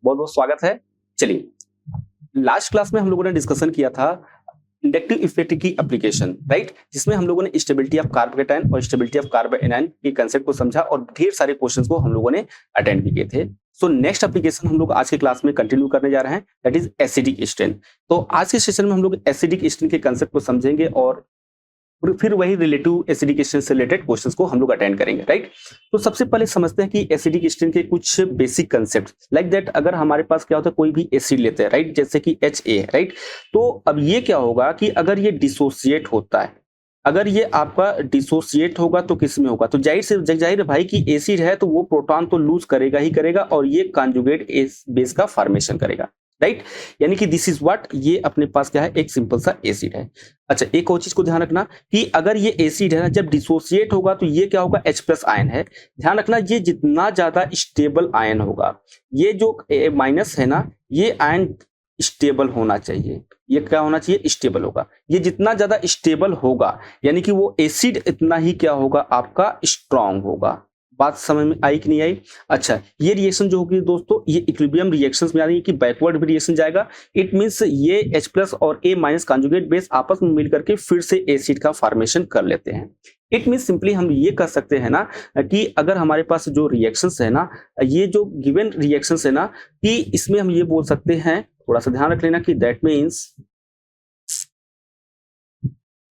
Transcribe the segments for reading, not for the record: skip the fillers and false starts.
बहुत बहुत स्वागत है। चलिए, लास्ट क्लास में हम लोगों ने डिस्कशन किया था इंडक्टिव इफेक्ट की एप्लीकेशन, राइट, जिसमें हम लोगों ने स्टेबिलिटी ऑफ कार्बोकेटायन और स्टेबिलिटी ऑफ कार्बोएनायन के कांसेप्ट को समझा और ढेर सारे क्वेश्चंस को हम लोगों ने अटेंड भी किए थे। सो नेक्स्ट एप्लीकेशन हम लोग आज के क्लास में कंटिन्यू करने जा रहे हैं, दैट इज एसिडिक स्टेन। तो आज के सेशन में हम लोग एसिडिक स्टेन के कांसेप्ट को समझेंगे और फिर वही रिलेटिव एसिडिक स्टेन से रिलेटेड क्वेश्चंस को हम लोग अटेंड करेंगे, राइट। तो सबसे पहले समझते हैं कि एसिडिक स्टेन के कुछ बेसिक कंसेप्ट, लाइक दैट अगर हमारे पास क्या होता है, कोई भी एसिड लेते हैं, राइट, जैसे कि HA, राइट। तो अब ये क्या होगा कि अगर ये डिसोसिएट होता है, अगर ये आपका डिसोसिएट होगा तो किस में होगा, तो जाहिर है भाई कि एसिड है तो वो प्रोटॉन तो लूज करेगा ही करेगा और ये कॉन्जुगेट बेस का फॉर्मेशन करेगा, राइट। यानी कि दिस इज व्हाट, ये अपने पास क्या है, एक सिंपल सा एसिड है। अच्छा, एक और चीज को ध्यान रखना कि अगर ये एसिड है ना, जब डिसोसिएट होगा तो ये क्या होगा, H+ आयन है। ध्यान रखना, ये जितना ज्यादा स्टेबल आयन होगा, ये जो माइनस है ना, ये आयन स्टेबल होना चाहिए। ये क्या होना चाहिए, स्टेबल होगा। ये जितना ज्यादा स्टेबल होगा यानी कि वो एसिड इतना ही क्या होगा, आपका स्ट्रांग होगा। बात समझ में आई कि नहीं आई? अच्छा, ये रिएक्शन जो होगी दोस्तों, ये इक्विलिब्रियम रिएक्शंस में आ रही है कि बैकवर्ड भी रिएक्शन जाएगा। इट मींस ये H+ और A- कॉन्जुगेट बेस आपस में मिलकर के फिर से एसिड का फॉर्मेशन कर लेते हैं। इट मींस सिंपली हम ये कह सकते हैं ना कि अगर हमारे पास जो रिएक्शंस है ना, ये जो गिवन रिएक्शंस है ना, कि इसमें हम ये बोल सकते हैं, थोड़ा सा ध्यान रख लेना कि दैट मीन्स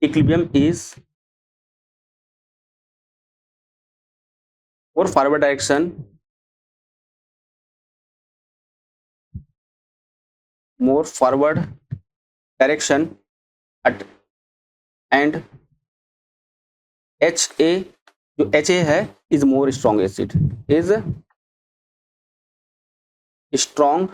इक्विलिब्रियम इज और forward direction, more forward direction at and HA, जो HA है is more strong acid, is strong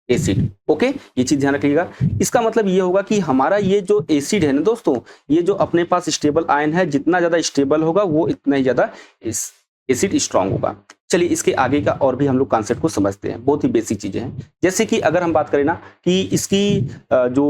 acid. Okay, ये चीज ध्यान रखिएगा। इसका मतलब ये होगा कि हमारा ये जो एसिड है ना दोस्तों, ये जो अपने पास स्टेबल आयन है, जितना ज्यादा स्टेबल होगा वो इतना ही ज्यादा एसिड स्ट्रांग होगा। चलिए, इसके आगे का और भी हम लोग कॉन्सेप्ट को समझते हैं। बहुत ही बेसिक चीजें हैं, जैसे कि अगर हम बात करें ना कि इसकी जो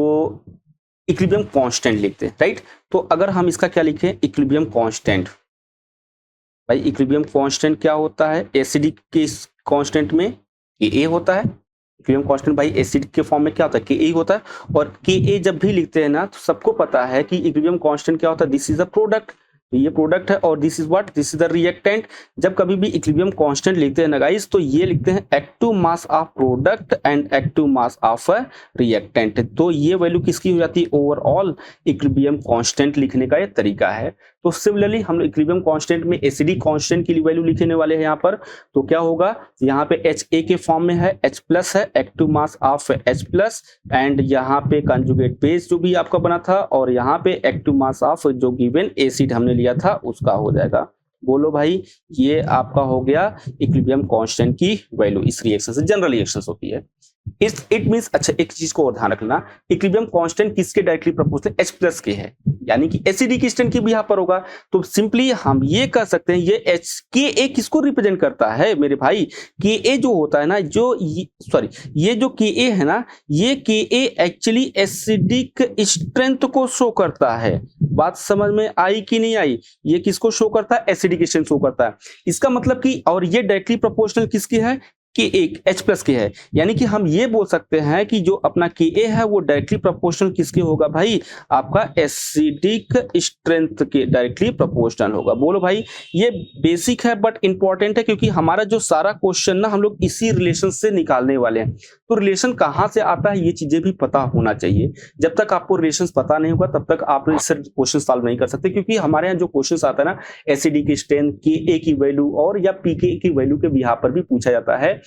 इक्विलिब्रियम कांस्टेंट लिखते हैं, राइट। तो अगर हम इसका क्या लिखें, इक्विलिब्रियम कांस्टेंट। भाई इक्विलिब्रियम कांस्टेंट क्या होता है, एसिडिक के कांस्टेंट में Ka होता है। इक्विलिब्रियम कांस्टेंट भाई एसिड के फॉर्म में क्या होता है, Ka होता है। और Ka जब भी लिखते हैं ना, तो सबको पता है कि इक्विलिब्रियम कांस्टेंट क्या होता है, दिस इज अ प्रोडक्ट। ये प्रोडक्ट है और this is what, this is the reactant. जब कभी भी इक्विलिब्रियम कांस्टेंट लिखते हैं ना गाइस, तो ये लिखते हैं active mass of product and active mass of reactant. तो ये वैल्यू किसकी हो जाती है, ओवरऑल इक्विलिब्रियम कांस्टेंट लिखने का ये तरीका है। तो सिमिलरली हम लोग इक्विलिब्रियम कांस्टेंट में एसिडिक कांस्टेंट की वैल्यू लिखने वाले हैं यहाँ पर। तो क्या होगा, यहाँ पे HA के फॉर्म में है, H+ है, active mass of H+, and यहाँ पे कंजुगेट बेस जो भी आपका बना था, और यहाँ पे एक्टिव मास ऑफ जो गिवन एसिड हमने लिया था उसका हो जाएगा। बोलो भाई, ये आपका हो गया इक्विलिब्रियम कांस्टेंट की वैल्यू। इस रिएक्शन से जनरल रिएक्शंस होती है। इट मींस, अच्छा एक चीज को और ध्यान रखना, इक्विलिब्रियम कांस्टेंट किसके डायरेक्टली प्रोपोर्शनल, H+ के है, यानी कि एसिडिक स्टेन की भी यहाँ पर होगा। तो सिंपली हम ये कह सकते हैं, ये Ka किसको रिप्रेजेंट करता है मेरे भाई, Ka जो होता है ना, जो ये जो Ka है ना, ये Ka एक्चुअली एसिडिक स्ट्रेंथ को शो करता है। बात समझ में आई कि नहीं आई? ये किसको शो करता है, एसिडिक स्ट्रेंथ शो करता है। इसका मतलब कि, और ये डायरेक्टली प्रोपोर्शनल किसकी है, H+ के है। यानी कि हम ये बोल सकते हैं कि जो अपना Ka है वो डायरेक्टली प्रोपोर्शनल किसके होगा भाई, आपका एसिडिक स्ट्रेंथ के डायरेक्टली प्रोपोर्शनल होगा। बोलो भाई, ये बेसिक है बट इंपॉर्टेंट है, क्योंकि हमारा जो सारा क्वेश्चन ना हम लोग इसी रिलेशन से निकालने वाले हैं। तो रिलेशन कहाँ से आता है ये चीजें भी पता होना चाहिए। जब तक आपको रिलेशन पता नहीं होगा तब तक आप इससे क्वेश्चन सॉल्व नहीं कर सकते, क्योंकि हमारे यहाँ जो क्वेश्चन आता है ना, एसिडिक स्ट्रेंथ, Ka की वैल्यू और या Pk की वैल्यू के बिहार पर भी पूछा जाता है।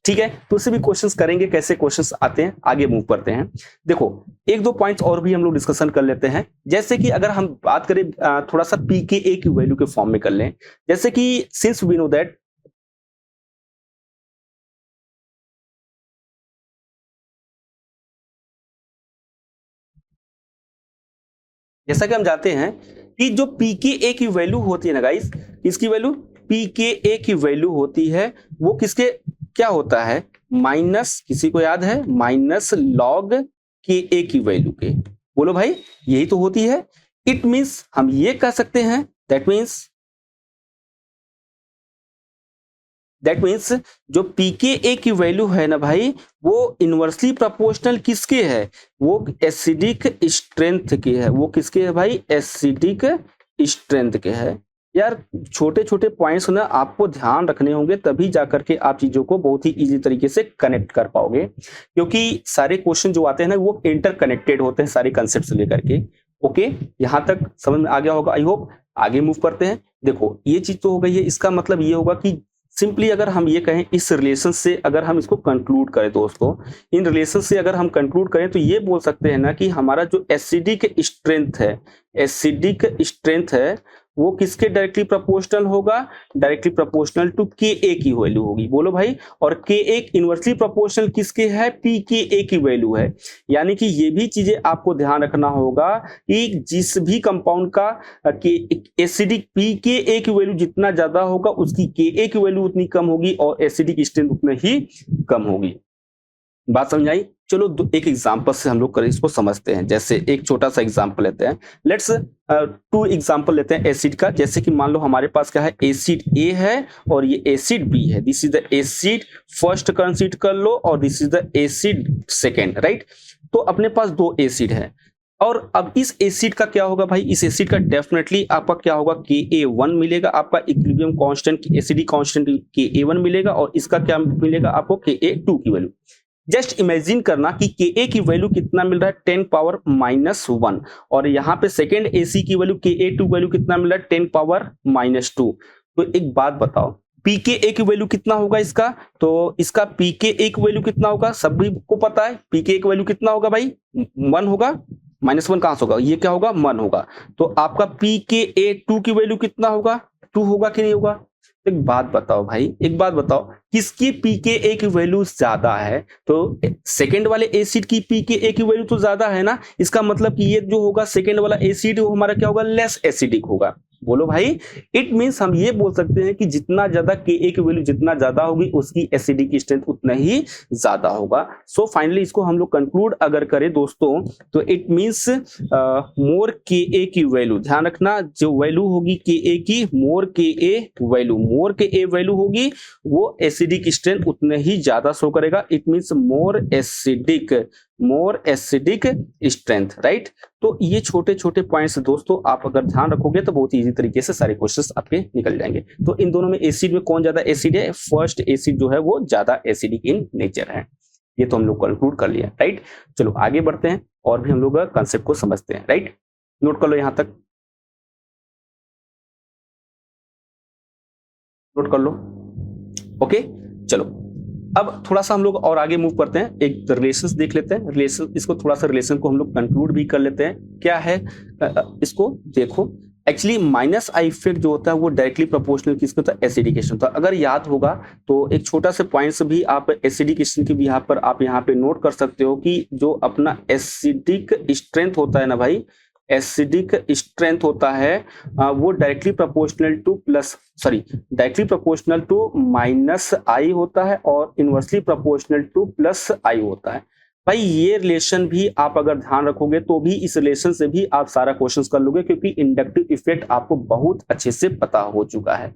ठीक है, तो उससे भी क्वेश्चंस करेंगे, कैसे क्वेश्चंस आते हैं आगे मूव करते हैं। देखो, एक दो पॉइंट्स और भी हम लोग डिस्कशन कर लेते हैं। जैसे कि अगर हम बात करें थोड़ा सा Pka की वैल्यू के फॉर्म में कर लें, जैसे कि सिंस वी नो दैट जैसा कि हम जानते हैं कि जो Pka की वैल्यू होती है ना गाइस, इसकी वैल्यू Pka की वैल्यू होती है, वो किसके क्या होता है, माइनस, किसी को याद है, माइनस लॉग Ka की वैल्यू के। बोलो भाई, यही तो होती है। इट मींस हम ये कह सकते हैं, दैट मींस दैट मीन्स जो pKa की वैल्यू है ना भाई, वो इनवर्सली प्रोपोर्शनल किसके है, वो एसिडिक स्ट्रेंथ की है। वो किसके है भाई, एसिडिक स्ट्रेंथ के है। यार छोटे छोटे पॉइंट्स ना आपको ध्यान रखने होंगे, तभी जाकर के आप चीजों को बहुत ही इजी तरीके से कनेक्ट कर पाओगे, क्योंकि सारे क्वेश्चन जो आते हैं ना वो इंटरकनेक्टेड होते हैं सारे कंसेप्ट से लेकर के। ओके, यहां तक समझ में आ गया होगा आई होप। आगे मूव करते हैं। देखो ये चीज तो हो गई है, इसका मतलब ये होगा कि सिंपली अगर हम ये कहें इस रिलेशन से अगर हम इसको कंक्लूड करें दोस्तों, इन रिलेशन से अगर हम कंक्लूड करें तो ये बोल सकते हैं ना कि हमारा जो एसिडिक स्ट्रेंथ है, एसिडिक स्ट्रेंथ है वो किसके डायरेक्टली प्रोपोर्शनल होगा, डायरेक्टली प्रोपोर्शनल टू Ka की वैल्यू होगी। बोलो भाई, और Ka इनवर्सली प्रोपोर्शनल किसके है, pKa की वैल्यू है। यानी कि ये भी चीजें आपको ध्यान रखना होगा कि जिस भी कंपाउंड का एसिडिक pKa की वैल्यू जितना ज्यादा होगा उसकी Ka की वैल्यू उतनी कम होगी और एसिडिक स्ट्रेंथ उतनी ही कम होगी। बात समझ आई? चलो एक एग्जांपल से हम लोग इसको समझते हैं। जैसे एक छोटा सा एग्जांपल लेते हैं, लेट्स 2 एग्जांपल लेते हैं एसिड का। जैसे कि मान लो हमारे पास क्या है, एसिड ए है और ये एसिड बी है। This is the acid first consider कर लो और this is the acid second, right. तो अपने पास 2 एसिड है और अब इस एसिड का क्या होगा भाई, इस एसिड का डेफिनेटली आपका क्या होगा, Ka1 मिलेगा, आपका equilibrium constant acidic constant Ka1 मिलेगा और इसका क्या मिलेगा आपको, Ka2 की वैल्यू। जस्ट इमेजिन करना कि Ka की वैल्यू कितना मिल रहा है, 10 पावर -1 और यहाँ पे सेकेंड Ac की वैल्यू Ka2 वैल्यू कितना मिल रहा है, 10 पावर -2। तो एक बात बताओ pKa की वैल्यू कितना होगा इसका, तो इसका pKa की वैल्यू कितना होगा, सभी को पता है pKa की वैल्यू कितना होगा भाई, 1 होगा। -1 कहां से होगा, ये क्या होगा, 1 होगा। तो आपका pKa2 की वैल्यू कितना होगा, 2 होगा कि नहीं होगा। एक बात बताओ भाई, एक बात बताओ, किसकी pKa की वैल्यू ज्यादा है, तो सेकंड वाले एसिड की pKa की वैल्यू तो ज्यादा है ना। इसका मतलब कि ये जो होगा सेकंड वाला एसिड वो हमारा क्या होगा, लेस एसिडिक होगा। बोलो भाई, इट मींस हम ये बोल सकते हैं कि जितना ज्यादा Ka की वैल्यू जितना ज्यादा होगी उसकी एसिडिक स्ट्रेंथ उतना ही ज्यादा होगा। सो फाइनली इसको हम लोग कंक्लूड अगर करें दोस्तों, तो इट मींस मोर Ka की वैल्यू, ध्यान रखना जो वैल्यू होगी Ka की, मोर Ka वैल्यू होगी वो एसिडिक स्ट्रेंथ उतने ही ज्यादा शो करेगा। It means more acidic strength, right. तो ये छोटे छोटे पॉइंट्स दोस्तों आप अगर ध्यान रखोगे तो बहुत इजी तरीके से सारे क्वेश्चंस आपके निकल जाएंगे। तो इन दोनों में एसिड में कौन ज्यादा एसिड है, फर्स्ट एसिड जो है वो ज्यादा एसिडिक इन नेचर है। ये तो हम लोग कंक्लूड कर लिया, राइट। चलो आगे बढ़ते हैं और भी हम लोग कंसेप्ट को समझते हैं, राइट। नोट कर लो, यहां तक नोट कर लो। ओके, चलो अब थोड़ा सा हम लोग और आगे मूव करते हैं, एक रिलेशंस देख लेते हैं। रिलेशन, इसको थोड़ा सा रिलेशन को हम लोग कंक्लूड भी कर लेते हैं। क्या है इसको देखो, एक्चुअली माइनस आई इफेक्ट जो होता है वो डायरेक्टली प्रोपोर्शनल किसको होता है, एसिडिकेशन। तो अगर याद होगा तो एक छोटा सा पॉइंट्स भी आप एसिडिकेशन के भी यहाँ पर आप यहाँ पे नोट कर सकते हो कि जो अपना एसिडिक स्ट्रेंथ होता है ना भाई, एसिडिक स्ट्रेंथ होता है वो डायरेक्टली प्रोपोर्शनल टू माइनस आई होता है और इनवर्सली प्रोपोर्शनल टू प्लस आई होता है। भाई ये रिलेशन भी आप अगर ध्यान रखोगे तो भी इस रिलेशन से भी आप सारा क्वेश्चंस कर लोगे, क्योंकि इंडक्टिव इफेक्ट आपको बहुत अच्छे से पता हो चुका है।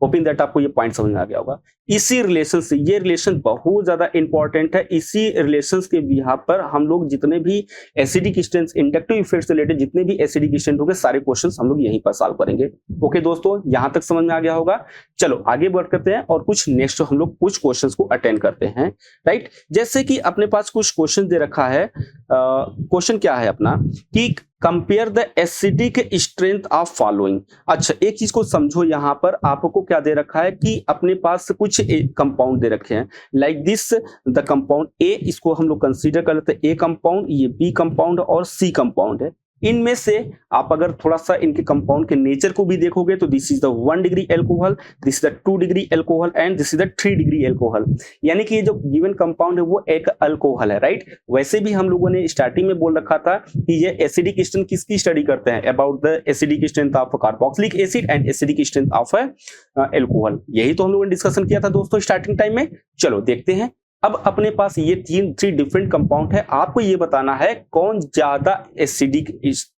होपिंग दैट आपको ये पॉइंट समझ में आ गया होगा। इसी रिलेशन से, ये रिलेशन बहुत ज्यादा इंपॉर्टेंट है। इसी रिलेशंस के बिहाफ पर हम लोग जितने भी एसिडिक स्ट्रेंथ, इंडक्टिव इफेक्ट से रिलेटेड जितने भी एसिडिक स्ट्रेंथ होंगे सारे क्वेश्चंस हम लोग यहीं पर सॉल्व करेंगे। ओके दोस्तों, यहां तक समझ में आ गया होगा। चलो आगे बढ़ करते हैं और कुछ नेक्स्ट हम लोग कुछ क्वेश्चंस को अटेंड करते हैं, राइट। जैसे कि अपने पास कुछ क्वेश्चन दे रखा है। क्वेश्चन क्या है अपना कि compare the acidic strength of following. अच्छा एक चीज को समझो, यहां पर आपको क्या दे रखा है कि अपने पास कुछ कंपाउंड दे रखे हैं like this, the compound A, इसको हम लोग कंसीडर कर लेते हैं ए कंपाउंड, ये बी कंपाउंड और सी कंपाउंड है। इनमें से आप अगर थोड़ा सा इनके कंपाउंड के नेचर को भी देखोगे तो this is the 1 degree alcohol, this is the 2 degree alcohol and this is the 3 degree alcohol. यानी कि ये जो गिवन कंपाउंड है वो एक अल्कोहल है, राइट। वैसे भी हम लोगों ने स्टार्टिंग में बोल रखा था कि ये एसिडिक स्ट्रेंथ किसकी स्टडी करते हैं, about the acidic strength of carboxylic acid and acidic strength of alcohol. यही तो हम लोगों ने डिस्कशन किया था दोस्तों स्टार्टिंग टाइम में। चलो देखते हैं अब अपने पास ये थ्री डिफरेंट कंपाउंड है, आपको ये बताना है कौन ज्यादा एसिडिक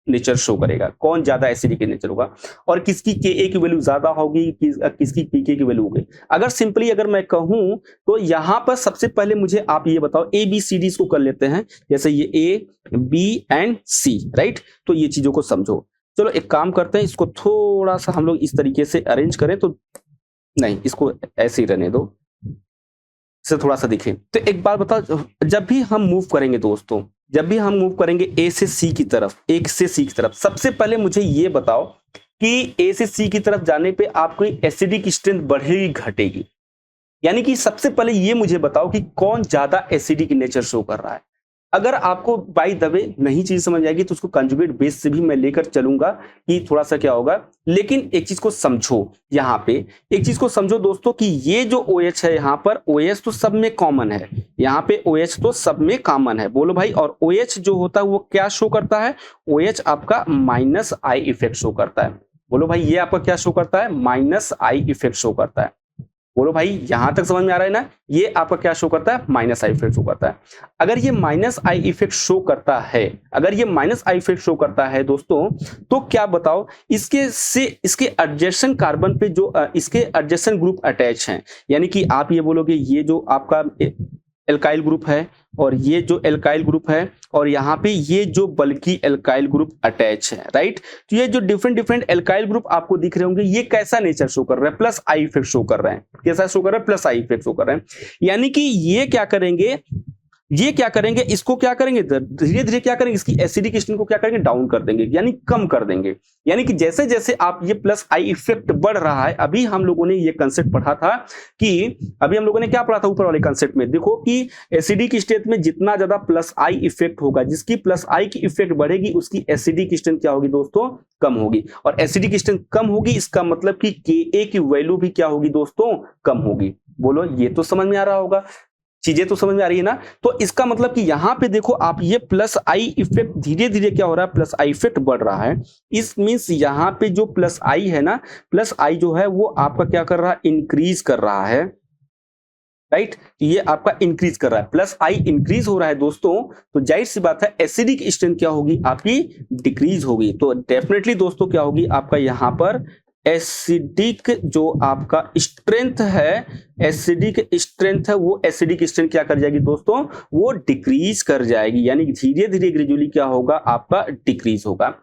नेचर शो करेगा, कौन ज्यादा एसिडिक नेचर होगा और किसकी Ka की वैल्यू ज्यादा होगी, किसकी Pk की वैल्यू होगी। अगर सिंपली अगर मैं कहूं तो यहां पर सबसे पहले मुझे आप ये बताओ ए बी सी डी को कर लेते हैं, जैसे ये A B and C, right. तो ये चीजों को समझो। चलो एक काम करते हैं, इसको थोड़ा सा हम लोग इस तरीके से अरेंज करें, तो नहीं इसको ऐसे ही रहने दो, से थोड़ा सा दिखे। तो एक बात बताओ, जब भी हम मूव करेंगे दोस्तों, जब भी हम मूव करेंगे ए से सी की तरफ, ए से सी की तरफ, सबसे पहले मुझे ये बताओ कि ए से सी की तरफ जाने पे आपकी एसिडिक स्ट्रेंथ बढ़ेगी घटेगी, यानी कि सबसे पहले ये मुझे बताओ कि कौन ज्यादा एसिडिक नेचर शो कर रहा है। अगर आपको बाय द वे नहीं चीज समझ आएगी तो उसको कंजुगेट बेस से भी मैं लेकर चलूंगा कि थोड़ा सा क्या होगा, लेकिन एक चीज को समझो, यहाँ पे एक चीज को समझो दोस्तों कि ये जो OH है यहाँ पर, OH तो सब में कॉमन है, यहाँ पे OH तो सब में कॉमन है, बोलो भाई। और OH जो होता है वो क्या शो करता है, OH आपका माइनस आई इफेक्ट शो करता है, बोलो भाई। ये आपका क्या शो करता है, माइनस आई इफेक्ट शो करता है, बोलो भाई। यहां तक समझ में आ रहा है ना, ये आपका क्या शो करता है, माइनस आई इफेक्ट शो करता है। अगर ये माइनस आई इफेक्ट शो करता है, अगर ये माइनस आई इफेक्ट शो करता है दोस्तों, तो क्या बताओ, इसके से इसके एडजेसेंट कार्बन पे जो इसके एडजेसेंट ग्रुप अटैच हैं, यानी कि आप ये बोलोगे ये जो आपका एल्काइल ग्रुप है और ये जो एल्काइल ग्रुप है और यहाँ पे ये जो बल्कि एल्काइल ग्रुप अटैच है, राइट। तो ये जो डिफरेंट डिफरेंट एल्काइल ग्रुप आपको दिख रहे होंगे, ये कैसा नेचर शो कर रहा है, प्लस आई इफेक्ट शो कर रहे हैं। कैसा शो कर रहा है, प्लस आई इफेक्ट शो कर रहे हैं। यानी कि ये क्या करेंगे, ये क्या करेंगे, इसको क्या करेंगे, धीरे धीरे क्या करेंगे, इसकी एसिडिक स्ट्रेंथ को क्या करेंगे, डाउन कर देंगे, यानी कम कर देंगे। यानी कि जैसे जैसे आप ये प्लस आई इफेक्ट बढ़ रहा है, अभी हम लोगों ने ये कंसेप्ट पढ़ा था कि अभी हम लोगों ने क्या पढ़ा था ऊपर वाले कंसेप्ट में, देखो कि एसिडिक स्ट्रेंथ में जितना ज्यादा प्लस आई इफेक्ट होगा, जिसकी प्लस आई की इफेक्ट बढ़ेगी उसकी एसिडिक स्ट्रेंथ क्या होगी दोस्तों, कम होगी। और एसिडिक स्ट्रेंथ कम होगी, इसका मतलब कि Ka की वैल्यू भी क्या होगी दोस्तों, कम होगी। बोलो ये तो समझ में आ रहा होगा, चीजें तो समझ में आ रही है ना। तो इसका मतलब कि यहां पे देखो आप, ये प्लस आई इफेक्ट धीरे धीरे क्या हो रहा है, प्लस आई इफेक्ट बढ़ रहा है। इस मींस यहां पे जो प्लस आई है ना, प्लस आई जो है वो आपका क्या कर रहा है, इंक्रीज कर रहा है, राइट। ये आपका इंक्रीज कर रहा है, प्लस आई इंक्रीज हो रहा है दोस्तों, तो जाहिर सी बात है एसिडिक स्ट्रेंथ क्या होगी आपकी, डिक्रीज होगी। तो डेफिनेटली दोस्तों क्या होगी आपका यहां पर एसिडिक जो आपका स्ट्रेंथ है, एसिडिक स्ट्रेंथ है, वो एसिडिक स्ट्रेंथ क्या कर जाएगी दोस्तों, वो डिक्रीज कर जाएगी, यानी धीरे धीरे ग्रेजुअली क्या होगा आपका, डिक्रीज होगा।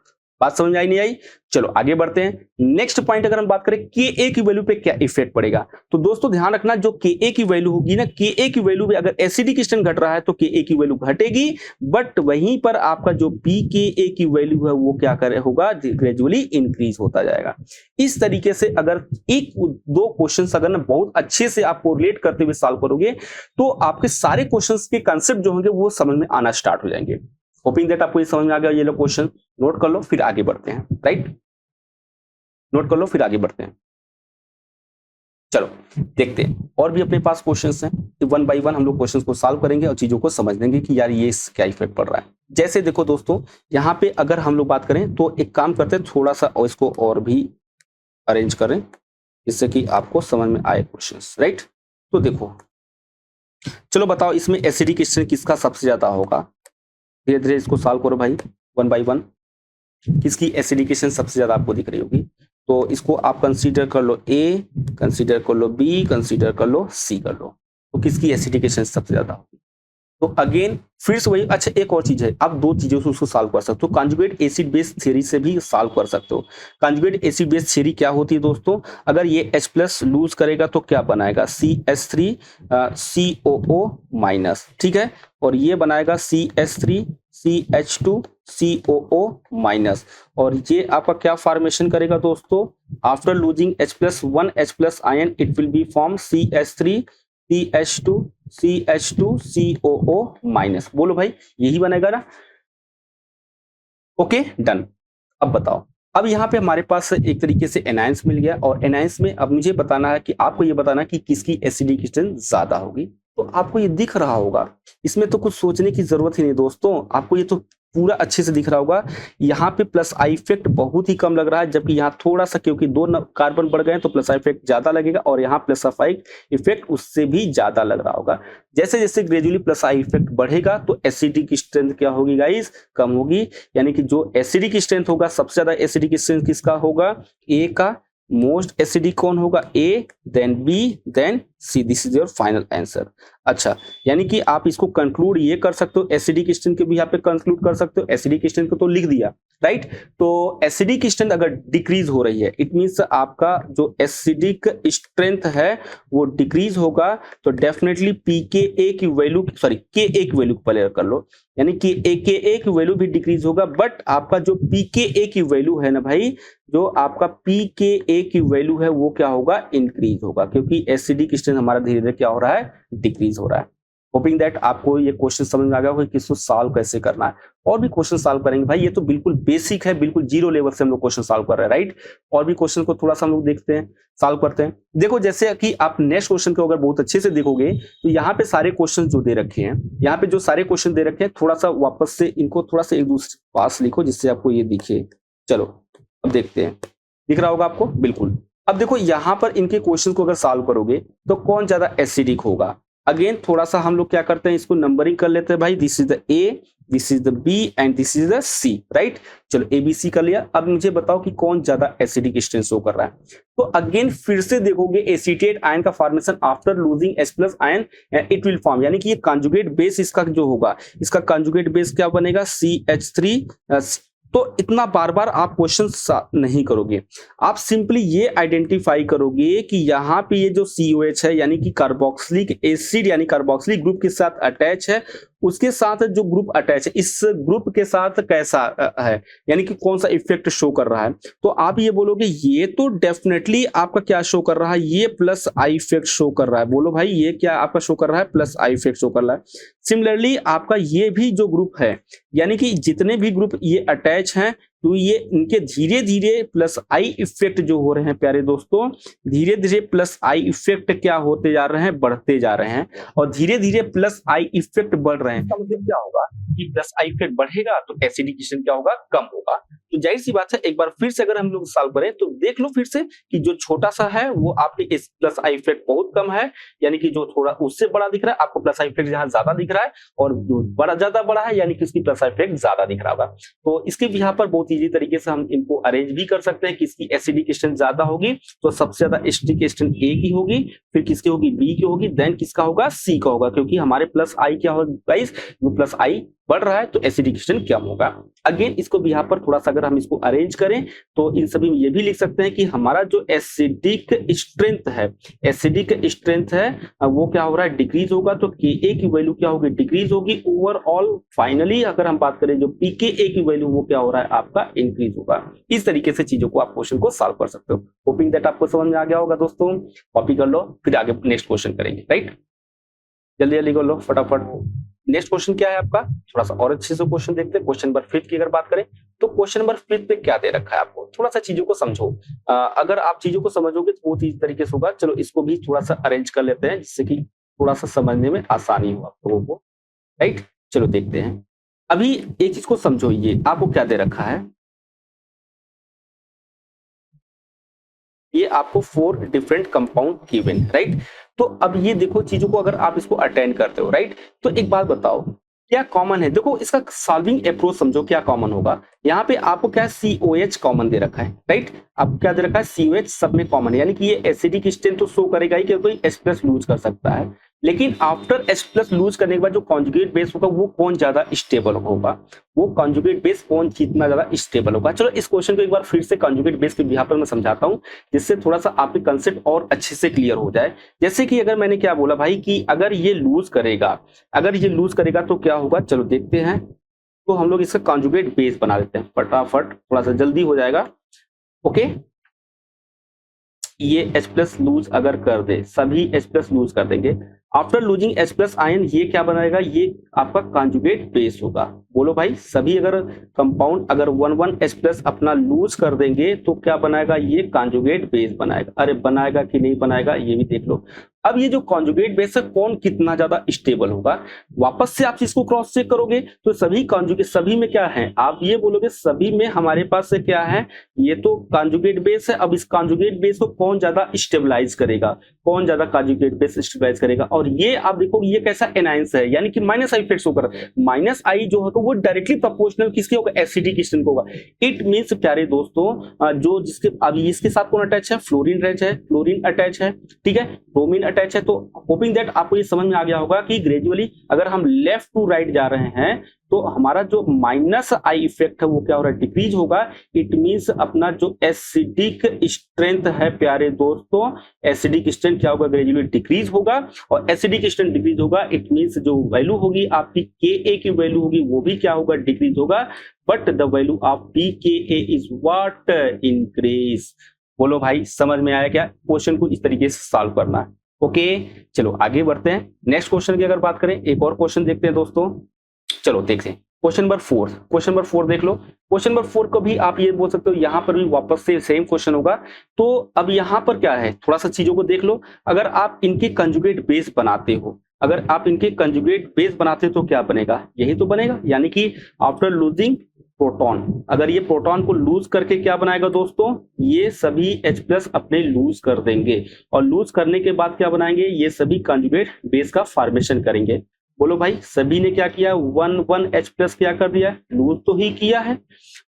बात समझ में आई नहीं आई, चलो आगे बढ़ते हैं। नेक्स्ट पॉइंट अगर हम बात करें Ka की वैल्यू पे क्या इफेक्ट पड़ेगा, तो दोस्तों ध्यान रखना जो Ka की वैल्यू होगी ना, Ka की वैल्यू पे अगर एसिडिक स्ट्रेंथ घट रहा है तो Ka की वैल्यू घटेगी, बट वहीं पर आपका जो pKa की वैल्यू है वो क्या करे होगा, ग्रेजुअली इंक्रीज होता जाएगा। इस तरीके से अगर एक दो क्वेश्चंस अगर ना बहुत अच्छे से आप कोरिलेट करते हुए सॉल्व करोगे तो आपके सारे क्वेश्चंस के कंसेप्ट जो होंगे वो समझ में आना स्टार्ट हो जाएंगे। होपिंग दैट आपको ये समझ में आ गया। ये लो क्वेश्चन नोट कर लो फिर आगे बढ़ते हैं, राइट, नोट कर लो फिर आगे बढ़ते हैं। चलो देखते हैं, और भी अपने पास क्वेश्चंस हैं, तो वन बाय वन हम लोग क्वेश्चंस को सॉल्व करेंगे और चीजों को समझ लेंगे कि यार ये क्या इफेक्ट पड़ रहा है। जैसे देखो दोस्तों, यहाँ पे अगर हम लोग बात करें तो एक काम करते हैं, थोड़ा सा और इसको और भी अरेंज करें जिससे कि आपको समझ में आए क्वेश्चंस, राइट। तो देखो चलो बताओ इसमें एसिडिक स्ट्रेंथ किसका सबसे ज्यादा होगा, धीरे धीरे इसको सॉल्व करो भाई वन बाय वन। किसकी एसिडिक स्ट्रेंथ सबसे ज्यादा आपको दिख रही होगी, तो इसको आप कंसीडर कर लो ए, कंसीडर कर लो बी, कंसीडर कर लो सी कर लो, तो किसकी एसिडिक स्ट्रेंथ सबसे ज्यादा होगी। तो अगेन फिर से वही, अच्छा एक और चीज है, आप दो चीजों से उसको सॉल्व कर सकते हो, कंजुगेट एसिड बेस थ्योरी से भी सॉल्व कर सकते हो। कंजुगेट एसिड बेस थ्योरी क्या होती है दोस्तों, अगर ये H प्लस लूज करेगा तो क्या बनाएगा, CH3 COO माइनस, ठीक है, और ये बनाएगा CH3 CH2 COO माइनस, और ये आपका क्या फॉर्मेशन करेगा दोस्तों, after losing H plus 1 H plus ion it will B form CH3 CH2 CH2 COO minus. बोलो भाई यही बनेगा ना, ओके डन। अब बताओ, अब यहाँ पे हमारे पास एक तरीके से एनायंस मिल गया, और एनायंस में अब मुझे बताना है कि आपको ये बताना कि किसकी एसिडिक स्ट्रेंथ ज्यादा होगी। तो आपको ये दिख रहा होगा, इसमें तो कुछ सोचने की जरूरत ही नहीं दोस्तों, आपको ये तो पूरा अच्छे से दिख रहा होगा। यहाँ पे प्लस आई इफेक्ट बहुत ही कम लग रहा है, जबकि यहाँ थोड़ा सा, क्योंकि दो कार्बन बढ़ गए हैं तो प्लस आई इफेक्ट ज्यादा लगेगा, और यहाँ प्लस आई इफेक्ट उससे भी ज्यादा लग रहा होगा। जैसे जैसे ग्रेजुअली प्लस आई इफेक्ट बढ़ेगा तो एसिडिक स्ट्रेंथ क्या होगी गाइस, कम होगी। यानी कि जो एसिडिक स्ट्रेंथ होगा, सबसे ज्यादा एसिडिक स्ट्रेंथ किसका होगा, ए का। मोस्ट एसिडिक कौन होगा, A, then B, then C. This is your final answer. अच्छा, यानी कि आप इसको कंक्लूड ये कर सकते हो, एसिडिक स्ट्रेंथ के भी यहाँ पे कंक्लूड कर सकते हो। एसिडिक स्ट्रेंथ को तो लिख दिया, राइट। तो एसिडिक स्ट्रेंथ अगर डिक्रीज हो रही है, इट मींस आपका जो एसिडिक स्ट्रेंथ है वो डिक्रीज होगा, तो डेफिनेटली पीके की वैल्यू, सॉरी के की वैल्यू पहले कर लो, यानी कि के की वैल्यू भी डिक्रीज होगा, बट आपका जो पीके की वैल्यू है ना भाई, जो आपका पीके की वैल्यू है वो क्या होगा, इंक्रीज होगा, क्योंकि एसिडिक स्ट्रेंथ हमारा धीरे धीरे क्या हो रहा है, डिक्रीज हो रहा है। होपिंग दैट आपको ये क्वेश्चन समझ में आ गया होगा कि इसको सॉल्व कैसे करना है। और भी क्वेश्चन सॉल्व करेंगे भाई, ये तो बिल्कुल बेसिक है, बिल्कुल जीरो लेवल से हम लोग क्वेश्चन सॉल्व कर रहे हैं, राइट। और भी क्वेश्चन को थोड़ा सा हम लोग देखते हैं, सॉल्व करते हैं। देखो जैसे कि आप नेक्स्ट क्वेश्चन को अगर बहुत अच्छे से देखोगे तो यहाँ पे सारे क्वेश्चन जो दे रखे हैं, यहाँ पे जो सारे क्वेश्चन दे रखे हैं, थोड़ा सा वापस से इनको थोड़ा सा एक दूसरे पास लिखो जिससे आपको ये दिखे। चलो अब देखते हैं, दिख रहा होगा आपको, बिल्कुल। अब देखो यहाँ पर इनके क्वेश्चन को अगर सॉल्व करोगे तो कौन ज्यादा एसिडिक होगा। अगेन थोड़ा सा हम लोग क्या करते हैं, इसको नंबरिंग कर लेते हैं भाई। This is the A, this is the B and this is the C, right. चलो ए बी सी कर लिया। अब मुझे बताओ कि कौन ज्यादा एसिडिक स्ट्रेंथ शो कर रहा है। तो अगेन फिर से देखोगे एसीटेट आयन का formation after losing H plus ion it will form, यानी कि ये कंजुगेट बेस इसका जो होगा, इसका कंजुगेट बेस क्या बनेगा, CH3। तो इतना बार बार आप क्वेश्चन नहीं करोगे, आप सिंपली ये आइडेंटिफाई करोगे कि यहाँ पे ये जो COH है, यानी कि कार्बोक्सिलिक एसिड, यानी कार्बोक्सिलिक ग्रुप के साथ अटैच है, उसके साथ जो ग्रुप अटैच है, इस ग्रुप के साथ कैसा है, यानी कि कौन सा इफेक्ट शो कर रहा है। तो आप ये बोलोगे ये तो डेफिनेटली आपका क्या शो कर रहा है, ये प्लस आई इफेक्ट शो कर रहा है। बोलो भाई ये क्या आपका शो कर रहा है, प्लस आई इफेक्ट शो कर रहा है। सिमिलरली आपका ये भी जो ग्रुप है, यानी कि जितने भी ग्रुप ये अटैच हैं, तो ये इनके धीरे धीरे प्लस आई इफेक्ट जो हो रहे हैं प्यारे दोस्तों, धीरे धीरे प्लस आई इफेक्ट क्या होते जा रहे हैं, बढ़ते जा रहे हैं, और धीरे धीरे प्लस आई इफेक्ट बढ़ रहे हैं। इसका मतलब क्या होगा कि प्लस आई इफेक्ट बढ़ेगा तो एसिडिकेशन क्या होगा, कम होगा। तो जाहिर सी बात है, एक बार फिर से अगर हम लोग सॉल्व करें तो देख लो फिर से कि जो छोटा सा है वो आपके इस प्लस आई इफेक्ट बहुत कम है, यानी कि जो थोड़ा उससे बड़ा दिख रहा है आपको प्लस आई इफेक्ट यहाँ ज्यादा दिख रहा है, और जो बड़ा ज्यादा बड़ा है यानी कि उसकी प्लस आई इफेक्ट ज्यादा दिख रहा होगा। तो इसके यहाँ पर बहुत इजी तरीके से हम इनको अरेंज भी कर सकते हैं। किसकी एसिडिक स्ट्रेंथ ज्यादा होगी तो सबसे ज्यादा एसिडिक स्ट्रेंथ ए की होगी, फिर किसकी होगी, बी की होगी, देन किसका होगा, सी का होगा, क्योंकि हमारे प्लस आई क्या होगा गाइस, वो प्लस आई बढ़ रहा है तो एसिडिक स्ट्रेंथ कम होगा। अगेन इसको भी यहाँ पर थोड़ा सा अगर हम इसको अरेंज करें तो इन सभी में ये भी लिख सकते हैं कि हमारा जो एसिडिक स्ट्रेंथ है, एसिडिक स्ट्रेंथ है वो क्या हो रहा है, डिक्रीज होगा, तो के की वैल्यू क्या होगी, डिक्रीज होगी ओवरऑल। फाइनली अगर हम बात करें जो पीके की वैल्यू वो क्या हो रहा है आपका, इंक्रीज होगा। इस तरीके से चीजों को आप क्वेश्चन को सॉल्व कर सकते हो। होपिंग दैट आपको समझ में आ गया होगा दोस्तों। कॉपी कर लो, फिर आगे नेक्स्ट क्वेश्चन करेंगे, राइट। जल्दी जल्दी कर लो फटाफट। नेक्स्ट क्वेश्चन क्या है आपका, थोड़ा सा और अच्छे से क्वेश्चन देखते हैं। क्वेश्चन नंबर 5 की अगर बात करें तो क्वेश्चन नंबर 5 पे क्या दे रखा है आपको, थोड़ा सा चीजों को समझो। अगर आप चीजों को समझोगे तो बहुत ही तरीके से होगा। चलो इसको भी थोड़ा सा अरेंज कर लेते हैं जिससे कि थोड़ा सा समझने में आसानी हो आप लोगों को, राइट। चलो देखते हैं। अभी एक चीज को समझो, ये आपको क्या दे रखा है, ये आपको 4 डिफरेंट कंपाउंड गिवन, राइट। तो अब ये देखो चीजों को अगर आप इसको अटेंड करते हो, राइट, तो एक बात बताओ क्या कॉमन है। देखो इसका सॉल्विंग अप्रोच समझो, क्या कॉमन होगा। यहाँ पे आपको क्या है, COH कॉमन दे रखा है, राइट। आपको क्या दे रखा है, COH सब में कॉमन है, यानी कि ये एसिडिक स्ट्रेंथ तो शो करेगा ही कि कोई H प्लस लूज कर सकता है, लेकिन आफ्टर H प्लस लूज करने के बाद जो कॉन्जुगेट बेस होगा वो कौन ज्यादा स्टेबल होगा, वो कॉन्जुगेट बेस कौन जितना ज्यादा स्टेबल होगा। चलो इस क्वेश्चन को एक बार फिर से कॉन्जुगेट बेस के यहाँ पर मैं समझाता हूँ, जिससे थोड़ा सा आपके कंसेप्ट और अच्छे से क्लियर हो जाए। जैसे कि अगर मैंने क्या बोला भाई कि अगर ये लूज करेगा, अगर ये लूज करेगा तो क्या होगा, चलो देखते हैं। तो हम लोग इसका कॉन्जुगेट बेस बना देते हैं फटाफट, थोड़ा सा जल्दी हो जाएगा। ओके, ये H प्लस लूज अगर कर दे, सभी H प्लस लूज कर देंगे, after losing H plus ion ये क्या बनाएगा, ये आपका कॉन्जुगेट बेस होगा। बोलो भाई सभी अगर कंपाउंड अगर 1 H प्लस अपना लूज कर देंगे तो क्या बनाएगा, ये कॉन्जुगेट बेस बनाएगा। अरे बनाएगा कि नहीं बनाएगा ये भी देख लो। अब ये जो कॉन्जुगेट बेस है कौन कितना ज्यादा स्टेबल होगा, वापस से आप इसको क्रॉस चेक करोगे तो सभी कॉन्जुगेट, सभी में क्या है, आप ये बोलोगे सभी में हमारे पास से क्या है, ये तो कॉन्जुगेट बेस है। अब इस कॉन्जुगेट बेस को कौन ज्यादा स्टेबलाइज करेगा, कौन ज्यादा कॉन्जुगेट बेस स्टेबलाइज करेगा, और ये आप देखो ये कैसा एनायंस है, यानी कि माइनस आई इफेक्ट होकर, माइनस आई जो है तो वो डायरेक्टली प्रोपोर्शनल किसके होगा, एसिडिक स्टेट होगा। इट मींस प्यारे दोस्तों जो जिसके अभी इसके साथ कौन अटैच है, फ्लोरीन अटैच है, क्लोरीन अटैच है, ठीक है, ब्रोमीन अटैच है। तो होपिंग दैट आपको ये समझ में आ गया होगा कि ग्रेजुअली अगर हम लेफ्ट टू राइट जा रहे हैं तो हमारा जो माइनस आई इफेक्ट है वो क्या हो रहा है, डिक्रीज होगा। इट मींस अपना जो एसिडिक स्ट्रेंथ है प्यारे दोस्तों, एसिडिक स्ट्रेंथ क्या होगा, ग्रेजुअली डिक्रीज होगा। और एसिडिक स्ट्रेंथ डिक्रीज होगा, इट मींस जो वैल्यू होगी आपकी के की वैल्यू होगी वो भी क्या होगा, डिक्रीज होगा। But the value of pKa is what, increase. बोलो भाई समझ में आया क्या, क्वेश्चन को इस तरीके से सॉल्व करना है। ओके चलो आगे बढ़ते हैं। नेक्स्ट क्वेश्चन की अगर बात करें, एक और क्वेश्चन देखते हैं दोस्तों। चलो देखते हैं क्वेश्चन नंबर 4। क्वेश्चन नंबर 4 देख लो। क्वेश्चन नंबर 4 को भी आप ये बोल सकते हो, यहां पर भी वापस से सेम क्वेश्चन होगा। तो अब यहां पर क्या है, थोड़ा सा चीजों को देख लो। अगर आप इनके कंजुगेट बेस बनाते हो, अगर आप इनके कंजुगेट बेस बनाते हो तो क्या बनेगा, यही तो बनेगा, यानी कि आफ्टर लूजिंग प्रोटॉन, अगर ये प्रोटॉन को लूज करके क्या बनाएगा दोस्तों, ये सभी H+ अपने लूज कर देंगे, और लूज करने के बाद क्या बनाएंगे, ये सभी कंजुगेट बेस का फॉर्मेशन करेंगे। बोलो भाई सभी ने क्या किया, 1,1H+ क्या कर दिया, लूज तो ही किया है।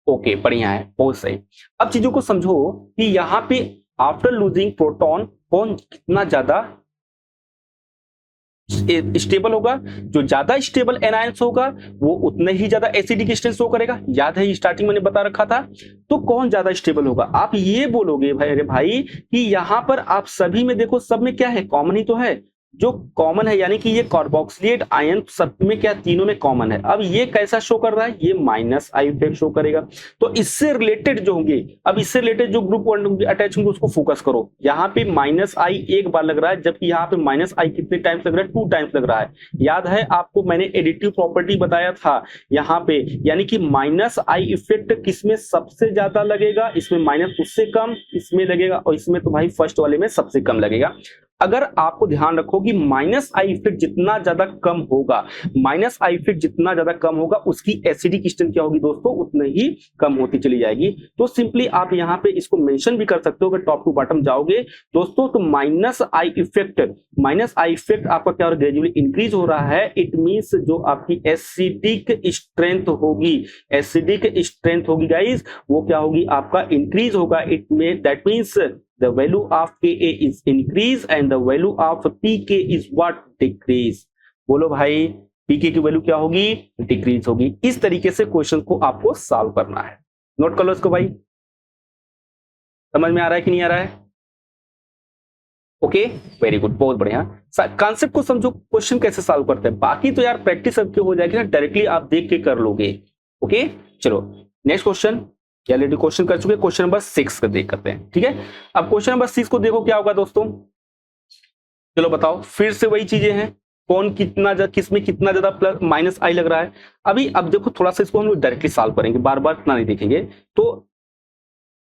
ओके बढ़िया है, बहुत सही। अब चीजों को समझो कि यहाँ पे आफ्टर लूजिंग प्रोटॉन कौन कितना ज्यादा स्टेबल होगा, जो ज्यादा स्टेबल एनायंस होगा वो उतने ही ज्यादा एसिडिक स्ट्रेंथ शो करेगा। याद है स्टार्टिंग मैंने बता रखा था। तो कौन ज्यादा स्टेबल होगा, आप ये बोलोगे भाई, अरे भाई कि यहां पर आप सभी में देखो, सब में क्या है, कॉमन ही तो है, जो कॉमन है, यानी कि ये कार्बोक्सिलेट आयन सब में क्या, तीनों में कॉमन है। अब ये कैसा शो कर रहा है, ये माइनस आई इफेक्ट शो करेगा। तो इससे रिलेटेड जो होंगे, अब इससे रिलेटेड जो ग्रुप अटैच होंगे उसको फोकस करो। यहाँ पे माइनस आई एक बार लग रहा है, जबकि यहाँ पे माइनस आई कितने टाइम्स लग रहा है, 2 टाइम्स लग रहा है। याद है आपको मैंने एडिटिव प्रॉपर्टी बताया था यहाँ पे, यानी कि माइनस आई इफेक्ट किसमें सबसे ज्यादा लगेगा, इसमें माइनस उससे कम इसमें लगेगा, और इसमें तो भाई फर्स्ट वाले में सबसे कम लगेगा। अगर आपको ध्यान रखो कि माइनस आई इफेक्ट जितना ज्यादा कम होगा, माइनस आई इफेक्ट जितना ज्यादा कम होगा, उसकी एसिडिक स्ट्रेंथ क्या होगी दोस्तों, उतनी ही कम होती चली जाएगी। तो सिंपली आप यहाँ पे इसको मेंशन भी कर सकते हो, अगर टॉप टू बॉटम जाओगे दोस्तों, तो माइनस आई इफेक्ट आपका क्या हो रहा है, ग्रेजुअली इंक्रीज हो रहा है। इट मींस जो आपकी एसिडिक स्ट्रेंथ होगी गाइस, वो क्या होगी, आपका इंक्रीज होगा। इट में that means the value of Ka is increase and the value of Pk is what, decrease। बोलो भाई Pk की वैल्यू क्या होगी, डिक्रीज होगी। इस तरीके से क्वेश्चन को आपको सॉल्व करना है। नोट कर लो इसको भाई, समझ में आ रहा है कि नहीं आ रहा है। ओके वेरी गुड, बहुत बढ़िया। कॉन्सेप्ट को समझो, क्वेश्चन कैसे सॉल्व करते हैं, बाकी तो यार प्रैक्टिस सबके हो जाएगी ना, डायरेक्टली आप देख के कर लोगे। ओके चलो नेक्स्ट क्वेश्चन, ऑलरेडी क्वेश्चन कर चुके, क्वेश्चन नंबर 6 का देख करते हैं। ठीक है, अब क्वेश्चन नंबर 6 को देखो क्या होगा दोस्तों, चलो बताओ, फिर से वही चीजें हैं, कौन कितना किसमें कितना ज्यादा प्लस माइनस आई लग रहा है। अभी अब देखो थोड़ा सा इसको हम लोग डायरेक्टली सॉल्व करेंगे, बार बार इतना नहीं देखेंगे। तो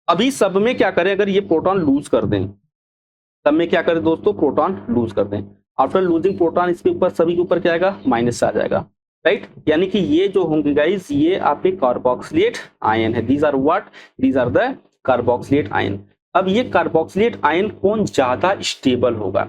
अभी सब में क्या करें, अगर ये प्रोटॉन लूज कर दें, सब में क्या करें दोस्तों, प्रोटॉन लूज कर दें। आफ्टर लूजिंग प्रोटॉन इसके ऊपर सभी के ऊपर क्या आएगा, माइनस आ जाएगा, राइट। यानी कि ये जो होंगे गाइस, ये आपके कार्बोक्सिलेट आयन है। These are what, these are the carboxylate ion. अब ये कार्बोक्सिलेट आयन कौन ज्यादा स्टेबल होगा,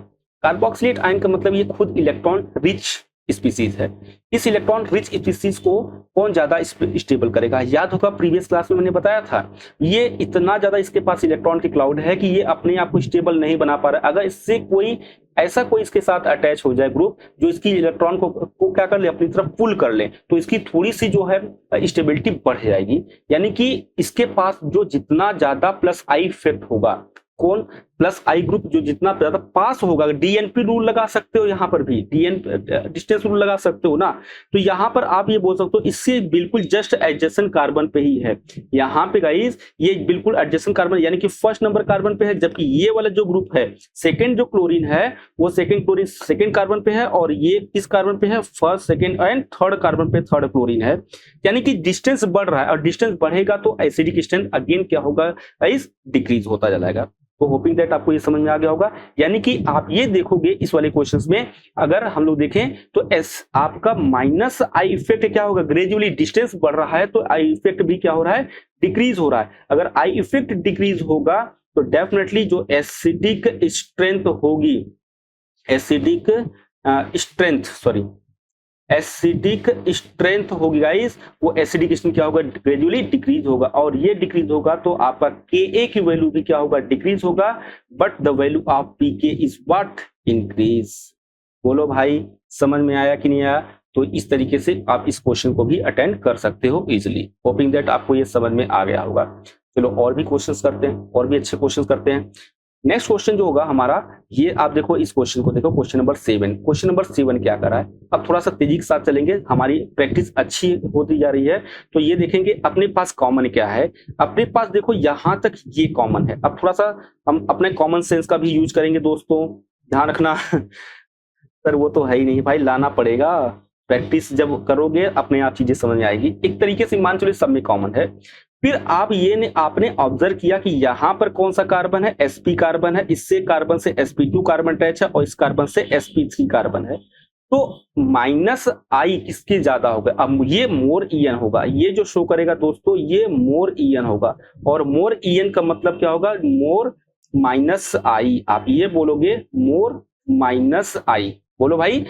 कार्बोक्सिलेट आयन का मतलब ये खुद इलेक्ट्रॉन रिच स्पीसीज है। इस इलेक्ट्रॉन रिच स्पीसीज को कौन ज्यादा स्टेबल करेगा, याद होगा प्रीवियस क्लास में मैंने बताया था, ये इतना ज्यादा इसके पास इलेक्ट्रॉन की क्लाउड है कि ये अपने आप को स्टेबल नहीं बना पा रहा। अगर इससे कोई ऐसा कोई इसके साथ अटैच हो जाए ग्रुप जो इसकी इलेक्ट्रॉन को क्या कर ले, अपनी तरफ पुल कर ले, तो इसकी थोड़ी सी जो है स्टेबिलिटी बढ़ जाएगी। यानी कि इसके पास जो जितना ज्यादा प्लस आई इफेक्ट होगा, कौन, प्लस आई ग्रुप जो जितना ज्यादा पास होगा, डीएनपी रूल लगा सकते हो, यहाँ पर भी डिस्टेंस रूल लगा सकते हो ना। तो यहाँ पर आप ये बोल सकते हो इससे बिल्कुल जस्ट एडजेसेंट कार्बन पे ही है। यहाँ पे गाइस ये बिल्कुल एडजेसेंट कार्बन, यानी कि फर्स्ट नंबर कार्बन पे है, जबकि ये वाला जो ग्रुप है सेकंड जो क्लोरीन है वो सेकंड क्लोरीन सेकंड कार्बन पे है, और ये किस कार्बन पे है, first second and third carbon पे थर्ड क्लोरीन है। यानी कि डिस्टेंस बढ़ रहा है, और डिस्टेंस बढ़ेगा तो एसिडिक स्ट्रेंथ अगेन क्या होगा गाइस, डिक्रीज होता जाएगा। तो होपिंग दैट आपको ये समझ में आ गया होगा। यानी कि आप ये देखोगे इस वाले क्वेश्चंस में, अगर हम लोग देखें तो आपका माइनस आई इफेक्ट क्या होगा, ग्रेजुअली डिस्टेंस बढ़ रहा है तो आई इफेक्ट भी क्या हो रहा है, डिक्रीज हो रहा है। अगर आई इफेक्ट डिक्रीज होगा तो डेफिनेटली जो एसिडिक स्ट्रेंथ होगी, एसिडिक स्ट्रेंथ होगी गाइस, वो एसिडिक स्ट्रेंथ क्या होगा, ग्रेजुअली डिक्रीज होगा। और ये डिक्रीज होगा तो आपका Ka की वैल्यू भी क्या होगा, डिक्रीज होगा। But the value of Pk is what, increase. बोलो भाई समझ में आया कि नहीं आया। तो इस तरीके से आप इस क्वेश्चन को भी अटेंड कर सकते हो इजिली। होपिंग दैट आपको ये समझ में आ गया होगा। चलो और भी क्वेश्चंस करते हैं, और भी अच्छे क्वेश्चंस करते हैं। नेक्स्ट क्वेश्चन जो होगा हमारा, ये आप देखो इस क्वेश्चन को देखो, क्वेश्चन नंबर 7। क्वेश्चन नंबर 7 क्या कर रहा है, अब थोड़ा सा तेजी के साथ चलेंगे, हमारी प्रैक्टिस अच्छी होती जा रही है। तो ये देखेंगे अपने पास कॉमन क्या है। अपने पास देखो यहां तक ये कॉमन है। अब थोड़ा सा हम अपने कॉमन सेंस का भी यूज करेंगे दोस्तों, ध्यान रखना। सर वो तो है ही नहीं भाई, लाना पड़ेगा। प्रैक्टिस जब करोगे अपने आप चीजें समझ में आएगी। एक तरीके से मान चलो सब में कॉमन है। फिर आप आपने ऑब्जर्व किया कि यहां पर कौन सा कार्बन है, sp कार्बन है, इससे कार्बन से sp2 कार्बन अटैच है और इस कार्बन से sp3 कार्बन है। तो माइनस आई किसके ज्यादा होगा, अब ये मोर ईएन होगा। ये जो शो करेगा दोस्तों ये मोर ईएन होगा। और मोर ईएन का मतलब क्या होगा, मोर माइनस आई। आप ये बोलोगे मोर माइनस आई। बोलो भाई।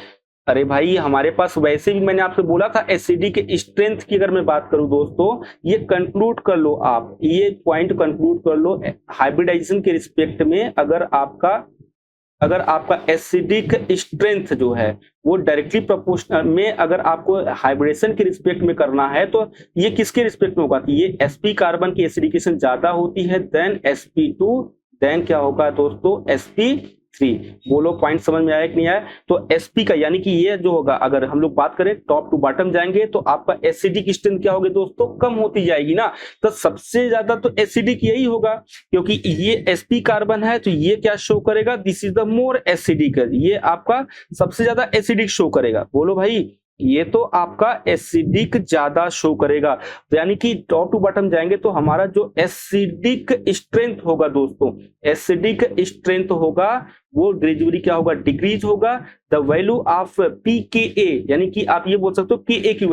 अरे भाई हमारे पास वैसे भी मैंने आपसे बोला था एसिडिक स्ट्रेंथ की अगर मैं बात करूं दोस्तों, ये कंक्लूड कर लो आप, ये पॉइंट कंक्लूड कर लो हाइब्रिडाइजेशन के रिस्पेक्ट में। अगर आपका एसिडिक स्ट्रेंथ जो है वो डायरेक्टली प्रोपोर्शनल में, अगर आपको हाइब्रिडेशन के रिस्पेक्ट में करना है तो ये किसके रिस्पेक्ट में होगा, ये sp कार्बन की एसिडिकेशन ज्यादा होती है देन sp2, देन क्या होगा दोस्तों sp3। बोलो पॉइंट समझ में आया कि नहीं आया। तो sp का यानी कि ये जो होगा, अगर हम लोग बात करें टॉप टू बॉटम जाएंगे तो आपका एसिडिक स्ट्रेंथ क्या होगी दोस्तों, कम होती जाएगी ना। तो सबसे ज्यादा तो एसिडिक यही होगा, क्योंकि ये sp कार्बन है तो ये क्या शो करेगा, this is the more acidic, ये आपका सबसे ज्यादा एसिडिक शो करेगा। बोलो भाई ये तो आपका एसिडिक ज्यादा शो करेगा। तो यानी कि टॉप टू बॉटम जाएंगे तो हमारा जो एसिडिक स्ट्रेंथ होगा दोस्तों, एसिडिक स्ट्रेंथ होगा वो ग्रेजुअली क्या होगा, डिक्रीज होगा। द वैल्यू ऑफ pKa, यानी कि आप ये बोल सकते हो Ka की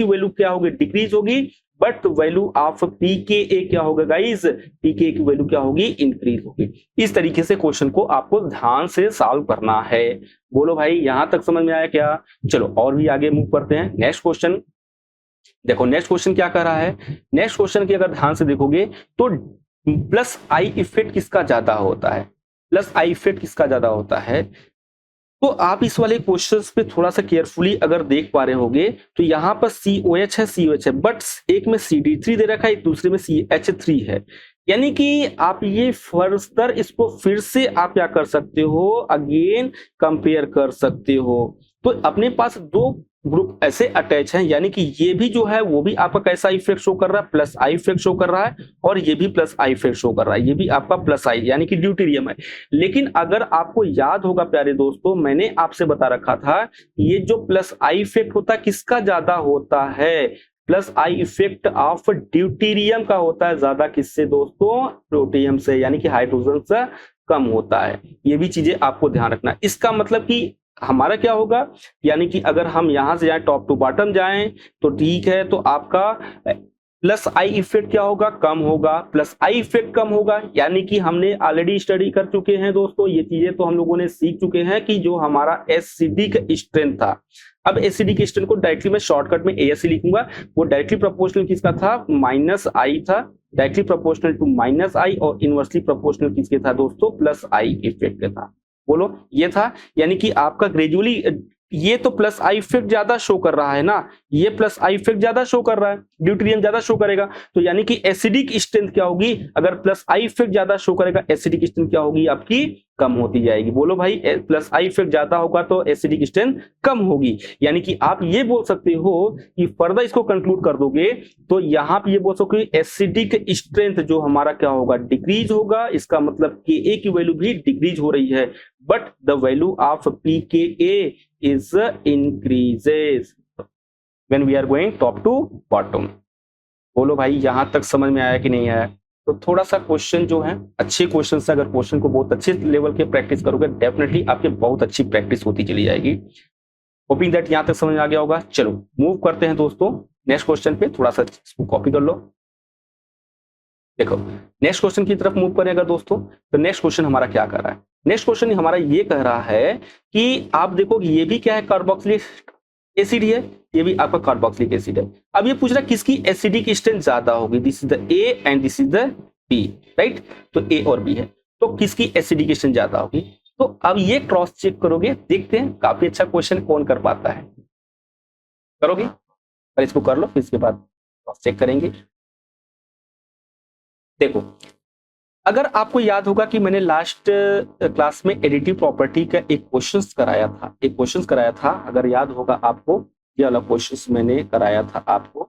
वैल्यू क्या होगी, डिक्रीज होगी। बट वैल्यू ऑफ pKa क्या होगा गाइस, pKa की वैल्यू क्या होगी, इंक्रीज होगी। इस तरीके से क्वेश्चन को आपको ध्यान से सॉल्व करना है। बोलो भाई यहां तक समझ में आया क्या। चलो और भी आगे मूव करते हैं। नेक्स्ट क्वेश्चन देखो, नेक्स्ट क्वेश्चन क्या कर रहा है। नेक्स्ट क्वेश्चन की अगर ध्यान से देखोगे तो प्लस आई इफेक्ट किसका ज्यादा होता है, प्लस आई इफेक्ट किसका ज्यादा होता है। तो आप इस वाले क्वेश्चंस पे थोड़ा सा केयरफुली अगर देख पा रहे होगे तो यहाँ पर COH है, बट एक में CD3 दे रखा है, एक दूसरे में CH3 है। यानी कि आप ये फर्दर इसको फिर से आप क्या कर सकते हो, अगेन कंपेयर कर सकते हो। तो अपने पास दो ग्रुप ऐसे अटैच हैं, यानी कि ये भी जो है वो भी आपका कैसा इफेक्ट शो कर रहा है, प्लस आई इफेक्ट शो कर रहा है, और ये भी प्लस आई इफेक्ट शो कर रहा है, ये भी आपका प्लस आई यानी कि ड्यूटेरियम है। लेकिन अगर आपको याद होगा प्यारे दोस्तों, मैंने आपसे बता रखा था ये जो प्लस आई इफेक्ट होता है किसका ज्यादा होता है, plus I effect of deuterium का होता है ज्यादा, किससे दोस्तों, प्रोटियम से, यानी कि हाइड्रोजन से कम होता है। ये भी चीजें आपको ध्यान रखना। इसका मतलब कि हमारा क्या होगा, यानी कि अगर हम यहां से जाएं टॉप टू बॉटम जाएं तो ठीक है, तो आपका प्लस आई इफेक्ट क्या होगा, कम होगा, प्लस आई इफेक्ट कम होगा। यानी कि हमने ऑलरेडी स्टडी कर चुके हैं दोस्तों, ये चीजें तो हम लोगों ने सीख चुके हैं कि जो हमारा एसिडिक स्ट्रेंथ था, अब एसिडिक स्ट्रेंथ को डायरेक्टली मैं शॉर्टकट में ASC लिखूंगा, वो डायरेक्टली प्रोपोर्शनल किसका था, माइनस आई था, डायरेक्टली प्रोपोर्शनल टू माइनस आई, और इनवर्सली प्रोपोर्शनल किसके था दोस्तों, प्लस आई इफेक्ट के था। बोलो ये था, यानी कि आपका ग्रेजुअली ये तो प्लस आई इफेक्ट ज्यादा शो कर रहा है ना, ये प्लस आई इफेक्ट ज्यादा शो कर रहा है, ड्यूटेरियम ज्यादा शो करेगा, तो यानी कि एसिडिक स्ट्रेंथ क्या होगी, अगर प्लस आई इफेक्ट ज्यादा शो करेगा, एसिडिक स्ट्रेंथ क्या होगी आपकी, कम होती जाएगी। बोलो भाई प्लस आई इफेक्ट ज्यादा होगा तो एसिडिक स्ट्रेंथ कम होगी। यानी कि आप ये बोल सकते हो कि फर्दर इसको कंक्लूड कर दोगे तो यहाँ पे ये बोल सकते हो एसिडिक स्ट्रेंथ जो हमारा क्या होगा, डिक्रीज होगा। इसका मतलब Ka की वैल्यू भी डिक्रीज हो रही है, but the value of pKa is increases when we are going top to bottom। बोलो भाई यहां तक समझ में आया कि नहीं आया। तो थोड़ा सा क्वेश्चन जो है अच्छे क्वेश्चन से, अगर क्वेश्चन को बहुत अच्छे लेवल के प्रैक्टिस करोगे डेफिनेटली आपके बहुत अच्छी प्रैक्टिस होती चली जाएगी। होपिंग दैट यहाँ तक समझ आ गया होगा। चलो मूव करते हैं दोस्तों नेक्स्ट क्वेश्चन पे, थोड़ा सा इसको कॉपी कर लो। देखो नेक्स्ट क्वेश्चन की तरफ मूव करें अगर दोस्तों, तो नेक्स्ट क्वेश्चन हमारा क्या कर रहा है, नेक्स्ट क्वेश्चन हमारा ये कह रहा है कि आप देखो ये भी क्या है, कार्बोक्सिलिक एसिड है, ये भी आपका कार्बोक्सिलिक एसिड है। अब ये पूछ रहा है किसकी एसिडिक स्ट्रेंथ ज्यादा होगी, this is the A and this is the B, right. तो ए और बी है, तो किसकी एसिडिक स्ट्रेंथ ज्यादा होगी। तो अब ये क्रॉस चेक करोगे, देखते हैं काफी अच्छा क्वेश्चन कौन कर पाता है। करोगे, पर इसको कर लो, फिर इसके बाद क्रॉस चेक करेंगे। देखो अगर आपको याद होगा कि मैंने लास्ट क्लास में एडिटिव प्रॉपर्टी का एक क्वेश्चन कराया था, अगर याद होगा आपको, ये वाला क्वेश्चन मैंने कराया था आपको,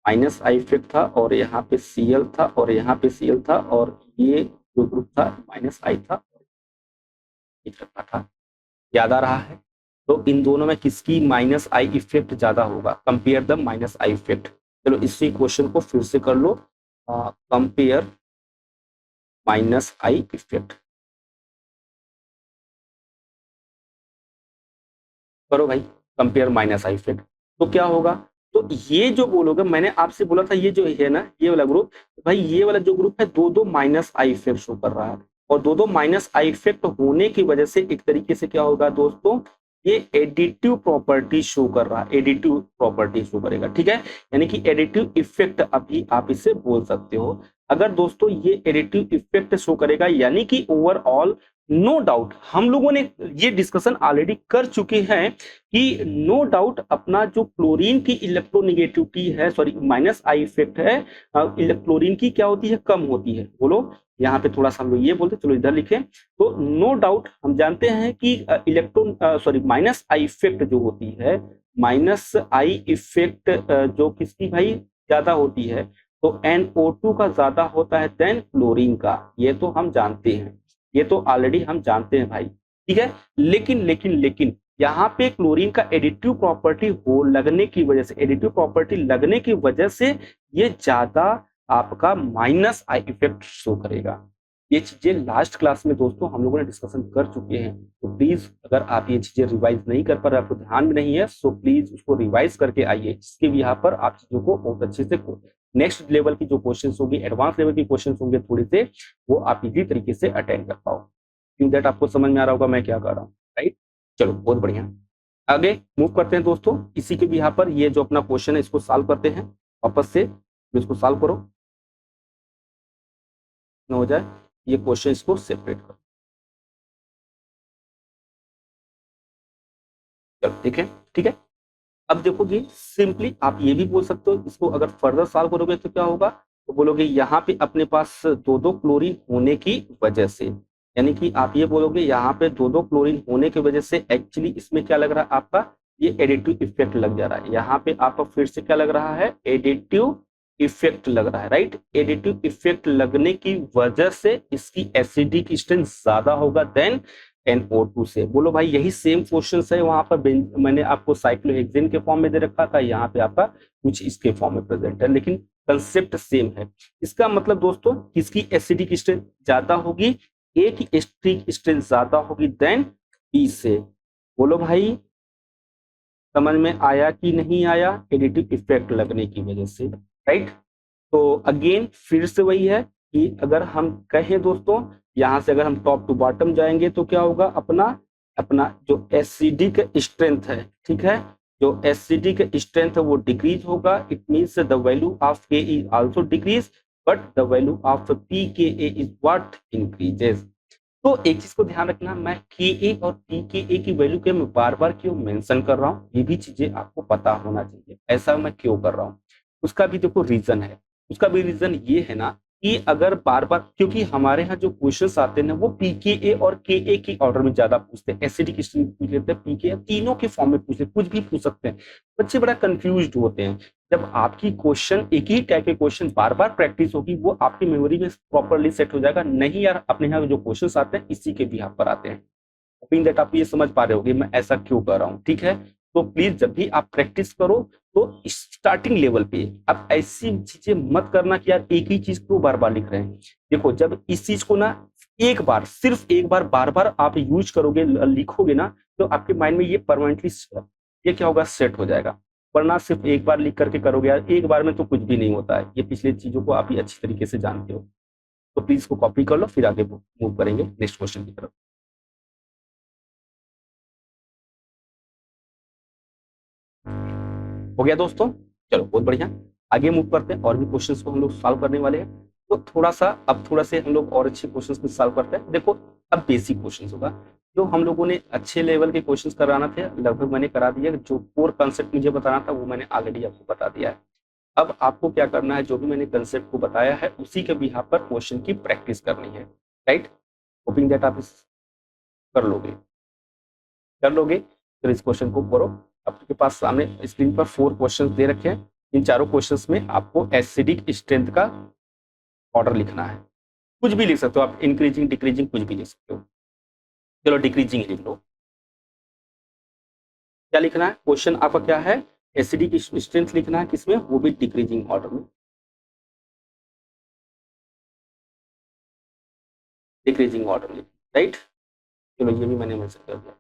माइनस आई इफेक्ट था और यहाँ पे Cl था और यहाँ पे Cl था और ये जो ग्रुप था माइनस आई था, इफेक्ट था, याद आ रहा है। तो इन दोनों में किसकी माइनस आई इफेक्ट ज्यादा होगा, compare the minus I effect. चलो इसी क्वेश्चन को फिर से कर लो, कंपेयर माइनस आई इफेक्ट करो भाई, कंपेयर माइनस आई इफेक्ट। तो क्या होगा, तो ये जो बोलोगे, मैंने आपसे बोला था ये जो है ना ये वाला ग्रुप, भाई ये वाला जो ग्रुप है दो दो माइनस आई इफेक्ट शो कर रहा है, और दो दो माइनस आई इफेक्ट होने की वजह से एक तरीके से क्या होगा दोस्तों, ये एडिटिव प्रॉपर्टी शो कर रहा है, एडिटिव प्रॉपर्टी शो करेगा, ठीक है। यानी कि एडिटिव इफेक्ट अभी आप इसे बोल सकते हो। अगर दोस्तों ये एडिटिव इफेक्ट शो करेगा, यानी कि ओवरऑल नो डाउट हम लोगों ने ये डिस्कशन ऑलरेडी कर चुके हैं कि नो डाउट अपना जो क्लोरीन की इलेक्ट्रोनेगेटिविटी है, सॉरी माइनस आई इफेक्ट है, क्लोरीन की क्या होती है, कम होती है। बोलो यहाँ पे थोड़ा सा हम लोग ये बोलते, चलो इधर लिखें। तो नो डाउट हम जानते हैं कि माइनस आई इफेक्ट जो होती है, माइनस आई इफेक्ट जो किसकी भाई ज्यादा होती है, तो NO2 का ज्यादा होता है देन क्लोरीन का, ये तो हम जानते हैं, ये तो ऑलरेडी हम जानते हैं भाई, ठीक है। लेकिन यहाँ पे क्लोरीन का एडिटिव प्रॉपर्टी लगने की वजह से, एडिटिव प्रॉपर्टी लगने की वजह से ये ज्यादा आपका माइनस आई इफेक्ट शो करेगा। ये चीजें लास्ट क्लास में दोस्तों हम लोगों ने डिस्कशन कर चुके हैं, तो प्लीज अगर आप ये चीजें रिवाइज नहीं कर पा रहे, आपको ध्यान में नहीं है, सो प्लीज उसको रिवाइज करके आइए, जिसके भी यहाँ पर आप चीजों को बहुत अच्छे से नेक्स्ट लेवल की जो क्वेश्चंस होंगे, एडवांस लेवल की क्वेश्चंस होंगे थोड़ी से, वो आप इजी तरीके से अटेंड कर पाओ। क्यों दैट आपको समझ में आ रहा होगा मैं क्या कर रहा हूँ, राइट। चलो बहुत बढ़िया, आगे मूव करते हैं दोस्तों। इसी के भी यहाँ पर ये जो अपना क्वेश्चन है इसको सॉल्व करते हैं वापस से, इसको सॉल्व करो न हो जाए ये क्वेश्चन, इसको सेपरेट करो। चलो ठीक है, ठीक है। अब देखोगे सिंपली आप ये भी बोल सकते हो, इसको अगर फर्दर सॉल्व करोगे तो क्या होगा, तो बोलोगे यहाँ पे अपने पास दो दो क्लोरीन होने की वजह से, यानी कि आप ये बोलोगे यहाँ पे दो दो क्लोरीन होने की वजह से एक्चुअली इसमें क्या लग रहा है आपका, ये एडिटिव इफेक्ट लग जा रहा है। यहाँ पे आपका फिर से क्या लग रहा है, एडिटिव इफेक्ट लग रहा है, राइट। एडिटिव इफेक्ट लगने की वजह से इसकी एसिडिक स्ट्रेंथ ज्यादा होगा देन NO2 से। बोलो भाई यही सेम क्वेश्चन है, वहां पर मैंने आपको साइक्लोहेक्सेन के फॉर्म में दे रखा था, यहाँ पे आपका कुछ इसके फॉर्म में प्रेजेंट है, लेकिन कंसेप्ट सेम है। इसका मतलब दोस्तों किसकी एसिडिक स्ट्रेंथ ज्यादा होगी, ए की एसिडिक स्ट्रेंथ ज्यादा होगी देन बी से। बोलो भाई समझ में आया कि नहीं आया, एडिटिव इफेक्ट लगने की वजह से, राइट। तो अगेन फिर से वही है कि अगर हम कहें दोस्तों, यहां से अगर हम टॉप टू बॉटम जाएंगे तो क्या होगा, अपना जो एसिडिक स्ट्रेंथ है, ठीक है, जो एसिडिक स्ट्रेंथ है वो डिक्रीज होगा, it means the value of K is also decrease but the value of pKa is what increases. तो एक चीज को ध्यान रखना, मैं Ka और pKa की वैल्यू के मैं बार बार क्यों मेंशन कर रहा हूँ, ये भी चीजें आपको पता होना चाहिए, ऐसा मैं क्यों कर रहा हूँ। उसका भी देखो रीजन है, उसका भी रीजन ये है ना कि अगर बार बार, क्योंकि हमारे यहाँ जो क्वेश्चंस आते हैं वो pKa और Ka की ऑर्डर में ज्यादा पूछते हैं, एसिडिक स्ट्रेंथ पूछ लेते हैं, pKa तीनों के फॉर्म में पूछते हैं, कुछ भी पूछ सकते हैं, बच्चे बड़ा कंफ्यूज्ड होते हैं। जब आपकी क्वेश्चन एक ही टाइप के क्वेश्चन बार बार प्रैक्टिस होगी, वो आपकी मेमोरी में प्रॉपरली सेट हो जाएगा। नहीं यार, अपने यहाँ जो क्वेश्चन आते हैं इसी के भी यहाँ पर आते हैं, होपिंग दैट आप ये समझ पा रहे होगे मैं ऐसा क्यों कर रहा हूँ, ठीक है। तो प्लीज जब भी आप प्रैक्टिस करो तो स्टार्टिंग लेवल पे अब ऐसी चीजें मत करना कि यार एक ही चीज को बार बार लिख रहे हैं। देखो जब इस चीज को ना एक बार, सिर्फ एक बार बार बार आप यूज करोगे, लिखोगे ना, तो आपके माइंड में ये परमानेंटली ये क्या होगा, सेट हो जाएगा। वरना सिर्फ एक बार लिख करके करोगे यार, एक बार में तो कुछ भी नहीं होता है। ये पिछले चीजों को आप ही अच्छी तरीके से जानते हो। तो प्लीज इसको कॉपी कर लो, फिर आगे मूव करेंगे नेक्स्ट क्वेश्चन की तरफ। हो गया दोस्तों, चलो बहुत बढ़िया, आगे मूव करते हैं। और भी क्वेश्चंस को हम लोग सॉल्व करने वाले हैं। तो थोड़ा सा अब थोड़ा से हम लोग और अच्छे क्वेश्चंस को सॉल्व करते हैं। देखो अब बेसिक क्वेश्चंस होगा, जो हम लोगों ने अच्छे लेवल के क्वेश्चंस कराना थे लगभग मैंने करा दिया। जो कोर कंसेप्ट मुझे बताना था वो मैंने ऑलरेडी आपको बता दिया है। अब आपको क्या करना है, जो भी मैंने कंसेप्ट को बताया है उसी के बिहाफ पर क्वेश्चन की प्रैक्टिस करनी है। राइट, होपिंग दैट आप इस कर लोगे, कर लोगे। फिर इस क्वेश्चन को करो। आपके पास सामने स्क्रीन पर 4 क्वेश्चन दे रखे हैं। इन चारों क्वेश्चंस में आपको एसिडिक स्ट्रेंथ का ऑर्डर लिखना है। कुछ भी लिख सकते हो आप, इंक्रीजिंग डिक्रीजिंग कुछ भी लिख सकते हो। चलो डिक्रीजिंग लिख लो। क्या लिखना है, क्वेश्चन आपका क्या है, एसिडिक स्ट्रेंथ लिखना है, किसमें, वो भी डिक्रीजिंग ऑर्डर में, डिक्रीजिंग ऑर्डर में। राइट, चलो ये भी मैंने मेंशन कर दिया।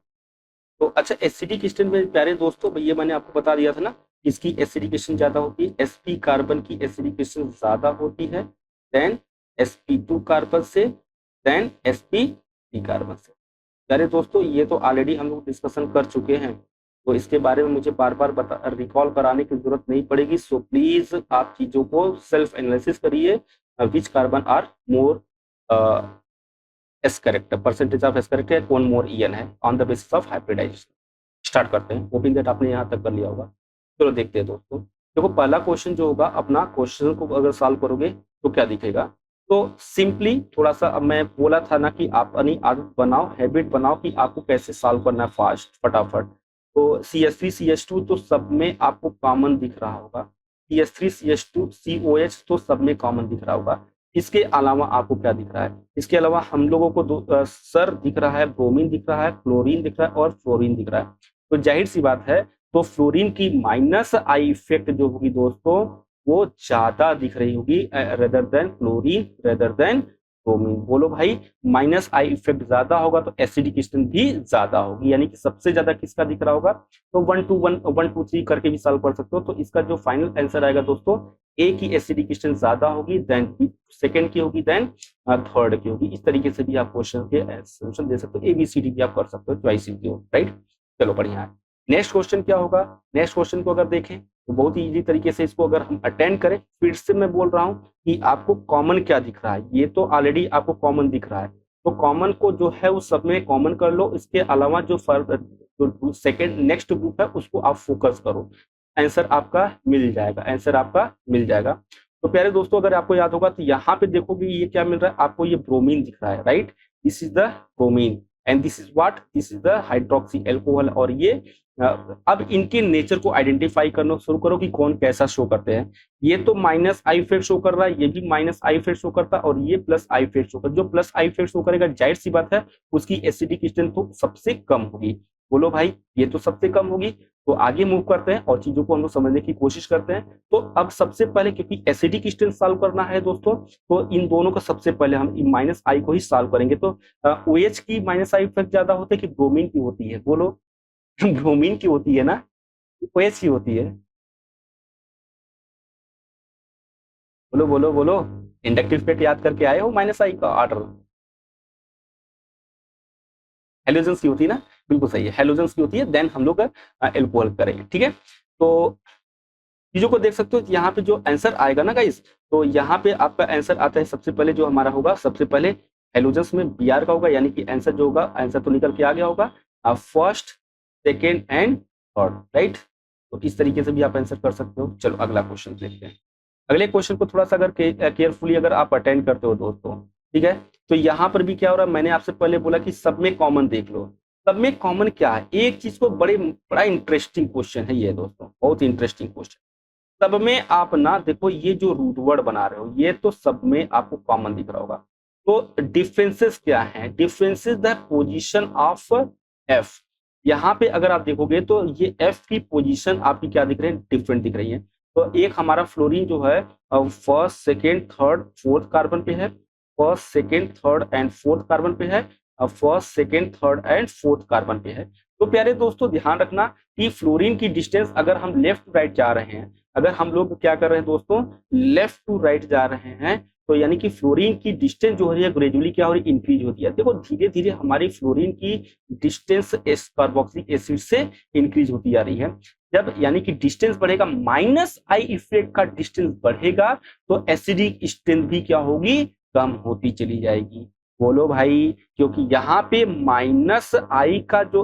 तो अच्छा, एसिडिक स्ट्रेंथ में प्यारे दोस्तों ये मैंने आपको बता दिया था ना, इसकी एसिडिकेशन ज्यादा होती है, sp कार्बन की एसिडिकेशन ज्यादा होती है देन sp2 कार्बन से, देन sp3 कार्बन से। प्यारे दोस्तों ये तो ऑलरेडी हम लोग डिस्कशन कर चुके हैं, तो इसके बारे में मुझे बार बार रिकॉल कराने की जरूरत नहीं पड़ेगी। सो प्लीज आप चीजों को सेल्फ एनालिसिस करिए, which carbon are more S character, percentage of S character, कौन मोर ईएन है on the basis of hybridization. Start करते हैं, होपिंग दैट आपने यहाँ तक कर लिया होगा। चलो देखते हैं दोस्तों। देखो पहला क्वेश्चन जो होगा, अपना क्वेश्चन को अगर सॉल्व करोगे तो क्या दिखेगा, तो सिंपली थोड़ा सा, अब मैं बोला था ना कि आप अपनी आदत बनाओ, हैबिट बनाओ कि आपको कैसे सॉल्व करना है फास्ट फटाफट। तो CH3 CH2 तो सब में आपको कॉमन दिख रहा होगा, CH3 CH2 COH तो सब में कॉमन दिख रहा होगा। इसके अलावा आपको क्या दिख रहा है, इसके अलावा हम लोगों को सर दिख रहा है, ब्रोमीन दिख रहा है, क्लोरीन दिख रहा है और फ्लोरीन दिख रहा है। तो जाहिर सी बात है, तो फ्लोरीन की माइनस आई इफेक्ट जो होगी दोस्तों वो ज्यादा दिख रही होगी rather than chlorine, rather than bromine. बोलो भाई, माइनस आई इफेक्ट ज्यादा होगा तो एसिडिक स्ट्रेंथ भी ज्यादा होगी, यानी कि सबसे ज्यादा किसका दिख रहा होगा। तो 1 2 3 करके भी सॉल्व कर सकते हो। तो इसका जो फाइनल आंसर आएगा दोस्तों, ए की एसिडिक स्ट्रेंथ ज्यादा होगी, देन सेकंड की होगी, देन थर्ड की होगी। इस तरीके से भी आप क्वेश्चन के सोल्यूशन दे सकते हो, ABCD भी आप कर सकते हो, चॉइस की हो। राइट, चलो बढ़िया है। नेक्स्ट क्वेश्चन क्या होगा, नेक्स्ट क्वेश्चन को अगर देखें तो बहुत ही इजी तरीके से इसको अगर हम अटेंड करें, फिर से मैं बोल रहा हूं कि आपको कॉमन क्या दिख रहा है, ये तो ऑलरेडी आपको कॉमन दिख रहा है, तो कॉमन को जो है उस सब में कॉमन कर लो। इसके अलावा जो सेकंड नेक्स्ट ग्रुप है उसको आप फोकस करो, आंसर आपका मिल जाएगा, आंसर आपका मिल जाएगा। तो प्यारे दोस्तों अगर आपको याद होगा तो यहाँ पे देखोगे ये क्या मिल रहा है आपको, ये ब्रोमीन दिख रहा है। Right, this is the bromine and this is what, this is the hydroxy alcohol. और ये अब इनके नेचर को आइडेंटिफाई करना शुरू करो कि कौन कैसा शो करते हैं। ये तो माइनस आई इफेक्ट शो कर रहा है, ये भी माइनस आई इफेक्ट शो करता है, और ये प्लस आई इफेक्ट शो कर, जो प्लस आई इफेक्ट शो करेगा जाहिर सी बात है उसकी एसिडिक स्ट्रेंथ तो सबसे कम होगी। बोलो भाई, ये तो सबसे कम होगी। तो आगे मूव करते हैं और चीजों को हम लोग समझने की कोशिश करते हैं। तो अब सबसे पहले, क्योंकि एसिडिक स्ट्रेंथ सॉल्व करना है दोस्तों, तो इन दोनों का सबसे पहले हम माइनस आई को ही सॉल्व करेंगे। तो OH की माइनस आई इफेक्ट ज्यादा होती है कि ब्रोमीन की होती है, बोलो। ब्रोमीन की होती है ना, OH की होती है, बोलो बोलो बोलो। इंडक्टिव इफेक्ट याद करके आए हो, माइनस आई का ऑर्डर हेलोजेंस की होती है ना, बिल्कुल सही है, हेलोजेंस की होती है, देन हम लोग एल्कोहल करेंगे। ठीक है, तो चीजों को देख सकते हो यहाँ पे जो आंसर आएगा ना गाइस, तो यहाँ पे आपका आंसर आता है सबसे पहले जो हमारा होगा, सबसे पहले हेलोजेंस में Br का होगा, यानी कि आंसर जो होगा, आंसर तो निकल के आ गया होगा first, second and third. Right, तो इस तरीके से भी आप आंसर कर सकते हो। चलो अगला क्वेश्चन देखते हैं। अगले क्वेश्चन को थोड़ा सा अगर केयरफुली अगर आप अटेंड करते हो दोस्तों, ठीक है, तो यहाँ पर भी क्या हो रहा है, मैंने आपसे पहले बोला कि सब में कॉमन देख लो। सब में कॉमन क्या है, एक चीज को बड़ा इंटरेस्टिंग क्वेश्चन है ये दोस्तों, बहुत इंटरेस्टिंग क्वेश्चन। सब में आप ना देखो, ये जो रूट वर्ड बना रहे हो ये तो सब में आपको कॉमन दिख रहा होगा। तो डिफरेंसेस क्या है, differences the position of F. यहाँ पे अगर आप देखोगे तो ये F की पोजीशन आपकी क्या दिख रही है, डिफरेंट दिख रही है। तो एक हमारा फ्लोरीन जो है first second third fourth carbon पे है, first second third and fourth carbon पे है, first second third and fourth carbon पे है। तो प्यारे दोस्तों ध्यान रखना कि फ्लोरीन की डिस्टेंस अगर हम लेफ्ट टू राइट जा रहे हैं, अगर हम लोग क्या कर रहे हैं दोस्तों, लेफ्ट टू राइट जा रहे हैं, तो यानी कि फ्लोरीन की डिस्टेंस जो हो रही है ग्रेजुअली क्या हो रही है, इंक्रीज होती है। देखो धीरे धीरे हमारी फ्लोरीन की डिस्टेंस इस कार्बोक्सिलिक एसिड से इंक्रीज होती जा रही है। जब यानी कि डिस्टेंस बढ़ेगा, माइनस आई इफेक्ट का डिस्टेंस बढ़ेगा, तो एसिडिक स्ट्रेंथ भी क्या होगी, कम होती चली जाएगी। बोलो भाई, क्योंकि यहाँ पे माइनस आई का जो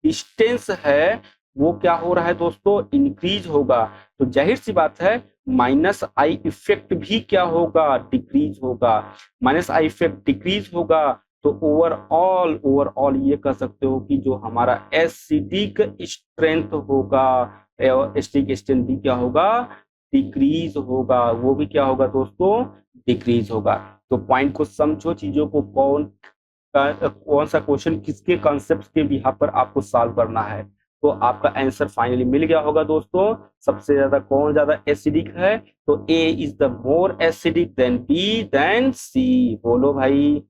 डिस्टेंस है वो क्या हो रहा है दोस्तों, इंक्रीज होगा। तो जाहिर सी बात है माइनस आई इफेक्ट भी क्या होगा, डिक्रीज होगा। माइनस आई इफेक्ट डिक्रीज होगा तो ओवरऑल ये कह सकते हो कि जो हमारा एसिडिक स्ट्रेंथ होगा, एसिडिक स्ट्रेंथ भी क्या होगा, डिक्रीज होगा। वो भी क्या होगा दोस्तों, डिक्रीज होगा। तो पॉइंट को समझो, चीजों को कौन सा क्वेश्चन किसके कॉन्सेप्ट के बिहाफ पर आपको सॉल्व करना है। तो आपका आंसर फाइनली मिल गया होगा दोस्तों। सबसे ज्यादा कौन ज्यादा एसिडिक है, तो A is the more acidic than B then C. बोलो भाई,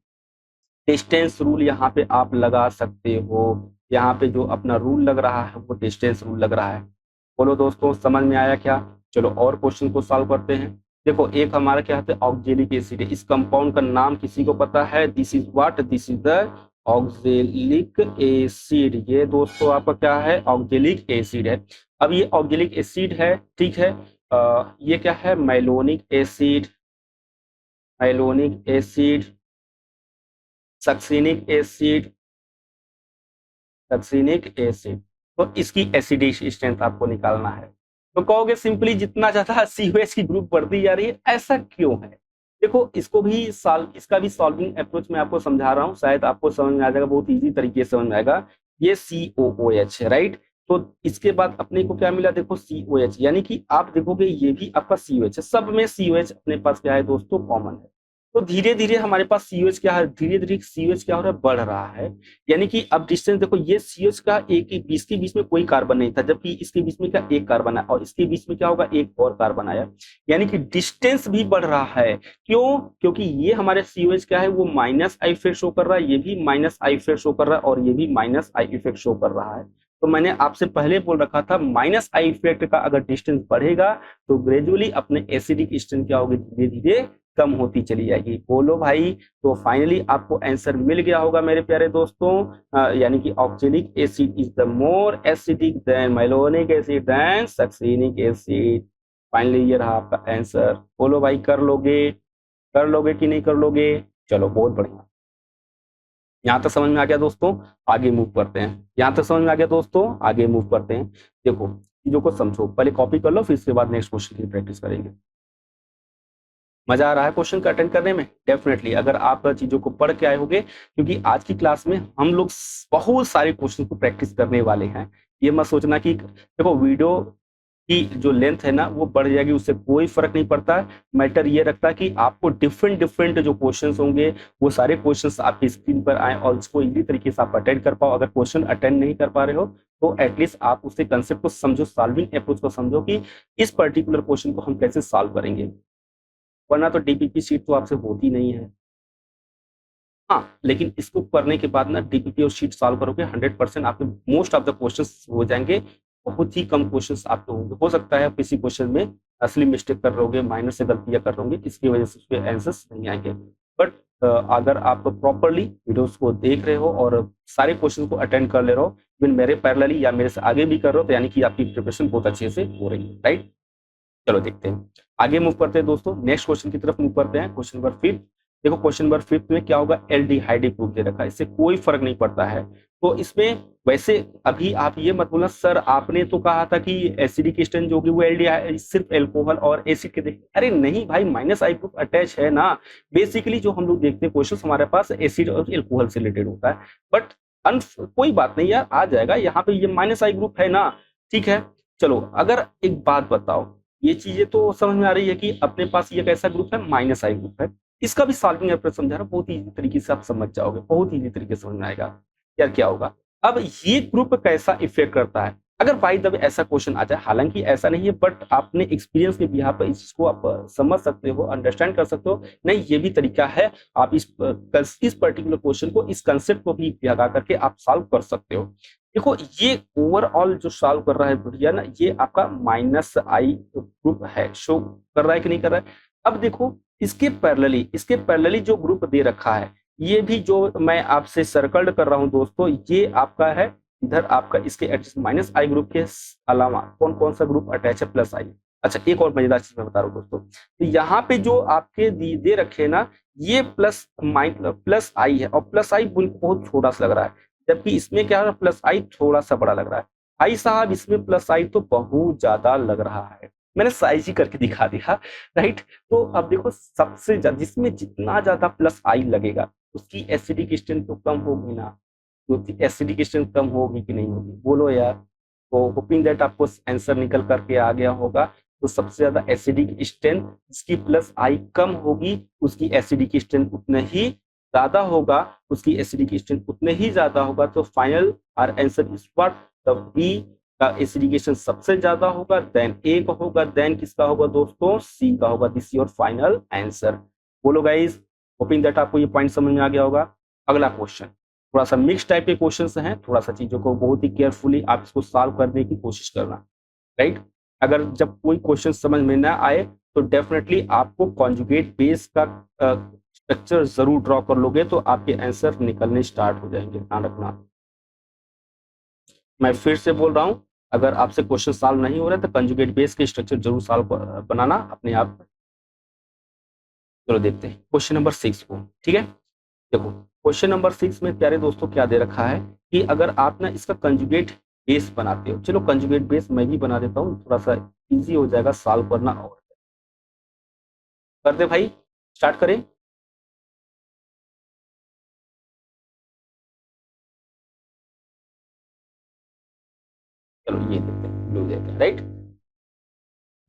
डिस्टेंस रूल यहाँ पे आप लगा सकते हो। यहाँ पे जो अपना रूल लग रहा है वो डिस्टेंस रूल लग रहा है। बोलो दोस्तों, समझ में आया क्या? चलो और क्वेश्चन को सॉल्व करते हैं। देखो एक हमारा क्या है, ऑक्जेलिक एसिड है। इस कंपाउंड का नाम किसी को पता है? This is what, this is the oxalic acid. ये दोस्तों आपका क्या है, ऑक्जेलिक एसिड है। अब ये ऑक्जेलिक एसिड है, ठीक है। ये क्या है, malonic acid, malonic acid, succinic acid, succinic acid. तो इसकी एसिडिक स्ट्रेंथ आपको निकालना है। तो कहोगे सिंपली जितना ज्यादा COH की ग्रुप बढ़ती जा रही है, ऐसा क्यों है? देखो इसको भी इसका भी सॉल्विंग अप्रोच मैं आपको समझा रहा हूँ, शायद आपको समझ में आ जाएगा, बहुत इजी तरीके से समझ में आएगा। ये COOH है, राइट। तो इसके बाद अपने को क्या मिला, देखो COH, यानी कि आप देखोगे ये भी आपका COH है। सब में COH अपने पास क्या है दोस्तों, कॉमन है। तो धीरे धीरे हमारे पास COH क्या है, धीरे धीरे COH क्या हो रहा है, बढ़ रहा है। यानी कि अब डिस्टेंस देखो, ये COH का इसके बीच में कोई कार्बन नहीं था, जबकि इसके बीच में क्या एक कार्बन है, और इसके बीच में क्या होगा, एक और कार्बन आया। यानी कि डिस्टेंस भी बढ़ रहा है। क्यों? क्योंकि ये हमारे COH क्या है, वो माइनस आई इफेक्ट शो कर रहा है, ये भी माइनस आई इफेक्ट शो कर रहा है, और ये भी माइनस आई इफेक्ट शो कर रहा है। तो मैंने आपसे पहले बोल रखा था, माइनस आई इफेक्ट का अगर डिस्टेंस बढ़ेगा तो ग्रेजुअली अपने एसिडिक स्ट्रेंथ क्या होगी, धीरे धीरे कम होती चली जाएगी। बोलो भाई, तो फाइनली आपको आंसर मिल गया होगा मेरे प्यारे दोस्तों। यानी कि oxalic acid is the more acidic than malonic acid than succinic acid. Finally ये रहा आपका आंसर। बोलो भाई, कर लोगे, कर लोगे कि नहीं कर लोगे? चलो बहुत बढ़िया। यहाँ तक समझ में आ गया दोस्तों, आगे मूव करते हैं। यहाँ तक समझ में आ गया दोस्तों, आगे मूव करते हैं। देखो चीजों को समझो, पहले कॉपी कर लो, फिर इसके बाद नेक्स्ट क्वेश्चन की प्रैक्टिस करेंगे। मजा आ रहा है क्वेश्चन का अटेंड करने में? डेफिनेटली, अगर आप चीजों को पढ़ के आए होंगे, क्योंकि आज की क्लास में हम लोग बहुत सारे क्वेश्चन को प्रैक्टिस करने वाले हैं। ये मत सोचना कि देखो वीडियो की जो लेंथ है ना वो बढ़ जाएगी, उससे कोई फर्क नहीं पड़ता। मैटर ये रखता है कि आपको डिफरेंट डिफरेंट जो क्वेश्चंस होंगे वो सारे क्वेश्चंस आपकी स्क्रीन पर आए और इसको इजी तरीके से आप अटेंड कर पाओ। अगर क्वेश्चन अटेंड नहीं कर पा रहे हो तो एटलीस्ट आप उसके कंसेप्ट को समझो, सॉल्विंग अप्रोच को समझो कि इस पर्टिकुलर क्वेश्चन को हम कैसे सॉल्व करेंगे। वरना तो DPP शीट तो आपसे होती नहीं है। हाँ, लेकिन इसको करने के बाद ना DPP और शीट सॉल्व करोगे 100% आपके मोस्ट ऑफ द क्वेश्चंस हो जाएंगे। बहुत ही कम क्वेश्चंस आपके होंगे। हो सकता है किसी क्वेश्चन में असली मिस्टेक कर रहोगे, माइनर से गलतियां कर रहोगे, इसकी वजह से उसके आंसर्स नहीं आएंगे। बट अगर आप प्रॉपरली वीडियोस को देख रहे हो और सारे क्वेश्चन को अटेंड कर ले रहे हो, इवन मेरे पैरेलली या मेरे से आगे भी कर रहे हो, तो यानी कि आपकी प्रिपरेशन बहुत अच्छे से हो रही है, राइट। चलो देखते हैं, आगे मूव करते हैं दोस्तों, नेक्स्ट क्वेश्चन की तरफ मूव करते हैं। Question number 5। देखो क्वेश्चन नंबर 5 में क्या होगा, एल्डिहाइड ग्रुप दे रखा है, इससे कोई फर्क नहीं पड़ता है। तो इसमें वैसे अभी आप ये मत बोलना सर आपने तो कहा था कि एसिडिक स्ट्रेंथ जो होगी वो एल्डिहाइड सिर्फ एल्कोहल और एसिड के देख। अरे नहीं भाई, माइनस आई ग्रुप अटैच है ना। बेसिकली जो हम लोग देखते हैं क्वेश्चन हमारे पास एसिड और एल्कोहल से रिलेटेड होता है। बट कोई बात नहीं यार, आ जाएगा। यहाँ पे ये माइनस आई ग्रुप है ना, ठीक है। चलो अगर एक बात बताओ, ये चीजें तो समझ में आ रही है कि अपने पास ये कैसा ग्रुप है, माइनस आई ग्रुप है। इसका भी सॉल्विंग अप्रोच समझा रहा हूं, बहुत इजी तरीके से आप समझ जाओगे, बहुत इजी तरीके से समझ में आएगा। यार क्या होगा, अब ये ग्रुप कैसा इफेक्ट करता है, अगर बाई द वे ऐसा क्वेश्चन आ जाए, हालांकि ऐसा नहीं है बट आपने एक्सपीरियंस के बिहार पर इसको आप समझ सकते हो, अंडरस्टैंड कर सकते हो, नहीं ये भी तरीका है, आप इस पर्टिकुलर क्वेश्चन को, इस कंसेप्ट को भी लगा करके आप सॉल्व कर सकते हो। देखो ये ओवरऑल जो सॉल्व कर रहा है भैया ना, ये आपका -i ग्रुप है, शो कर रहा है कि नहीं कर रहा है। अब देखो इसके पैरेलली जो ग्रुप दे रखा है, ये भी जो मैं आपसे सर्कल्ड कर रहा हूं दोस्तों, ये आपका है इधर आपका, इसके एडजस्ट -i ग्रुप के अलावा कौन कौन सा ग्रुप अटैच है, +i। अच्छा एक और मजेदार चीज मैं बता रहा हूँ दोस्तों, तो यहाँ पे जो आपके दे रखे ना, ये +i है, और +i बहुत छोटा सा लग रहा है, जबकि इसमें क्या है, +i थोड़ा सा बड़ा लग रहा है। भाई साहब इसमें +i तो बहुत ज्यादा लग रहा है, मैंने साइज ही करके दिखा दिया, राइट। तो अब देखो सबसे ज्यादा जिसमें जितना ज्यादा +i लगेगा उसकी एसिडिक स्ट्रेंथ तो कम होगी ना, तो एसिडिक स्ट्रेंथ कम होगी कि नहीं होगी, बोलो यार। तो होपिंग दैट आपको आंसर निकल करके आ गया होगा। तो सबसे ज्यादा एसिडिक स्ट्रेंथ जिसकी +i कम होगी, उसकी एसिडिक स्ट्रेंथ उतना ही ज्यादा होगा, उसकी एसिडिक स्ट्रेंथ उतने ही ज्यादा होगा। तो final answer is what, the B का एसिडिकेशन सबसे ज्यादा होगा, देन ए का होगा, देन किसका होगा दोस्तों, सी का होगा। This your final answer. बोलो गाइस, होपिंग दैट आपको ये पॉइंट समझ में आ गया होगा। अगला क्वेश्चन थोड़ा सा मिक्स टाइप के क्वेश्चंस हैं, थोड़ा सा चीजों को बहुत ही केयरफुली आप इसको सॉल्व करने की कोशिश करना, राइट। अगर जब कोई क्वेश्चन समझ में ना आए तो डेफिनेटली आपको कॉन्जुगेट बेस का स्ट्रक्चर जरूर ड्रॉ कर लोगे, तो आपके आंसर निकलने स्टार्ट हो जाएंगे, ध्यान रखना। मैं फिर से बोल रहा हूं, अगर आपसे क्वेश्चन सॉल्व नहीं हो रहे तो कंजुगेट बेस के स्ट्रक्चर जरूर सॉल्व बनाना अपने आप। चलो देखते हैं क्वेश्चन नंबर 6 को, ठीक है। देखो क्वेश्चन नंबर 6 में प्यारे दोस्तों क्या दे रखा है कि अगर आप ना इसका कंजुगेट बेस बनाते हो, चलो कंजुगेट बेस मैं भी बना देता हूँ, थोड़ा सा इजी हो जाएगा सॉल्व करना। और कर दे भाई, स्टार्ट करें। चलो ये देखते हैं, ब्लू देखते हैं, राइट।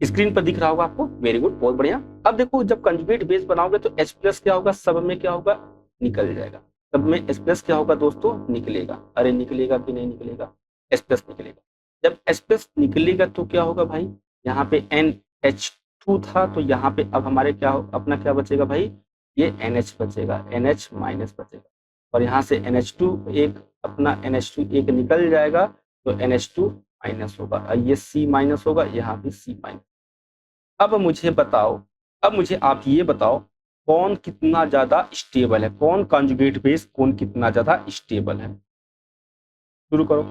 स्क्रीन पर दिख रहा होगा आपको, वेरी गुड, बहुत बढ़िया। अब देखो जब कंजुगेट बेस बनाओगे तो H+ क्या होगा, सब में क्या होगा, निकल जाएगा। सब में H+ क्या होगा दोस्तों, निकलेगा। अरे निकलेगा कि नहीं निकलेगा, H+ निकलेगा। जब H+ निकलेगा तो क्या होगा भाई, यहाँ पे NH2 था, तो यहाँ पे अब हमारे क्या अपना क्या बचेगा भाई, ये NH बचेगा, NH- बचेगा। और यहाँ से NH2 एक अपना NH2 एक निकल जाएगा, तो NH2- होगा, ये C- होगा, यहाँ भी C-। अब मुझे बताओ, अब मुझे आप ये बताओ कौन कितना ज्यादा स्टेबल है, कौन कॉन्जुगेट बेस कौन कितना ज्यादा स्टेबल है, शुरू करो।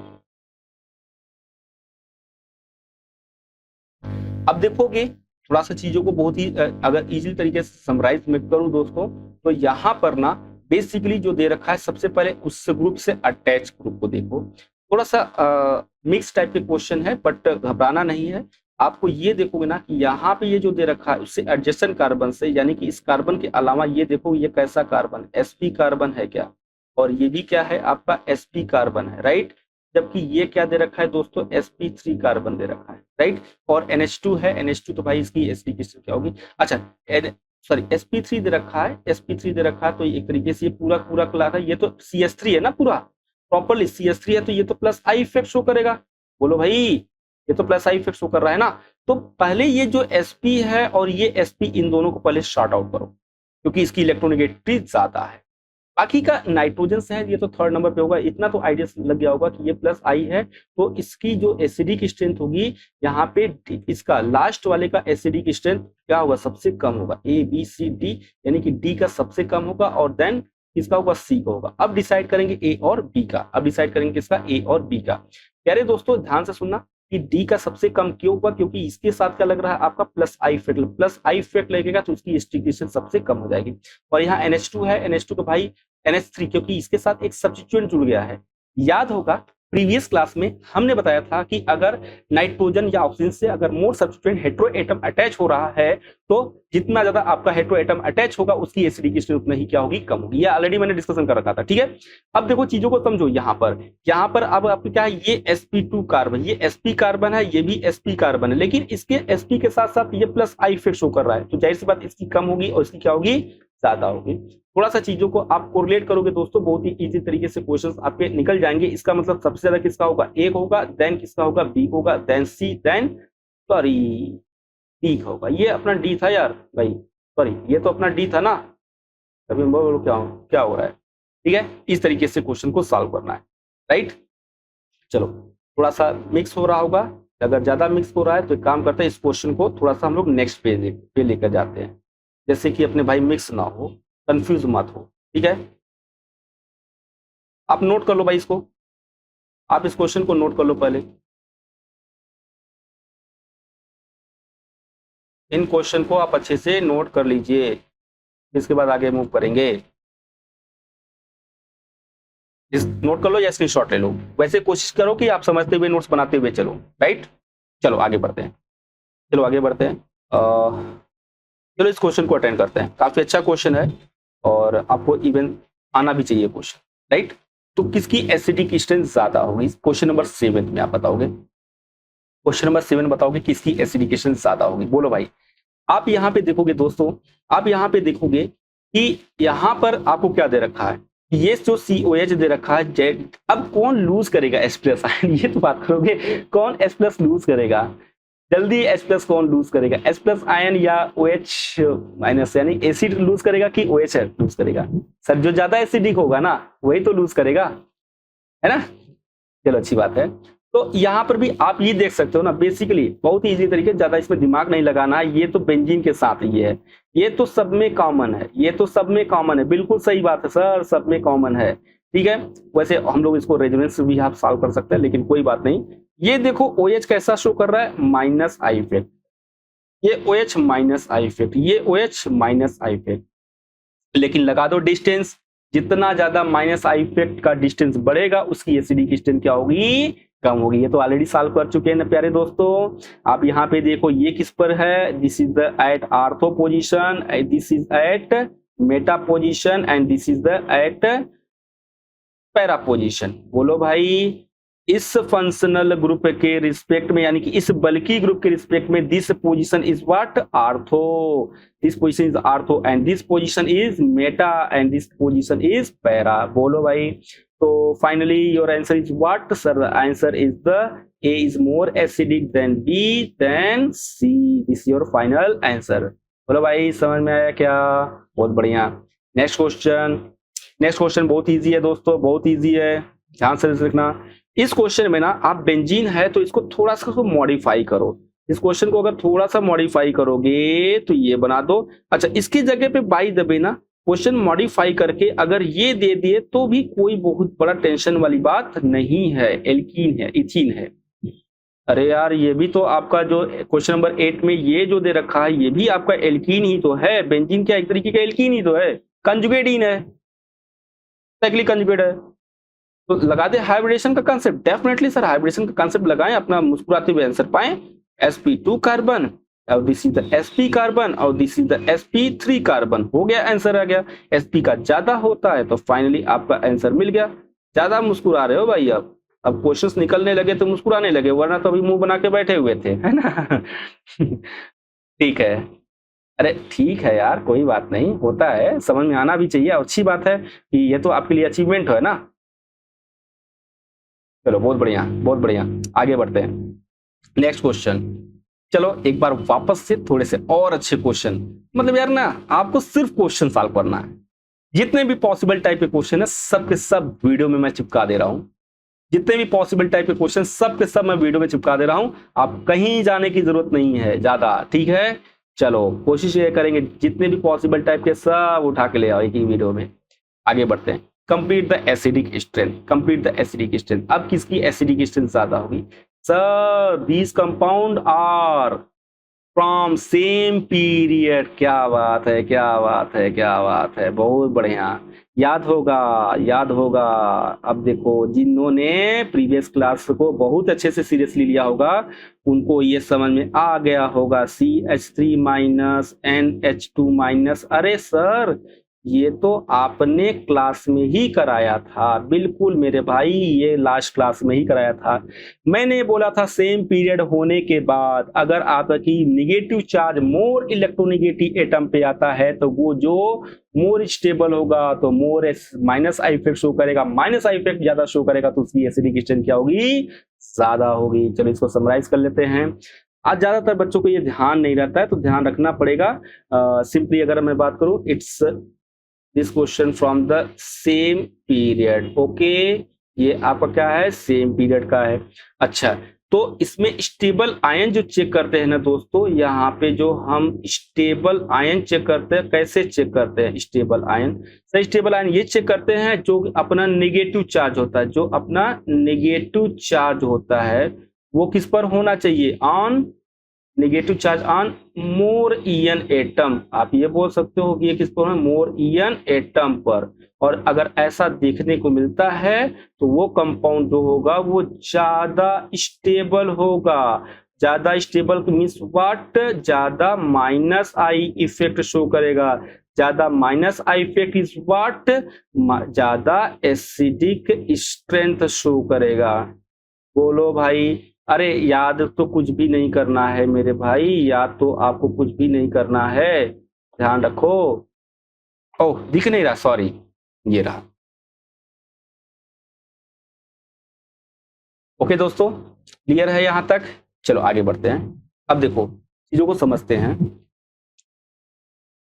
अब देखोगे थोड़ा सा चीजों को बहुत ही अगर इजी तरीके से समराइज मैं करूं दोस्तों, तो यहाँ पर ना बेसिकली जो दे रखा है, सबसे पहले उस ग्रुप से अटैच ग्रुप को देखो। थोड़ा सा मिक्स टाइप के क्वेश्चन है बट घबराना नहीं है। आपको ये देखोगे ना कि यहाँ पे ये जो दे रखा है उससे एडजेसेंट कार्बन से, यानी कि इस कार्बन के अलावा ये देखो ये कैसा कार्बन, sp कार्बन है क्या, और ये भी क्या है आपका sp कार्बन है, राइट। जबकि ये क्या दे रखा है दोस्तों, sp3 कार्बन दे रखा है, राइट। और NH2 है, NH2 तो भाई इसकी sp की क्या होगी, अच्छा सॉरी sp3 दे रखा है, sp3 दे रखा है, तो एक तरीके से ये पूरा पूरा क्लास है, ये तो CH3 है ना पूरा प्रॉपरली CH3 है, तो ये तो +i इफेक्ट शो करेगा। बोलो भाई, ये तो +i इफेक्ट शो कर रहा है ना। तो पहले ये जो sp है और ये sp, इन दोनों को पहले शॉर्ट आउट करो, क्योंकि इसकी इलेक्ट्रोनेगेटिविटी ज्यादा है। बाकी का नाइट्रोजन से है, ये तो थर्ड नंबर पे होगा। इतना तो आइडिया लग गया होगा कि ये +i है, तो इसकी जो एसिडिक स्ट्रेंथ होगी यहाँ पे, इसका लास्ट वाले का एसिडिक स्ट्रेंथ क्या होगा, सबसे कम होगा, A B C D, यानी कि D का सबसे कम होगा, और देन किसका होगा, C का होगा। अब डिसाइड करेंगे A और B का, अब डिसाइड करेंगे किसका, A और B का। प्यारे दोस्तों ध्यान से सुनना कि D का सबसे कम क्यों होगा, क्योंकि इसके साथ क्या लग रहा है आपका +i इफेक्ट लगेगा, तो उसकी एस्टिकेशन सबसे कम हो जाएगी। और यहाँ NH2 है, NH2 तो भाई NH3, क्योंकि इसके साथ एक सब्स्टिट्यूएंट जुड़ गया है। याद होगा प्रीवियस क्लास में हमने बताया था कि अगर नाइट्रोजन या ऑक्सीजन से अगर मोर सब्स्टिट्यूएंट हेटेरो एटम अटैच हो रहा है, तो जितना ज्यादा आपका हेटेरो एटम अटैच होगा उसकी एसिडिक स्ट्रेंथ उतना ही क्या होगी, कम होगी। ये ऑलरेडी मैंने डिस्कशन कर रखा था, ठीक है। अब देखो चीजों को समझो, यहाँ पर अब आपको क्या है, ये sp2 कार्बन, ये sp कार्बन है, ये भी sp कार्बन है, लेकिन इसके sp के साथ साथ ये +i इफेक्ट शो कर रहा है, तो जाहिर सी बात इसकी कम होगी और इसकी क्या होगी, ज्यादा होगी। थोड़ा सा चीजों को आप कोरिलेट करोगे दोस्तों, बहुत ही इजी तरीके से क्वेश्चंस आपके निकल जाएंगे। इसका मतलब सबसे ज्यादा किसका होगा, ए होगा, देन किसका होगा, बी होगा, देन सी, देन सॉरी डी होगा। ये अपना डी था यार भाई, सॉरी ये तो अपना डी था ना, अभी बोलो क्या क्या हो रहा है। ठीक है, इस तरीके से क्वेश्चन को सॉल्व करना है, राइट। चलो थोड़ा सा मिक्स हो रहा होगा, अगर ज्यादा मिक्स हो रहा है तो एक काम करते हैं, इस क्वेश्चन को थोड़ा सा हम लोग नेक्स्ट पेज पे लेकर जाते हैं, जैसे कि अपने भाई मिक्स ना हो, कंफ्यूज मत हो। ठीक है, आप नोट कर लो भाई इसको, आप इस क्वेश्चन को नोट कर लो पहले। इन क्वेश्चन को आप अच्छे से नोट कर लीजिए, इसके बाद आगे मूव करेंगे। इस नोट कर लो या स्क्रीनशॉट ले लो, वैसे कोशिश करो कि आप समझते हुए नोट्स बनाते हुए चलो, राइट। चलो आगे बढ़ते हैं, चलो आगे बढ़ते हैं। चलो इस क्वेश्चन को अटेंड करते हैं, काफी अच्छा क्वेश्चन है और आपको इवन आना भी चाहिए क्वेश्चन, राइट। तो किसकी एसिडिक स्ट्रेंथ ज्यादा होगी, क्वेश्चन नंबर 7 में आप बताओगे, क्वेश्चन नंबर 7 बताओगे किसकी एसिडिक स्ट्रेंथ ज्यादा होगी, बोलो भाई। आप यहाँ पे देखोगे दोस्तों, आप यहाँ पे देखोगे कि यहाँ पर आपको क्या दे रखा है, ये जो COH दे रखा है जेड। अब कौन लूज करेगा H प्लस आयन, ये तो बात करोगे, कौन H प्लस लूज करेगा, जल्दी H प्लस कौन लूज करेगा, H प्लस आयन या OH माइनस, यानी एसिड लूज करेगा कि OH लूज करेगा। सर जो ज्यादा एसिडिक होगा ना वही तो लूज करेगा, है ना। चलो अच्छी बात है। तो यहाँ पर भी आप ये देख सकते हो ना, बेसिकली बहुत ही इजी तरीके, ज्यादा इसमें दिमाग नहीं लगाना है। ये तो बेंजीन के साथ ये है, ये तो सब में कॉमन है, ये तो सब में कॉमन है, बिल्कुल सही बात है सर, सब में कॉमन है। ठीक है, वैसे हम लोग इसको रेजोनेंस भी आप सॉल्व कर सकते हैं, लेकिन कोई बात नहीं। ये देखो OH कैसा शो कर रहा है, माइनस आई इफेक्ट, ये OH माइनस आई इफेक्ट, ये OH माइनस आई इफेक्ट, लेकिन लगा दो डिस्टेंस, जितना ज्यादा माइनस आई इफेक्ट का डिस्टेंस बढ़ेगा उसकी एसिडिक स्ट्रेंथ क्या होगी, कम होगी। ये तो ऑलरेडी सॉल्व कर चुके हैं ना प्यारे दोस्तों। आप यहाँ पे देखो ये किस पर है, this is the at ortho position, this is at meta position and this is the at para position. बोलो भाई, इस फंक्शनल ग्रुप के रिस्पेक्ट में, यानी कि इस बल्कि ग्रुप के रिस्पेक्ट में, this position is what, ortho, this position is ortho and this position is Meta and this position is para. बोलो भाई, तो finally your answer is what sir, answer is the A is more acidic than B than C, this is your final answer। बोलो भाई समझ में आया क्या, बहुत बढ़िया। नेक्स्ट क्वेश्चन, नेक्स्ट क्वेश्चन बहुत इजी है दोस्तों, बहुत इजी है, ध्यान से लिखना। इस क्वेश्चन में ना आप बेंजीन है तो इसको थोड़ा सा मॉडिफाई करो, इस क्वेश्चन को अगर थोड़ा सा मॉडिफाई करोगे तो ये बना दो। अच्छा इसकी जगह पे बाई द वे ना क्वेश्चन मॉडिफाई करके अगर ये दे दिए तो भी कोई बहुत बड़ा टेंशन वाली बात नहीं है, एल्कीन है, इथीन है। अरे यार ये भी तो आपका जो क्वेश्चन नंबर 8 में ये जो दे रखा है ये भी आपका एल्कीन ही तो है, बेंजीन क्या एक तरीके का एल्कीन ही तो है, कंजुगेट है, कंजुगेट है। तो लगा दे हाइब्रिडेशन का कांसेप्ट, डेफिनेटली सर हाइब्रिडेशन का कांसेप्ट लगाएं, अपना मुस्कुराते हुए आंसर पाएं। sp2 कार्बन और this is the sp carbon और this is the sp3 carbon, हो गया आंसर आ गया। sp का ज्यादा होता है तो फाइनली आपका आंसर मिल गया। ज्यादा मुस्कुरा रहे हो भाई, अब क्वेश्चंस निकलने लगे तो मुस्कुराने लगे, वरना तो अभी मुंह बना के बैठे हुए थे, है ना। ठीक है, अरे ठीक है यार कोई बात नहीं, होता है, समझ में आना भी चाहिए, अच्छी बात है कि ये तो आपके लिए अचीवमेंट है ना। चलो बहुत बढ़िया, बहुत बढ़िया, आगे बढ़ते हैं। नेक्स्ट क्वेश्चन, चलो एक बार वापस से थोड़े से और अच्छे क्वेश्चन, मतलब यार ना आपको सिर्फ क्वेश्चन सॉल्व करना है, जितने भी पॉसिबल टाइप के क्वेश्चन है सब के सब वीडियो में मैं चिपका दे रहा हूं, जितने भी पॉसिबल टाइप के क्वेश्चन सब के सब मैं वीडियो में चिपका दे रहा हूं, आप कहीं जाने की जरूरत नहीं है ज्यादा, ठीक है। चलो कोशिश ये करेंगे जितने भी पॉसिबल टाइप के सब उठा के ले आओ एक ही वीडियो में। आगे बढ़ते हैं, complete the acidic strength, complete the acidic strength. अब किसकी एसिडिक स्ट्रेंथ ज्यादा होगी, sir these compound are from same period. क्या बात है, क्या बात है, क्या बात है, बहुत बढ़िया, याद होगा, याद होगा। अब देखो जिन्होंने प्रीवियस क्लास को बहुत अच्छे से सीरियसली लिया होगा उनको ये समझ में आ गया होगा, CH3 माइनस NH2 माइनस। अरे सर ये तो आपने क्लास में ही कराया था, बिल्कुल मेरे भाई, ये लास्ट क्लास में ही कराया था। मैंने बोला था सेम पीरियड होने के बाद अगर आपकी negative charge more electronegative atom पे आता है तो वो जो मोर स्टेबल होगा तो मोर माइनस आई इफेक्ट शो करेगा, माइनस आई इफेक्ट ज्यादा शो करेगा तो उसकी एसिडिक स्ट्रेंथ क्या होगी, ज्यादा होगी। चलो इसको समराइज कर लेते हैं। आज ज्यादातर बच्चों को ये ध्यान नहीं रहता है तो ध्यान रखना पड़ेगा। सिंपली अगर मैं बात करूं, it's this question from the same period. Okay, ये आपका क्या है, सेम पीरियड का है। अच्छा, तो इसमें स्टेबल आयन जो चेक करते हैं ना दोस्तों, यहाँ पे जो हम स्टेबल आयन चेक करते हैं, कैसे चेक करते हैं स्टेबल आयन? सही, स्टेबल आयन ये चेक करते हैं जो अपना नेगेटिव चार्ज होता है, जो अपना नेगेटिव चार्ज होता है वो किस पर होना चाहिए, on negative charge on more EN atom. आप ये बोल सकते हो कि ये किस पर है, मोर ईएन एटम पर। और अगर ऐसा देखने को मिलता है तो वो कंपाउंड जो होगा वो ज्यादा स्टेबल होगा। ज्यादा स्टेबल मीन्स व्हाट, ज्यादा माइनस आई इफेक्ट शो करेगा। ज्यादा minus I effect is what, ज्यादा एसिडिक स्ट्रेंथ शो करेगा। बोलो भाई। अरे याद तो कुछ भी नहीं करना है मेरे भाई, याद तो आपको कुछ भी नहीं करना है, ध्यान रखो। ओह, दिख नहीं रहा, सॉरी, ये रहा। ओके दोस्तों, क्लियर है यहां तक? चलो आगे बढ़ते हैं। अब देखो चीजों को समझते हैं।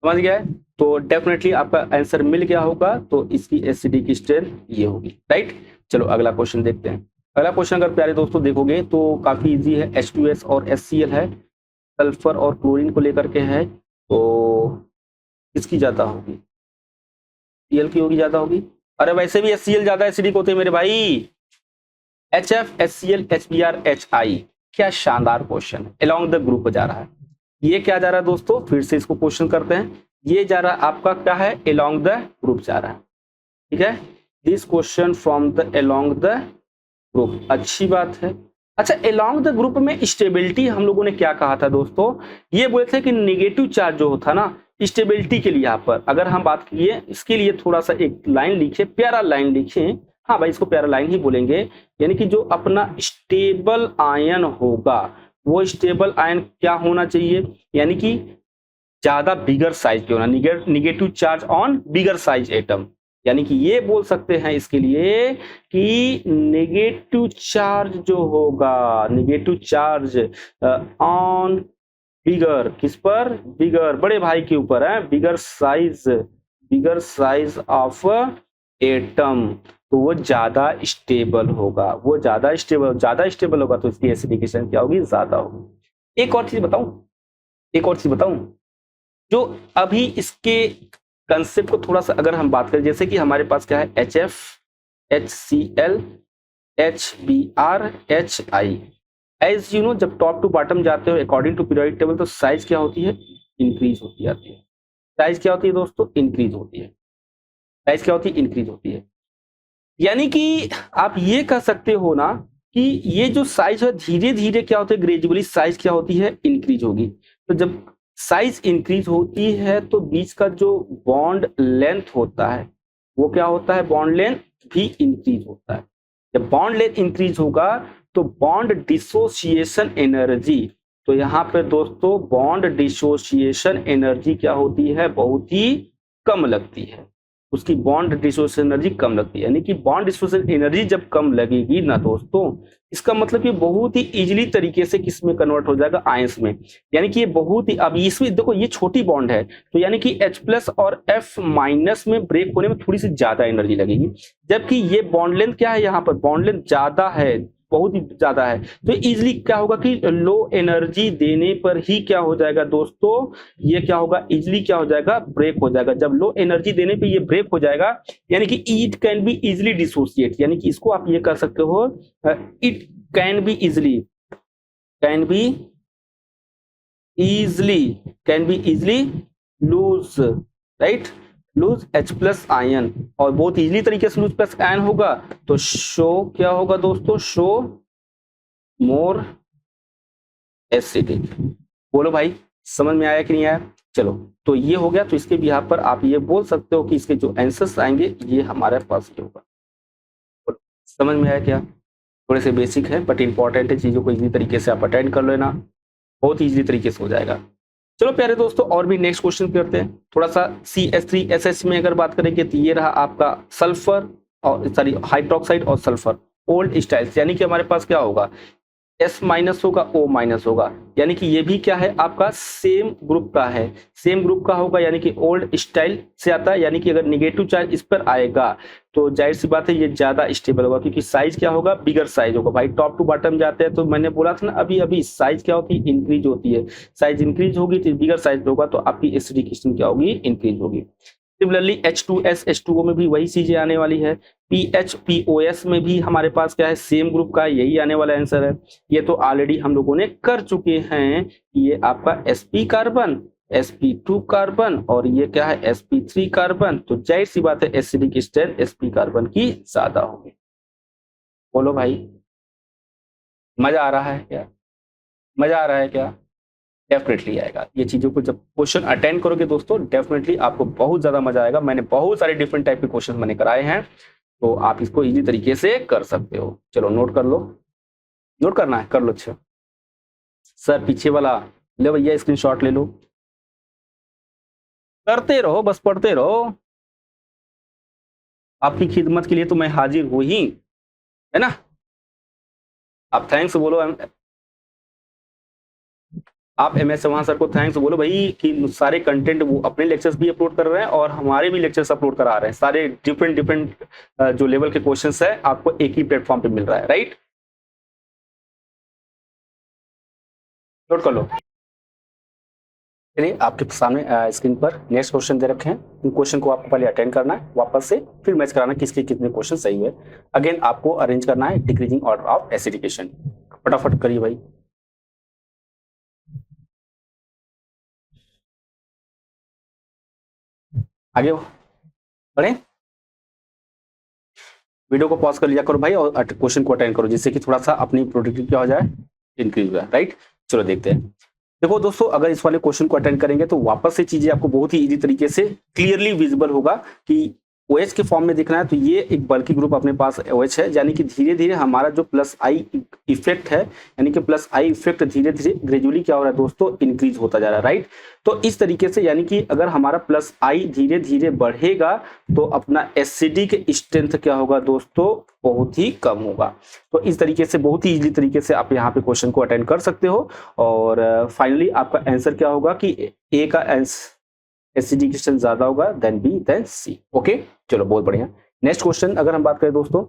समझ गया है तो डेफिनेटली आपका आंसर मिल गया होगा। तो इसकी एसिडिक स्ट्रेंथ ये होगी, राइट। चलो अगला क्वेश्चन देखते हैं। अगला क्वेश्चन अगर प्यारे दोस्तों देखोगे तो काफी इजी है। H2S और HCl है, सल्फर और क्लोरीन को लेकर के है, तो किसकी ज्यादा होगी, Cl की होगी, ज्यादा होगी। अरे वैसे भी HCl ज्यादा एसिडिक होते हैं मेरे भाई। HF, HCl, HBr, HI। क्या शानदार क्वेश्चन है, अलोंग द ग्रुप जा रहा है। ये क्या जा रहा है दोस्तों, फिर से इसको क्वेश्चन करते हैं। ये जा रहा है आपका क्या है, अलोंग द ग्रुप जा रहा है, ठीक है। This question from the along the group, अच्छी बात है। अच्छा, अलोंग द ग्रुप में स्टेबिलिटी हम लोगों ने क्या कहा था दोस्तों, ये बोले थे कि नेगेटिव चार्ज जो होता ना स्टेबिलिटी के लिए, यहाँ पर अगर हम बात किए इसके लिए थोड़ा सा एक लाइन लिखे, प्यारा लाइन लिखे। हाँ भाई, इसको प्यारा लाइन ही बोलेंगे। यानी कि जो अपना स्टेबल आयन होगा वो स्टेबल आयन क्या होना चाहिए, यानी कि ज्यादा बिगर साइज के होना, negative charge on bigger size atom. यानी कि ये बोल सकते हैं इसके लिए कि नेगेटिव चार्ज जो होगा, नेगेटिव चार्ज ऑन बिगर, किस पर, बिगर, बड़े भाई के ऊपर है, बिगर साइज ऑफ एटम, तो वो ज्यादा स्टेबल होगा। वो ज्यादा स्टेबल होगा तो इसकी एसिडिक स्ट्रेंथ क्या होगी, ज्यादा होगी। एक और चीज बताऊं, जो अभी इसके कंसेप्ट को थोड़ा सा अगर हम बात करें, जैसे कि हमारे पास क्या है, HF, HCl, HBr, HI। As you know, जब टॉप टू बॉटम जाते हो अकॉर्डिंग टू पीरियोडिक टेबल तो साइज क्या होती है, इंक्रीज होती जाती है। साइज क्या होती है दोस्तों, इंक्रीज होती है। साइज क्या होती है, इंक्रीज होती है। यानी कि आप ये कह सकते हो ना कि ये जो साइज है धीरे धीरे क्या होता है, ग्रेजुअली साइज क्या होती है, इंक्रीज होगी। तो जब साइज इंक्रीज होती है तो बीच का जो बॉन्ड लेंथ होता है वो क्या होता है, बॉन्ड लेंथ भी इंक्रीज होता है। जब बॉन्ड लेंथ इंक्रीज होगा तो बॉन्ड डिसोसिएशन एनर्जी, तो यहाँ पे दोस्तों बॉन्ड डिसोसिएशन एनर्जी क्या होती है, बहुत ही कम लगती है। उसकी बॉन्ड डिसोसिएशन एनर्जी कम लगती है। यानी कि बॉन्ड डिसोसिएशन एनर्जी जब कम लगेगी ना दोस्तों, इसका मतलब कि बहुत ही इजीली तरीके से किस में कन्वर्ट हो जाएगा, आयंस में। यानी कि ये बहुत ही, अब इसमें देखो ये छोटी बॉन्ड है तो यानी कि H+ और F- में ब्रेक होने में थोड़ी सी ज्यादा एनर्जी लगेगी, जबकि ये बॉन्ड लेंथ क्या है, यहाँ पर बॉन्ड लेंथ ज्यादा है, बहुत ही ज्यादा है। तो इजीली क्या होगा कि लो एनर्जी देने पर ही क्या हो जाएगा दोस्तों, ये क्या होगा, इजीली क्या हो जाएगा, ब्रेक हो जाएगा। जब लो एनर्जी देने पे ये ब्रेक हो जाएगा यानी कि it can be easily dissociate, यानी कि इसको आप ये कर सकते हो, it can be easily lose, right, lose H+ ion, और बहुत इजीली तरीके से लूज प्लस आयन होगा तो शो क्या होगा दोस्तों, शो मोर एसिडिक। बोलो भाई, समझ में आया कि नहीं आया? चलो, तो ये हो गया। तो इसके बिहार पर आप ये बोल सकते हो कि इसके जो आंसर्स आएंगे ये हमारे पास ये होगा। समझ में आया क्या? थोड़े से बेसिक है बट इंपॉर्टेंट है, चीजों को इजी तरीके से आप अटेंड कर लेना, बहुत इजी तरीके से हो जाएगा। चलो प्यारे दोस्तों, और भी नेक्स्ट क्वेश्चन करते हैं। थोड़ा सा CH3SH में अगर बात करेंगे तो ये रहा आपका सल्फर और सॉरी हाइड्रोक्साइड और सल्फर ओल्ड स्टाइल्स, यानी कि हमारे पास क्या होगा, S माइनस होगा, O माइनस होगा, यानी कि ये भी क्या है आपका सेम ग्रुप का है, सेम ग्रुप का होगा, यानी कि ओल्ड स्टाइल से आता है। यानी कि अगर निगेटिव चार्ज इस पर आएगा तो जाहिर सी बात है ये ज्यादा स्टेबल होगा, क्योंकि साइज क्या होगा, बिगर साइज होगा। भाई टॉप टू बॉटम जाते हैं तो मैंने बोला था ना अभी अभी, साइज क्या होती है, इंक्रीज होती है। साइज इंक्रीज होगी तो बिगर साइज होगा तो आपकी एसिडिक क्या होगी, इंक्रीज होगी। सिमिलरली H2S H2O में भी वही चीजें आने वाली है। PH POS में भी हमारे पास क्या है, सेम ग्रुप का, यही आने वाला आंसर है। ये तो ऑलरेडी हम लोगों ने कर चुके हैं। ये आपका sp कार्बन, sp2 कार्बन और ये क्या है, sp3 कार्बन। तो जाहिर सी बात है एसिडिक स्ट्रेंथ sp कार्बन की ज्यादा होगी। बोलो भाई, मजा आ रहा है क्या? मजा आ रहा है क्या? डेफिनेटली आएगा। ये चीजों को जब क्वेश्चन अटेंड करोगे दोस्तों, डेफिनेटली आपको बहुत ज्यादा मजा आएगा। मैंने बहुत सारे डिफरेंट टाइप के क्वेश्चन मैंने कराए हैं, तो आप इसको इजी तरीके से कर सकते हो। चलो नोट कर लो, नोट करना है कर लो। अच्छा सर पीछे वाला ले भैया, स्क्रीनशॉट ले लो, करते रहो, बस पढ़ते रहो। आपकी खिदमत के लिए तो मैं हाजिर हूं ही, है ना। आप थैंक्स बोलो, आप MS चौहान सर को थैंक्स बोलो भाई कि सारे कंटेंट वो अपने लेक्चर्स भी अपलोड कर रहे हैं और हमारे भी लेक्चर्स अपलोड करा रहे हैं। सारे डिफरेंट डिफरेंट जो लेवल के क्वेश्चंस है आपको एक ही प्लेटफॉर्म पे मिल रहा है, राइट। नोट कर लो। चलिए आपके सामने स्क्रीन पर नेक्स्ट क्वेश्चन दे रखे हैं। इन क्वेश्चन को आपको पहले अटेंड करना है, वापस से फिर मैच कराना किसके कितने क्वेश्चन सही हुए। अगेन आपको अरेंज करना है डिक्रीजिंग ऑर्डर ऑफ एसिडिकेशन। फटाफट करिए भाई। आगे बढ़े, वीडियो को पॉज कर लिया करो भाई और क्वेश्चन को अटेंड करो, जिससे कि थोड़ा सा अपनी प्रोडक्टिविटी क्या हो जाए, इंक्रीज हो जाए, राइट। चलो देखते हैं। देखो दोस्तों, अगर इस वाले क्वेश्चन को अटेंड करेंगे तो वापस से चीजें आपको बहुत ही इजी तरीके से क्लियरली विजिबल होगा कि OH के फॉर्म में दिखना है। तो ये एक बल्कि ग्रुप अपने पास OH है, यानी कि धीरे धीरे हमारा जो प्लस आई इफेक्ट है, यानी कि प्लस आई इफेक्ट धीरे धीरे ग्रेजुअली क्या हो रहा है दोस्तों, इंक्रीज होता जा रहा है, राइट। तो इस तरीके से यानी कि अगर हमारा प्लस आई धीरे धीरे बढ़ेगा तो अपना एसिडिक स्ट्रेंथ क्या होगा दोस्तों, बहुत ही कम होगा। तो इस तरीके से बहुत ही इजी तरीके से आप यहाँ पे क्वेश्चन को अटेंड कर सकते हो। और फाइनली आपका आंसर क्या होगा कि ए का एसिडिक स्ट्रेंथ ज्यादा होगा देन बी देन सी। ओके चलो बहुत बढ़िया। नेक्स्ट क्वेश्चन अगर हम बात करें दोस्तों,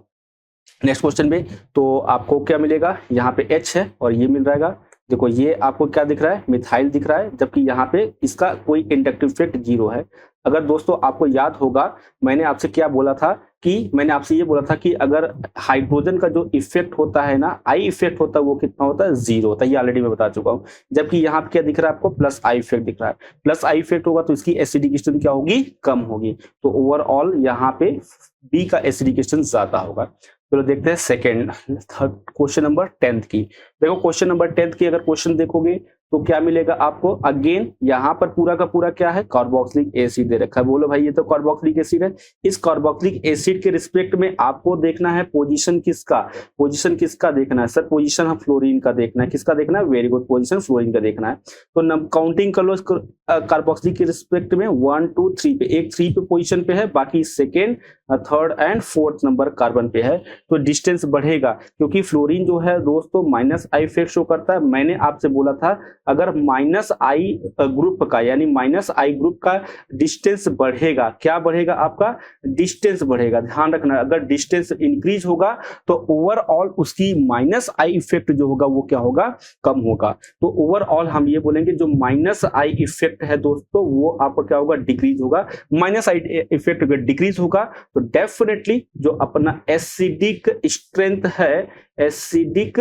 नेक्स्ट क्वेश्चन में तो आपको क्या मिलेगा, यहाँ पे H है और ये मिल जाएगा। देखो ये आपको क्या दिख रहा है, मिथाइल दिख रहा है, जबकि यहाँ पे इसका कोई इंडक्टिव इफेक्ट 0 है। अगर दोस्तों आपको याद होगा मैंने आपसे क्या बोला था, कि मैंने आपसे ये बोला था कि अगर हाइड्रोजन का जो इफेक्ट होता है ना, आई इफेक्ट होता है, वो कितना होता है, 0 होता है। ये ऑलरेडी मैं बता चुका हूँ। जबकि यहाँ पे क्या दिख रहा है आपको, प्लस आई इफेक्ट दिख रहा है। प्लस आई इफेक्ट होगा तो इसकी एसिडिक स्ट्रेंथ क्या होगी, कम होगी। तो ओवरऑल यहाँ पे बी का एसिडिक स्ट्रेंथ ज्यादा होगा। चलो देखते हैं second third question number 10th की। देखो क्वेश्चन नंबर 10th की अगर क्वेश्चन देखोगे तो क्या मिलेगा आपको, अगेन यहाँ पर पूरा का पूरा क्या है, कार्बोक्सिलिक एसिड दे रखा है। बोलो भाई ये तो कार्बोक्सिलिक एसिड है। इस कार्बोक्सिलिक एसिड के रिस्पेक्ट में आपको देखना है पोजीशन किसका, पोजीशन किसका देखना है सर, पोजीशन हम फ्लोरीन का देखना है। किसका देखना है, वेरी गुड, पोजीशन फ्लोरीन का देखना है। तो काउंटिंग कर लो कार्बोक्सिलिक के रिस्पेक्ट में 1 2 3 पे, एक 3 पे पोजीशन पे है, बाकी second third and fourth number carbon पे है। तो डिस्टेंस बढ़ेगा क्योंकि फ्लोरीन जो है दोस्तों माइनस आई इफेक्ट शो करता है। मैंने आपसे बोला था अगर माइनस आई ग्रुप का, यानी माइनस आई ग्रुप का डिस्टेंस बढ़ेगा, क्या बढ़ेगा आपका, डिस्टेंस बढ़ेगा। ध्यान रखना, अगर डिस्टेंस इंक्रीज होगा तो ओवरऑल उसकी माइनस आई इफेक्ट जो होगा वो क्या होगा, कम होगा। तो ओवरऑल हम ये बोलेंगे जो माइनस आई इफेक्ट है दोस्तों वो आपका क्या होगा, डिक्रीज होगा। माइनस आई इफेक्ट अगर डिक्रीज होगा तो डेफिनेटली जो अपना एसिडिक स्ट्रेंथ है, एसिडिक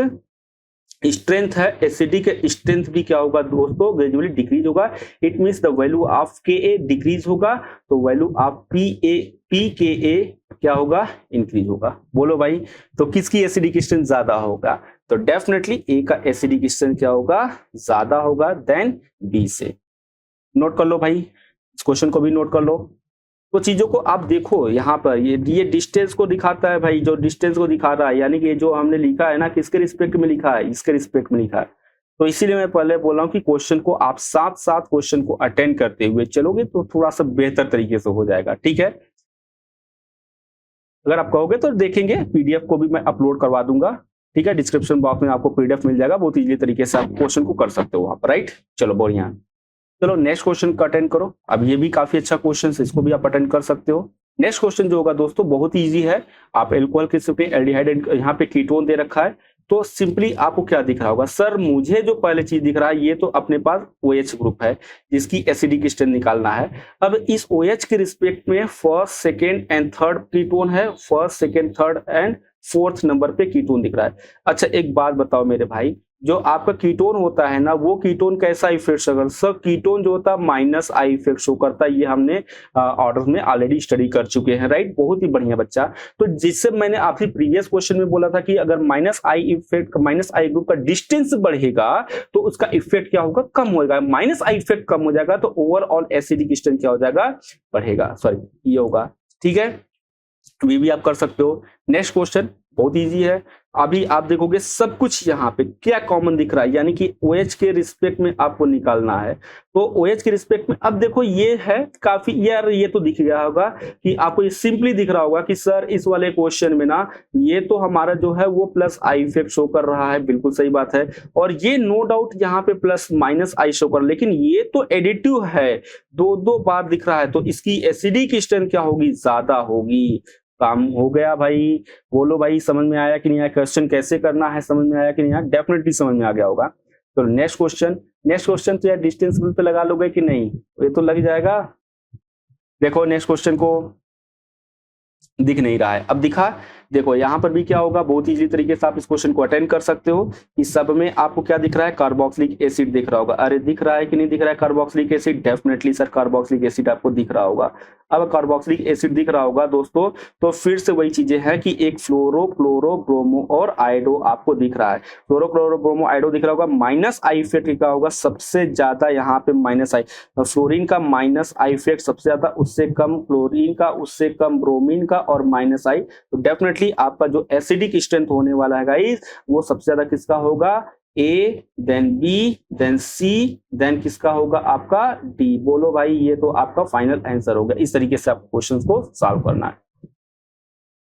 स्ट्रेंथ है, एसिडिक स्ट्रेंथ भी क्या होगा दोस्तों, ग्रेजुअली डिक्रीज होगा। It means the value of Ka decrease होगा तो वैल्यू ऑफ pKa क्या होगा, इंक्रीज होगा। बोलो भाई तो किसकी एसिडिक स्ट्रेंथ ज्यादा होगा, तो डेफिनेटली ए का एसिडिक स्ट्रेंथ क्या होगा, ज्यादा होगा देन बी से। नोट कर लो भाई, इस क्वेश्चन को भी नोट कर लो। तो चीजों को आप देखो, यहाँ पर ये डिस्टेंस को दिखाता है भाई, जो डिस्टेंस को दिखा रहा है, यानी कि जो हमने लिखा है ना, किसके रिस्पेक्ट में लिखा है, इसके रिस्पेक्ट में लिखा है। तो इसीलिए मैं पहले बोल रहा हूँ कि क्वेश्चन को आप साथ साथ क्वेश्चन को अटेंड करते हुए चलोगे तो थोड़ा सा बेहतर तरीके से हो जाएगा, ठीक है। अगर आप कहोगे तो देखेंगे, पीडीएफ को भी मैं अपलोड करवा दूंगा, ठीक है। डिस्क्रिप्शन बॉक्स में आपको पीडीएफ मिल जाएगा, बहुत इजीली तरीके से आप क्वेश्चन को कर सकते हो वहां पर, राइट। चलो बढ़िया, चलो नेक्स्ट क्वेश्चन का अटेंड करो। अब ये भी काफी अच्छा क्वेश्चन है, इसको भी आप अटेंड कर सकते हो। नेक्स्ट क्वेश्चन जो होगा दोस्तों बहुत ही इजी है। आप एल्कोहल के पे एल्डिहाइड, यहाँ पे कीटोन दे रखा है, तो सिंपली आपको क्या दिख रहा होगा, सर मुझे जो पहले चीज दिख रहा है, ये तो अपने पास OH ग्रुप है जिसकी एसिडिक स्ट्रेंथ निकालना है। अब इस OH के रिस्पेक्ट में first, second and third ketone है, first, second, third and fourth number पे कीटोन दिख रहा है। अच्छा एक बात बताओ मेरे भाई, जो आपका कीटोन होता है ना, वो कीटोन कैसा इफेक्ट शो करता है? सर कीटोन जो होता है माइनस आई इफेक्ट शो करता है, ये हमने ऑर्डर में ऑलरेडी स्टडी कर चुके हैं, राइट। बहुत ही बढ़िया बच्चा। तो जिससे मैंने आपसे प्रीवियस क्वेश्चन में बोला था कि अगर minus I effect, minus I group का डिस्टेंस बढ़ेगा तो उसका इफेक्ट क्या होगा, कम होगा। माइनस आई इफेक्ट कम हो जाएगा तो ओवरऑल एसिडिक स्ट्रेंथ क्या हो जाएगा, बढ़ेगा, सॉरी ये होगा, ठीक है। ये भी आप कर सकते हो। नेक्स्ट क्वेश्चन बहुत इजी है। अभी आप देखोगे सब कुछ यहाँ पे क्या कॉमन दिख रहा है, यानी कि OH के रिस्पेक्ट में आपको निकालना है। तो OH के रिस्पेक्ट में अब देखो ये है काफी, यार ये तो दिख गया होगा कि आपको ये सिंपली दिख रहा होगा कि सर इस वाले क्वेश्चन में ना ये तो हमारा जो है वो प्लस आई इफेक्ट शो कर रहा है, बिल्कुल सही बात है। और ये नो डाउट यहाँ पे प्लस माइनस आई शो कर, लेकिन ये तो एडिटिव है, दो बार दिख रहा है, तो इसकी एसिडिक स्ट्रेंथ क्या होगी, ज्यादा होगी। काम हो गया भाई। बोलो भाई समझ में आया कि नहीं आया, क्वेश्चन कैसे करना है समझ में आया कि नहीं आया, डेफिनेटली समझ में आ गया होगा। तो नेक्स्ट क्वेश्चन तो यार डिस्टेंस पे लगा लोगे कि नहीं, ये तो लग जाएगा। देखो नेक्स्ट क्वेश्चन को दिख नहीं रहा है, अब दिखा। देखो यहाँ पर भी क्या होगा, बहुत इजी तरीके से आप इस क्वेश्चन को अटेंड कर सकते हो। इस सब में आपको क्या दिख रहा है, कार्बोक्सिलिक एसिड दिख रहा होगा। अरे दिख रहा है कि नहीं दिख रहा है carboxylic acid, definitely sir carboxylic acid आपको दिख रहा होगा। अब कार्बोक्सिलिक एसिड दिख रहा होगा दोस्तों, तो फिर से वही चीजें हैं कि एक फ्लोरो, क्लोरो, ब्रोमो और आयोडो आपको दिख रहा है। फ्लोरो, क्लोरो, ब्रोमो, आयोडो दिख रहा होगा। माइनस आई इफेक्ट क्या होगा, सबसे ज्यादा यहाँ पे माइनस आई। फ्लोरीन का माइनस आई इफेक्ट सबसे ज्यादा, उससे कम क्लोरीन का, उससे कम ब्रोमीन का और माइनस आई। तो डेफिनेटली आपका जो एसिडिक स्ट्रेंथ होने वाला है गाइस, वो सबसे ज्यादा किसका होगा, A, then B, then C, then किसका होगा आपका डी। बोलो भाई ये तो आपका फाइनल आंसर होगा। इस तरीके से आपको क्वेश्चंस को सॉल्व करना है।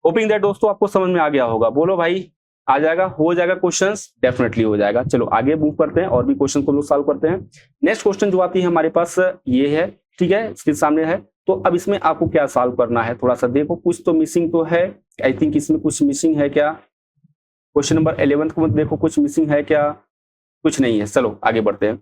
होपिंग दैट दोस्तों आपको समझ में आ गया होगा। बोलो भाई आ जाएगा, हो जाएगा क्वेश्चंस, डेफिनेटली हो जाएगा। चलो आगे मूव करते हैं और भी क्वेश्चन को लोग सॉल्व करते हैं। नेक्स्ट क्वेश्चन जो आती है हमारे पास ये है, ठीक है, इसके सामने है। तो अब इसमें आपको क्या सॉल्व करना है, थोड़ा सा देखो, कुछ तो मिसिंग तो है। आई थिंक इसमें कुछ मिसिंग है क्या, क्वेश्चन नंबर 11 को देखो, कुछ मिसिंग है क्या, कुछ नहीं है। चलो आगे बढ़ते हैं।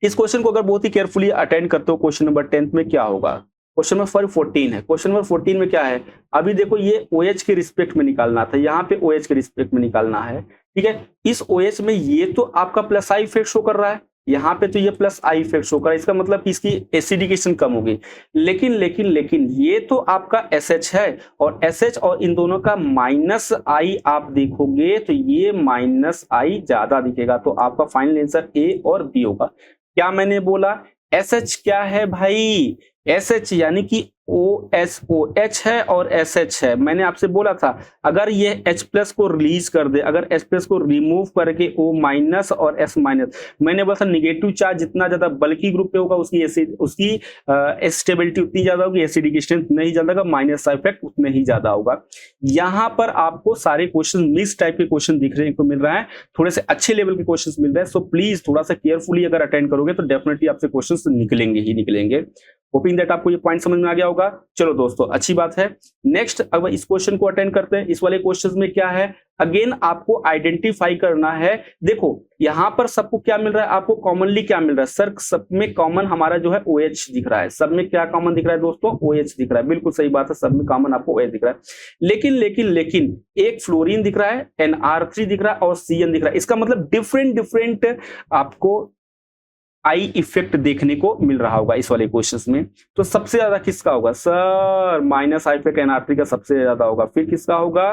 इस क्वेश्चन को अगर बहुत ही केयरफुली अटेंड करते हो, क्वेश्चन नंबर 10 में क्या होगा, क्वेश्चन नंबर 14 है। क्वेश्चन नंबर 14 में क्या है, अभी देखो ये OH के रिस्पेक्ट में निकालना था, यहाँ पे OH के रिस्पेक्ट में निकालना है, ठीक है। इस OH में ये तो आपका प्लस आई इफेक्ट शो कर रहा है, यहाँ पे तो ये प्लस आई इफेक्ट शो कर रहा है, इसका मतलब कि इसकी एसिडिकेशन कम होगी। लेकिन ये तो आपका SH है, और SH और इन दोनों का माइनस आई आप देखोगे तो ये माइनस आई ज्यादा दिखेगा। तो आपका फाइनल आंसर A और B होगा। क्या मैंने बोला, SH क्या है भाई, SH यानी कि OH है और SH है। मैंने आपसे बोला था अगर ये H प्लस को रिलीज कर दे, अगर H प्लस को रिमूव करके O माइनस और S माइनस, मैंने बोला था निगेटिव चार्ज जितना ज्यादा बल्कि ग्रुप पे होगा उसकी स्टेबिलिटी उतनी ज्यादा होगी, एसिडिक स्ट्रेंथ नहीं ज्यादा होगा, माइनस इफेक्ट उतने ही ज्यादा होगा। यहाँ पर आपको सारे क्वेश्चन मिक्स टाइप के क्वेश्चन दिखने को मिल रहा है, थोड़े से अच्छे लेवल के क्वेश्चन मिल रहे हैं। सो प्लीज थोड़ा सा केयरफुली अगर अटेंड करोगे तो डेफिनेटली आपसे क्वेश्चन निकलेंगे ही निकलेंगे। होपिंग दैट आपको ये पॉइंट समझ में आ गया होगा। चलो दोस्तों अच्छी बात है। नेक्स्ट अब इस क्वेश्चन को अटेंड करते हैं। इस वाले क्वेश्चन में क्या है, अगेन आपको आइडेंटिफाई करना है। देखो यहाँ पर सबको क्या मिल रहा है, आपको कॉमनली क्या मिल रहा है, सर सब में कॉमन हमारा जो है OH दिख रहा है। सब में क्या कॉमन दिख रहा है दोस्तों, OH दिख रहा है, बिल्कुल सही बात है, सब में कॉमन आपको OH दिख रहा है। लेकिन एक फ्लोरीन दिख रहा है, NR3 दिख रहा है और CN दिख रहा है। इसका मतलब डिफरेंट आपको आई इफेक्ट देखने को मिल रहा होगा इस वाले क्वेश्चंस में। तो सबसे ज्यादा किसका होगा sir, minus I effect NRT का सबसे ज्यादा होगा, फिर किसका होगा,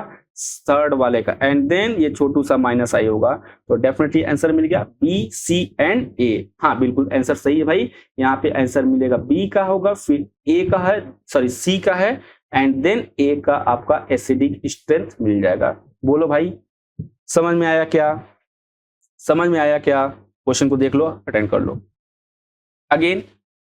थर्ड वाले का, एंड देन ये छोटू सा माइनस आई होगा। तो डेफिनेटली आंसर मिल गया बी सी एंड ए। हाँ बिल्कुल आंसर सही है भाई, यहाँ पे आंसर मिलेगा बी का होगा, फिर ए का है, सॉरी सी का है, एंड देन ए का आपका एसिडिक स्ट्रेंथ मिल जाएगा। बोलो भाई समझ में आया क्या, समझ में आया क्या, क्वेश्चन को देख लो, अटेंड कर लो। अगेन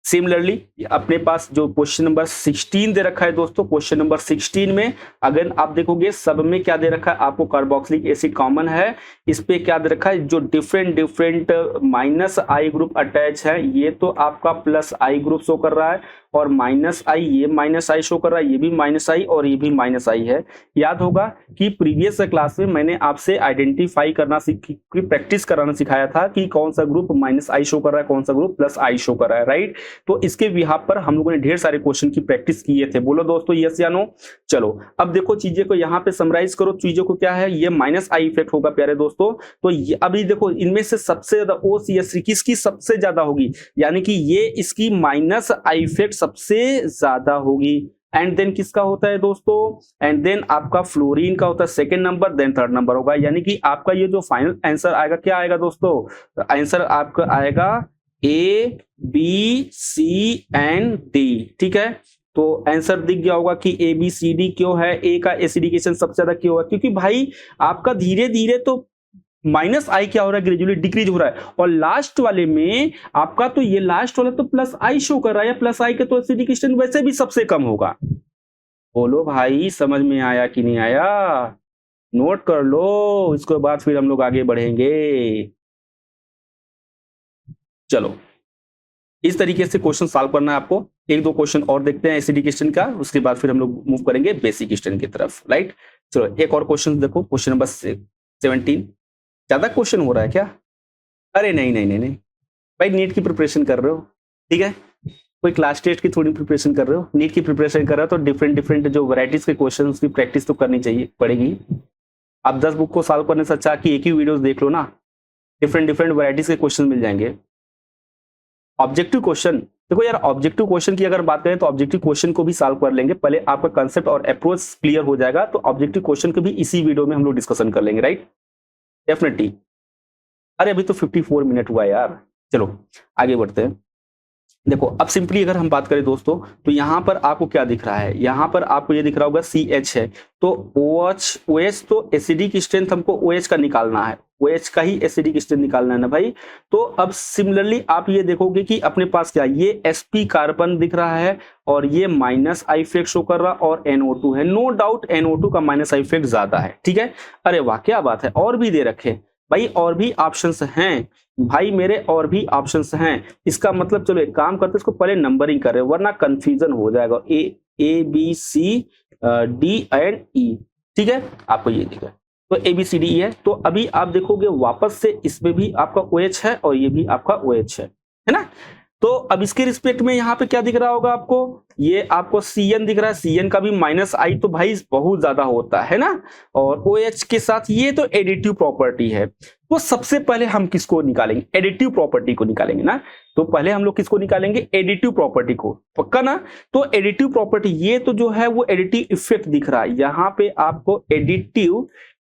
सिमिलरली अपने पास जो क्वेश्चन नंबर 16 दे रखा है दोस्तों, क्वेश्चन नंबर 16 में अगर आप देखोगे सब में क्या दे रखा है आपको, कार्बोक्सिलिक एसिड कॉमन है, इस पे क्या दे रखा है, जो डिफरेंट माइनस आई ग्रुप अटैच है, ये तो आपका प्लस आई ग्रुप शो कर रहा है, और माइनस आई, ये माइनस आई शो कर रहा है, ये भी माइनस आई और ये भी माइनस आई है। याद होगा कि प्रीवियस क्लास में मैंने आपसे आइडेंटिफाई करना प्रैक्टिस कराना सिखाया था कि कौन सा ग्रुप माइनस आई शो कर रहा है, कौन सा ग्रुप प्लस आई शो कर रहा है, राइट। तो इसके बिहाफ पर हम लोगों ने ढेर सारे क्वेश्चन की प्रैक्टिस किए थे। बोलो दोस्तों यस या नो। चलो अब देखो चीजें को यहाँ पे समराइज करो, चीजों को क्या है, ये माइनस आई इफेक्ट होगा प्यारे दोस्तों। तो ये अभी देखो इनमें से सबसे ज्यादा ओ सी एस किसकी सबसे ज्यादा होगी, यानी कि ये इसकी माइनस आई इफेक्ट सबसे ज्यादा होगी। एंड देन किसका होता है दोस्तों, एंड देन आपका फ्लोरीन का होता है second number, then third number होगा। यानी कि आपका ये जो फाइनल आंसर आएगा क्या आएगा दोस्तों, आंसर आपका आएगा A B C and D, ठीक है। तो आंसर दिख गया होगा कि ए बी सी डी क्यों है, ए का एसिडिकेशन सबसे ज्यादा क्यों है, क्योंकि भाई आपका धीरे धीरे तो माइनस आई क्या हो रहा है, ग्रेजुअली डिक्रीज हो रहा है, और लास्ट वाले में आपका तो ये लास्ट वाला तो प्लस आई शो कर रहा है, या प्लस आई के तो एसिडिकेशन वैसे भी सबसे कम होगा। बोलो भाई समझ में आया कि नहीं आया, नोट कर लो, इसके बाद फिर हम लोग आगे बढ़ेंगे। चलो इस तरीके से क्वेश्चन सॉल्व करना है आपको। एक दो क्वेश्चन और देखते हैं एसिडिकेशन का, उसके बाद फिर हम लोग मूव करेंगे बेसिक स्टैंड की तरफ, राइट। चलो एक और क्वेश्चन देखो, क्वेश्चन नंबर 17। ज्यादा क्वेश्चन हो रहा है क्या, अरे नहीं नहीं नहीं नहीं भाई, नीट की प्रिपरेशन कर रहे हो, ठीक है, कोई क्लास टेस्ट की थोड़ी प्रिपरेशन कर रहे हो, नीट की प्रिपरेशन कर रहे हो तो डिफरेंट जो वैरायटीज के क्वेश्चन उसकी प्रैक्टिस तो करनी चाहिए पड़ेगी। आप 10 बुक को सॉल्व करने से अच्छा कि एक ही वीडियोस देख लो ना, डिफरेंट वैरायटीज के क्वेश्चन मिल जाएंगे। ऑब्जेक्टिव क्वेश्चन देखो यार, ऑब्जेक्टिव क्वेश्चन की अगर बात करें तो ऑब्जेक्टिव क्वेश्चन को भी सॉल्व कर लेंगे, पहले आपका कंसेप्ट और अप्रोच क्लियर हो जाएगा, तो ऑब्जेक्टिव क्वेश्चन को भी इसी वीडियो में हम लोग डिस्कशन कर लेंगे, राइट, डेफिनेटली। अरे अभी तो 54 मिनट हुआ यार, चलो आगे बढ़ते हैं। देखो अब सिंपली अगर हम बात करें दोस्तों, तो यहाँ पर आपको क्या दिख रहा है, यहाँ पर आपको ये दिख रहा होगा CH है, तो OH तो एसिडिक स्ट्रेंथ हमको OH का निकालना है, OH का ही एसिडिक स्ट्रेंथ निकालना है ना भाई। तो अब सिमिलरली आप ये देखोगे कि अपने पास क्या, ये sp कार्बन दिख रहा है, और ये माइनस आई इफेक्ट शो कर रहा, और NO2 है। नो डाउट NO2 का माइनस आई इफेक्ट ज्यादा है, ठीक है। अरे वाह क्या बात है, और भी दे रखे भाई, और भी ऑप्शंस हैं भाई मेरे, और भी ऑप्शंस हैं। इसका मतलब चलो एक काम करते हैं, इसको पहले नंबरिंग करें वरना कंफ्यूजन हो जाएगा। A B C D and E, ठीक है, आपको ये दिखा तो ए बी सी डी ई है। तो अभी आप देखोगे वापस से इसमें भी आपका OH है और ये भी आपका OH है ना। तो अब इसके रिस्पेक्ट में यहाँ पे क्या दिख रहा होगा आपको, ये आपको CN दिख रहा है, CN का भी माइनस आई तो भाई बहुत ज्यादा होता है ना, और OH के साथ ये तो एडिटिव प्रॉपर्टी है। तो सबसे पहले हम किसको निकालेंगे, एडिटिव प्रॉपर्टी को निकालेंगे ना। तो पहले हम लोग किसको निकालेंगे, एडिटिव प्रॉपर्टी को, पक्का ना। तो एडिटिव प्रॉपर्टी ये तो जो है वो एडिटिव इफेक्ट दिख रहा है, यहाँ पे आपको एडिटिव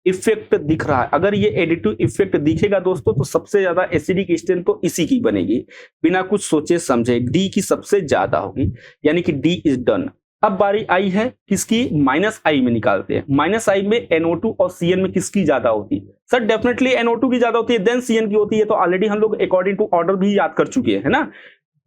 इफेक्ट दिख रहा है। अगर ये एडिटिव इफेक्ट दिखेगा दोस्तों तो सबसे ज्यादा एसिडिक स्ट्रेंथ तो इसी की बनेगी, बिना कुछ सोचे समझे डी की सबसे ज्यादा होगी, यानी कि डी इज डन। अब बारी आई है किसकी, माइनस आई में निकालते हैं। माइनस आई में NO2 और CN में किसकी ज्यादा होती है, सर डेफिनेटली NO2 की ज्यादा होती है, देन CN की होती है। तो ऑलरेडी हम लोग अकॉर्डिंग टू ऑर्डर भी याद कर चुके हैं, है ना,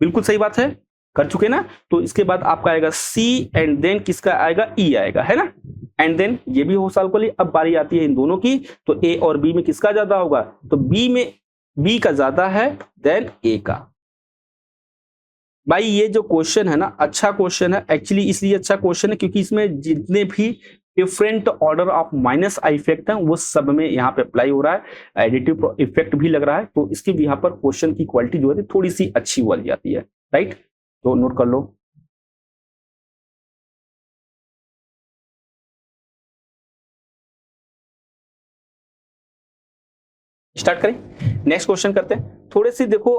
बिल्कुल सही बात है, कर चुके ना। तो इसके बाद आपका आएगा C एंड देन किसका आएगा, E आएगा, है ना, एंड देन ये भी हो सॉल्व कर ली। अब बारी आती है इन दोनों की, तो A और B में किसका ज्यादा होगा, तो B में B का ज्यादा है देन A का। भाई ये जो क्वेश्चन है ना अच्छा क्वेश्चन है, एक्चुअली इसलिए अच्छा क्वेश्चन है क्योंकि इसमें जितने भी different order of minus I effect है वो सब में यहाँ पे अप्लाई हो रहा है, एडिटिव इफेक्ट भी लग रहा है। तो इसके यहाँ पर क्वेश्चन की क्वालिटी जो है थोड़ी सी अच्छी हो जाती है, राइट। तो नोट कर लो। स्टार्ट करें, नेक्स्ट क्वेश्चन करते हैं। थोड़े से देखो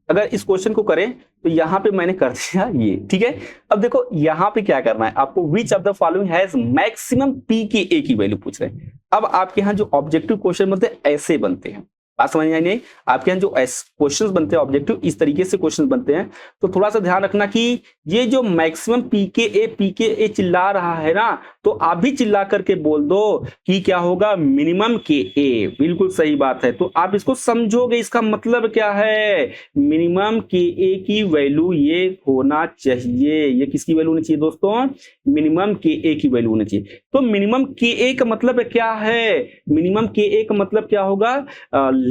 अगर इस क्वेश्चन को करें तो यहाँ पे मैंने कर दिया ये, ठीक है। अब देखो यहाँ पे क्या करना है आपको, which of the following has maximum P के ए की वैल्यू पूछ रहे हैं। अब आपके यहाँ जो ऑब्जेक्टिव क्वेश्चन बनते हैं ऐसे बनते हैं, बात समझ आई नहीं? आपके यहाँ जो क्वेश्चंस बनते हैं ऑब्जेक्टिव इस तरीके से क्वेश्चंस बनते हैं। तो थोड़ा सा ध्यान रखना कि ये जो मैक्सिमम पीके ए चिल्ला रहा है ना, तो आप भी चिल्ला करके बोल दो कि क्या होगा, मिनिमम के ए। बिल्कुल सही बात है। तो आप इसको समझोगे, इसका मतलब क्या है, मिनिमम के ए की वैल्यू ये होना चाहिए। ये किसकी वैल्यू होनी चाहिए दोस्तों, मिनिमम के ए की वैल्यू होनी चाहिए। तो मिनिमम के ए का मतलब क्या है, मिनिमम के ए का मतलब क्या होगा,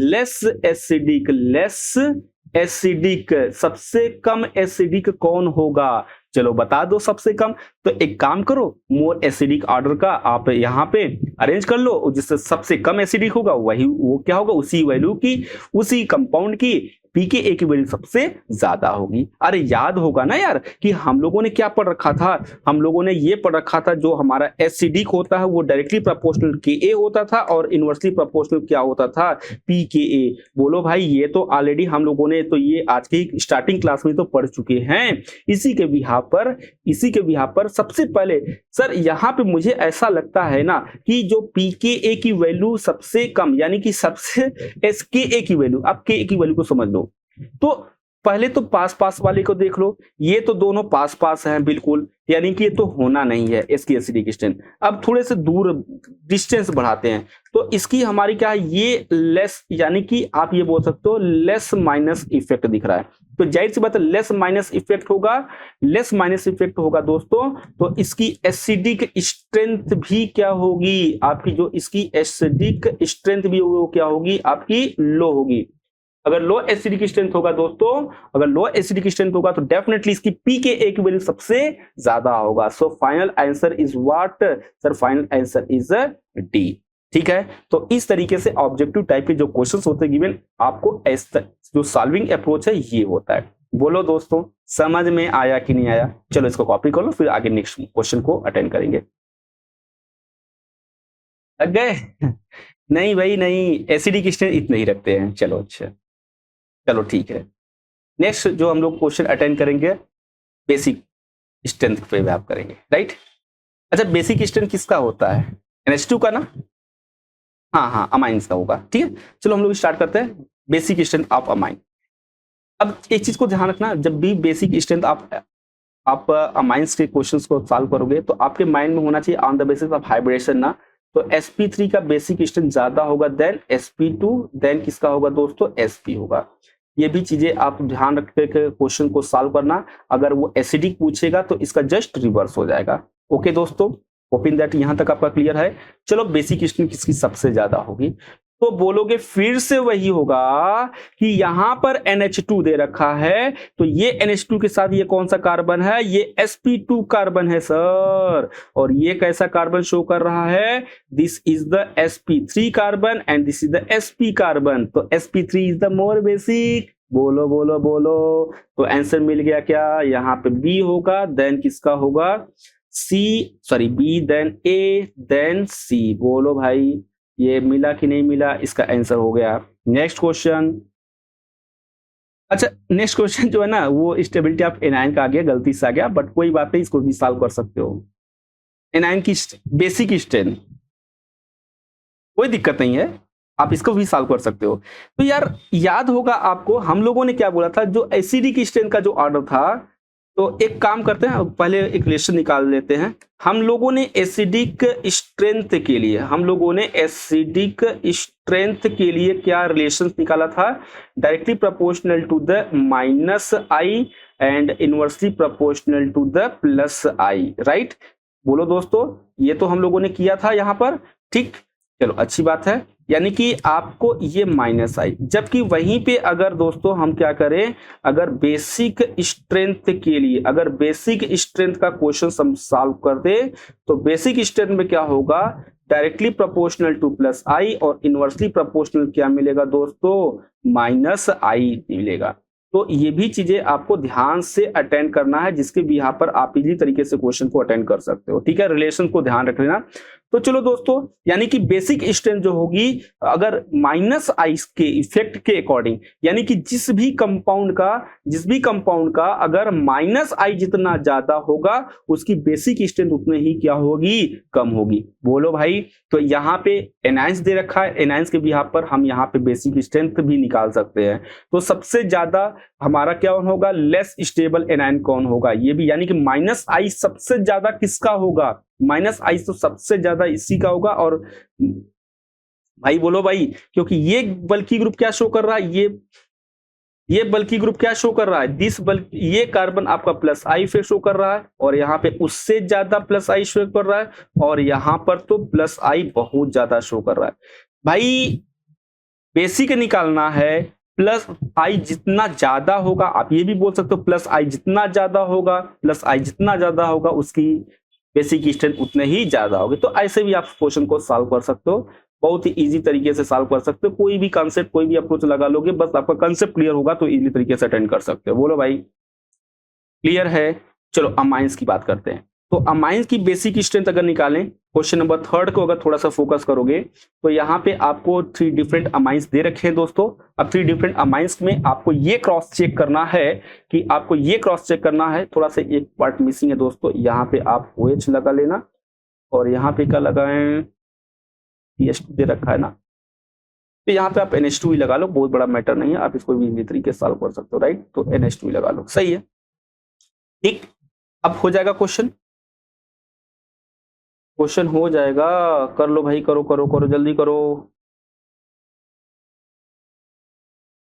लेस एसिडिक, सबसे कम एसिडिक कौन होगा, चलो बता दो सबसे कम। तो एक काम करो, मोर एसिडिक ऑर्डर का आप यहाँ पे अरेंज कर लो, जिससे सबसे कम एसिडिक होगा वही वो क्या होगा, उसी वैल्यू की, उसी कंपाउंड की पीके ए की वैल्यू सबसे ज्यादा होगी। अरे याद होगा ना यार कि हम लोगों ने क्या पढ़ रखा था, हम लोगों ने ये पढ़ रखा था जो हमारा एसिडिक होता है वो डायरेक्टली प्रोपोर्शनल के ए होता था और इनवर्सली प्रोपोर्शनल क्या होता था, पी के ए। बोलो भाई ये तो ऑलरेडी हम लोगों ने तो ये आज की स्टार्टिंग क्लास में तो पढ़ चुके हैं। इसी के बिहार पर सबसे पहले सर यहाँ पे मुझे ऐसा लगता है ना कि जो पी के ए की वैल्यू सबसे कम यानी कि सबसे एस के ए की वैल्यू, आप के ए की वैल्यू को समझ लो। तो पहले तो पास पास वाले को देख लो, ये तो दोनों पास पास हैं बिल्कुल, यानी कि ये तो होना नहीं है इसकी एसिडिक स्ट्रेंथ। अब थोड़े से दूर डिस्टेंस बढ़ाते हैं तो इसकी हमारी क्या है, ये लेस, यानी कि आप ये बोल सकते हो लेस माइनस इफेक्ट दिख रहा है। तो जाहिर सी बात है लेस माइनस इफेक्ट होगा दोस्तों। तो इसकी एसिडिक स्ट्रेंथ भी क्या होगी, आपकी जो इसकी एसिडिक स्ट्रेंथ भी होगी वो क्या होगी, आपकी लो होगी। अगर लो एसिडिक स्ट्रेंथ होगा दोस्तों, अगर लो एसिडिक स्ट्रेंथ होगा तो डेफिनेटली इसकी पीके ए की वैल्यू सबसे ज्यादा होगा। So final answer is what sir, final answer is D. ठीक है, तो इस तरीके से ऑब्जेक्टिव टाइप के जो क्वेश्चंस होते हैं गिवन, आपको जो सॉल्विंग अप्रोच है ये होता है। बोलो दोस्तों समझ में आया कि नहीं आया? चलो इसको कॉपी कर लो, फिर आगे नेक्स्ट क्वेश्चन को अटेंड करेंगे। लग गए? नहीं भाई नहीं, एसिडिक स्ट्रेंथ इतने ही रखते हैं। चलो अच्छा, चलो ठीक है। नेक्स्ट जो हम लोग क्वेश्चन अटेंड करेंगे बेसिक स्ट्रेंथ पे बात करेंगे, राइट? अच्छा, बेसिक स्ट्रेंथ किसका होता है? NH2 का ना? हाँ, अमाइंस का होगा। ठीक है, चलो हम लोग स्टार्ट करते हैं बेसिक स्ट्रेंथ ऑफ अमाइन। अब एक चीज को ध्यान रखना, जब भी बेसिक स्ट्रेंथ आप अमाइंस के क्वेश्चंस को सॉल्व करोगे तो आपके माइंड में होना चाहिए on the basis of hybridization ना। तो sp3 का बेसिक स्ट्रेंथ ज्यादा होगा देन sp2, देन किसका होगा दोस्तों, sp होगा। ये भी चीजें आप ध्यान रख के क्वेश्चन को सॉल्व करना। अगर वो एसिडिक पूछेगा तो इसका जस्ट रिवर्स हो जाएगा। ओके दोस्तों, होपिंग दैट यहां तक आपका क्लियर है। चलो बेसिक स्ट्रेंथ किसकी सबसे ज्यादा होगी, तो बोलोगे फिर से वही होगा कि यहां पर NH2 दे रखा है, तो ये NH2 के साथ ये कौन सा कार्बन है, ये sp2 कार्बन है सर। और ये कैसा कार्बन शो कर रहा है, this is the sp3 carbon and this is the sp carbon. तो sp3 is the more basic. बोलो बोलो बोलो, तो आंसर मिल गया क्या, यहाँ पे B होगा, देन किसका होगा, B, then A, then C। बोलो भाई ये मिला कि नहीं मिला, इसका आंसर हो गया। Next question. अच्छा, नेक्स्ट क्वेश्चन जो है ना वो स्टेबिलिटी ऑफ एनायन का आ गया, गलती से आ गया, बट कोई बात नहीं, इसको भी सॉल्व कर सकते हो। एनायन की बेसिक स्ट्रेंथ कोई दिक्कत नहीं है, आप इसको भी सॉल्व कर सकते हो। तो यार याद होगा आपको, हम लोगों ने क्या बोला था, जो एसिडिक स्ट्रेंथ का जो ऑर्डर था, तो एक काम करते हैं, पहले एक रिलेशन निकाल लेते हैं। हम लोगों ने एसिडिक स्ट्रेंथ के लिए क्या रिलेशन निकाला था, directly proportional to the -i and inversely proportional to the +i, right? बोलो दोस्तों, ये तो हम लोगों ने किया था यहाँ पर, ठीक? चलो अच्छी बात है, यानी कि आपको ये -i, जबकि वहीं पे अगर दोस्तों हम क्या करें, अगर बेसिक स्ट्रेंथ के लिए, अगर बेसिक स्ट्रेंथ का क्वेश्चन हम सॉल्व कर दे, तो बेसिक स्ट्रेंथ में क्या होगा, डायरेक्टली प्रोपोर्शनल टू +i और इनवर्सली प्रोपोर्शनल क्या मिलेगा दोस्तों, -i मिलेगा। तो ये भी चीजें आपको ध्यान से अटेंड करना है, जिसके भी यहाँ पर आप इजी तरीके से क्वेश्चन को अटेंड कर सकते हो। ठीक है, रिलेशन को ध्यान रख लेना। तो चलो दोस्तों, यानी कि बेसिक स्ट्रेंथ जो होगी अगर माइनस आई के इफेक्ट के अकॉर्डिंग, यानी कि जिस भी कंपाउंड का अगर माइनस आई जितना ज्यादा होगा उसकी बेसिक स्ट्रेंथ उतने ही क्या होगी, कम होगी। बोलो भाई। तो यहाँ पे एनायंस दे रखा है, एनायंस के बिहाफ पर हम यहाँ पे बेसिक स्ट्रेंथ भी निकाल सकते हैं। तो सबसे ज्यादा हमारा क्या होगा, लेस स्टेबल एनायन कौन होगा, ये भी, यानी कि माइनस आई सबसे ज्यादा किसका होगा, माइनस आई तो सबसे ज्यादा इसी का होगा। और भाई बोलो भाई, क्योंकि ये बल्कि ग्रुप क्या शो कर रहा है, ये बल्कि ग्रुप क्या शो कर रहा है, ये कार्बन आपका प्लस आई पे शो कर रहा है, और यहाँ पे उससे ज्यादा प्लस आई शो कर रहा है, और यहाँ पर तो प्लस आई बहुत ज्यादा शो कर रहा है। भाई बेसिक निकालना है, प्लस आई जितना ज्यादा होगा, आप ये भी बोल सकते हो प्लस आई जितना ज्यादा होगा उसकी बेसिक स्ट्रेंथ उतने ही ज्यादा होगी। तो ऐसे भी आप क्वेश्चन को सॉल्व कर सकते हो, बहुत ही इजी तरीके से सॉल्व कर सकते हो। कोई भी कॉन्सेप्ट, कोई भी अप्रोच लगा लोगे, बस आपका कॉन्सेप्ट क्लियर होगा तो इजी तरीके से अटेंड कर सकते हो। बोलो भाई, क्लियर है। चलो अमाइंस की बात करते हैं। तो अमाइंस की बेसिक स्ट्रेंथ अगर निकालें, क्वेश्चन नंबर 3 को अगर थोड़ा सा फोकस करोगे तो यहाँ पे आपको 3 डिफरेंट अमाइंस दे रखे हैं दोस्तों। अब 3 डिफरेंट अमाइंस में आपको ये क्रॉस चेक करना है, थोड़ा सा एक पार्ट मिसिंग है दोस्तों। यहाँ पे आप OH लगा लेना, और यहाँ पे क्या लगाएं, NH2 दे रखा है ना, तो यहाँ पे आप NH2 ही लगा लो, बहुत बड़ा मैटर नहीं है, आप इसको भी इजी तरीके से सॉल्व कर सकते हो, राइट। तो NH2 ही लगा लो, सही है, ठीक। अब हो जाएगा क्वेश्चन हो जाएगा, कर लो भाई, करो जल्दी करो,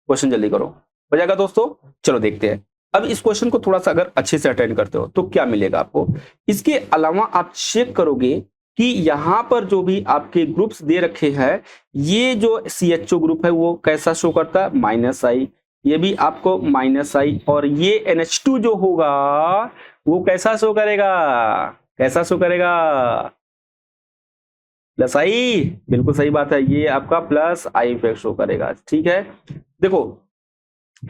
क्वेश्चन जल्दी करो, हो जाएगा दोस्तों। चलो देखते हैं। अब इस क्वेश्चन को थोड़ा सा अगर अच्छे से अटेंड करते हो तो क्या मिलेगा आपको। इसके अलावा आप चेक करोगे कि यहाँ पर जो भी आपके ग्रुप्स दे रखे हैं, ये जो CHO ग्रुप है वो कैसा शो करता है, माइनस आई, ये भी आपको माइनस आई, और ये NH2 जो होगा वो कैसा शो करेगा, प्लस आई। बिल्कुल सही बात है, ये आपका प्लस आई इफेक्ट शो करेगा, ठीक है। देखो,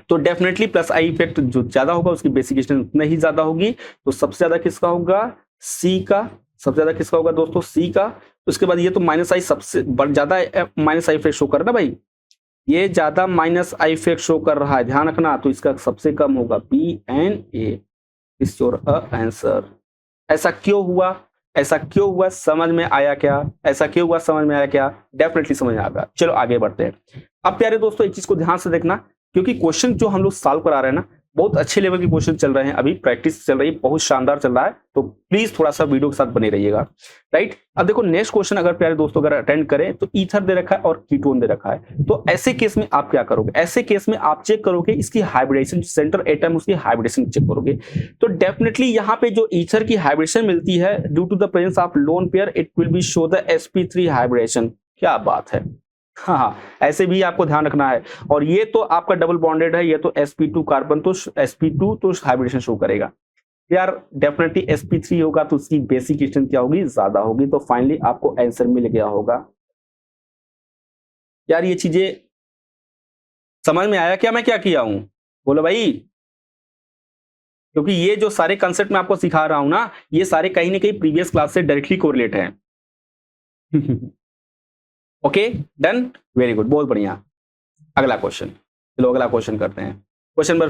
तो डेफिनेटली प्लस आई इफेक्ट जो ज्यादा होगा उसकी बेसिक स्ट्रेंथ उतना ही ज्यादा होगी। तो सबसे ज्यादा किसका होगा, सी का, सबसे ज्यादा किसका होगा दोस्तों, सी का। उसके बाद ये तो माइनस आई सबसे ज्यादा माइनस आई इफेक्ट शो कर रहा है भाई, ये ज्यादा माइनस आई इफेक्ट शो कर रहा है, ध्यान रखना। तो इसका सबसे कम होगा BNA, इस योर आंसर। ऐसा क्यों हुआ, समझ में आया क्या, डेफिनेटली समझ में आएगा। चलो आगे बढ़ते हैं। अब प्यारे दोस्तों एक चीज को ध्यान से देखना, क्योंकि क्वेश्चन जो हम लोग सॉल्व करा रहे हैं ना, बहुत अच्छे लेवल के क्वेश्चन चल रहे हैं, अभी प्रैक्टिस चल रही है, बहुत शानदार चल रहा है। तो प्लीज थोड़ा सा वीडियो के साथ बने रहिएगा, राइट। अब देखो नेक्स्ट क्वेश्चन अगर प्यारे दोस्तों अगर अटेंड करें तो ईथर दे रखा है और कीटोन दे रखा है। तो ऐसे केस में आप क्या करोगे, ऐसे केस में आप चेक करोगे इसकी हाइब्रिडेशन, सेंटर एटम उसकी हाइब्रिडेशन चेक करोगे। तो डेफिनेटली यहाँ पे जो ईथर की हाइब्रिडेशन मिलती है, due to the presence of lone pair it will be show the sp3 hybridization. क्या बात है, हाँ, ऐसे भी आपको ध्यान रखना है। और ये तो आपका डबल बॉन्डेड है, ये तो sp2 कार्बन, तो sp2 तो हाइब्रिडेशन शो करेगा यार। डेफिनेटली sp3 होगा तो उसकी बेसिक स्ट्रेंथ क्या होगी, ज्यादा होगी। तो फाइनली आपको आंसर मिल गया होगा यार। ये चीजें समझ में आया क्या, मैं क्या किया हूं, बोलो भाई। क्योंकि ये जो सारे कंसेप्ट मैं आपको सिखा रहा हूं ना, ये सारे कहीं ना कहीं प्रीवियस क्लास से डायरेक्टली कोरिलेट हैं। ओके डन, वेरी गुड, बहुत बढ़िया। अगला क्वेश्चन, चलो अगला क्वेश्चन करते हैं। क्वेश्चन नंबर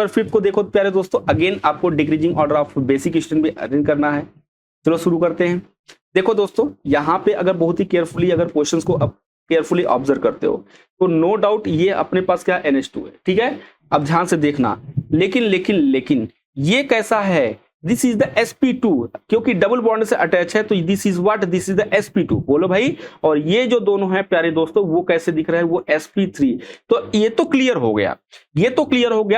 5 को देखो प्यारे दोस्तों, अगेन आपको decreasing order of basic strength भी अटेंड करना है। चलो शुरू करते हैं। देखो दोस्तों, यहाँ पे अगर बहुत ही केयरफुली अगर क्वेश्चंस को केयरफुली ऑब्जर्व करते हो तो नो डाउट ये अपने पास क्या NH2 है, ठीक है। अब ध्यान से देखना, लेकिन ये कैसा है, दिस इज द sp2, क्योंकि डबल बॉन्ड से अटैच है, तो दिस इज द sp2। बोलो भाई। और ये जो दोनों हैं प्यारे दोस्तों वो कैसे दिख रहा है, वो sp3। तो ये तो क्लियर हो गया,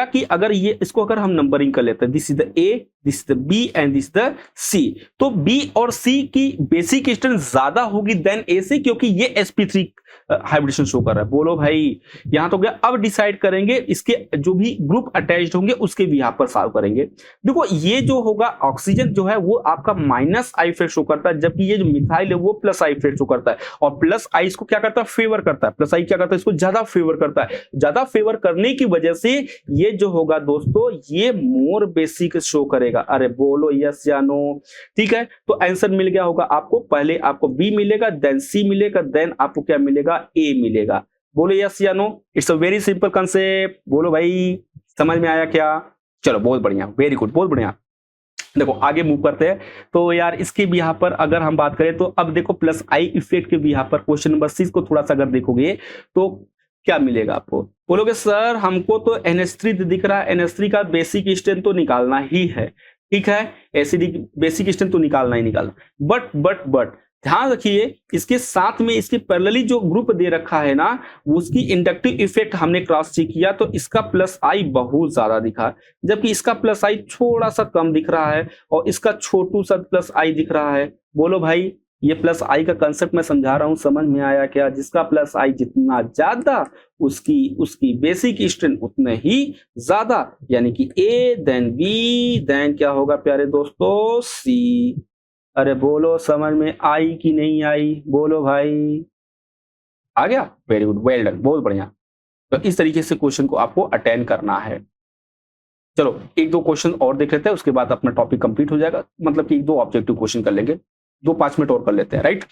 कि अगर ये इसको अगर हम नंबरिंग कर लेते हैं, this is the A, this is the B and this the C, तो B और C की बेसिक स्ट्रेंथ ज्यादा होगी देन A से, क्योंकि ये sp3 हाइब्रिडेशन शो कर रहा है। बोलो भाई, यहां तो गया। अब डिसाइड करेंगे इसके जो भी ग्रुप अटैच्ड होंगे उसके बिहाफ पर सॉल्व करेंगे। देखो ये जो होगा ऑक्सीजन जो है वो आपका माइनस आई इफेक्ट शो करता है, जबकि ये जो मिथाइल है वो प्लस आई इफेक्ट शो करता है। और प्लस आई इसको क्या करता है, फेवर करता है। प्लस आई क्या करता है, इसको ज्यादा फेवर करता है। ज्यादा फेवर करने की वजह से ये जो होगा दोस्तों, ये मोर बेसिक शो करेगा। पड़ेगा। अरे बोलो यस या नो। ठीक है, तो आंसर मिल गया होगा आपको। पहले आपको बी मिलेगा, देन सी मिलेगा, देन आपको क्या मिलेगा, ए मिलेगा। बोलो यस या no. It's a very simple concept. बोलो भाई, समझ में आया क्या? चलो बहुत बढ़िया, वेरी गुड, बहुत बढ़िया। देखो आगे मूव करते हैं। तो यार इसके भी यहाँ पर अगर हम बात करें तो अब देखो प्लस आई इफेक्ट के भी यहाँ पर क्वेश्चन नंबर 6 को थोड़ा सा अगर देखोगे तो क्या मिलेगा आपको? बोलोगे सर हमको तो NH3 दिख रहा है, NH3 का बेसिक स्ट्रेंथ तो निकालना ही है। ठीक है, एसिडिक बेसिक स्ट्रेंथ तो निकालना ही निकालना, बट ध्यान रखिए इसके साथ में इसके पैरेलली जो ग्रुप दे रखा है ना, उसकी इंडक्टिव इफेक्ट हमने क्रॉस चेक किया तो इसका प्लस आई बहुत ज्यादा दिखा, जबकि इसका प्लस आई थोड़ा सा कम दिख रहा है और इसका छोटू सा प्लस आई दिख रहा है। बोलो भाई, ये प्लस आई का कंसेप्ट मैं समझा रहा हूं, समझ में आया क्या? जिसका प्लस आई जितना ज्यादा उसकी उसकी बेसिक स्ट्रेंथ उतने ही ज्यादा, यानी कि ए देन बी देन क्या होगा प्यारे दोस्तों, सी। अरे बोलो समझ में आई कि नहीं आई? बोलो भाई, आ गया? वेरी गुड, वेल डन, बहुत बढ़िया। तो इस तरीके से क्वेश्चन को आपको अटेंड करना है। चलो एक दो क्वेश्चन और देख लेते हैं, उसके बाद अपना टॉपिक कंप्लीट हो जाएगा। मतलब कि एक दो ऑब्जेक्टिव क्वेश्चन कर लेंगे, 2-5 मिनट और कर लेते हैं, राइट?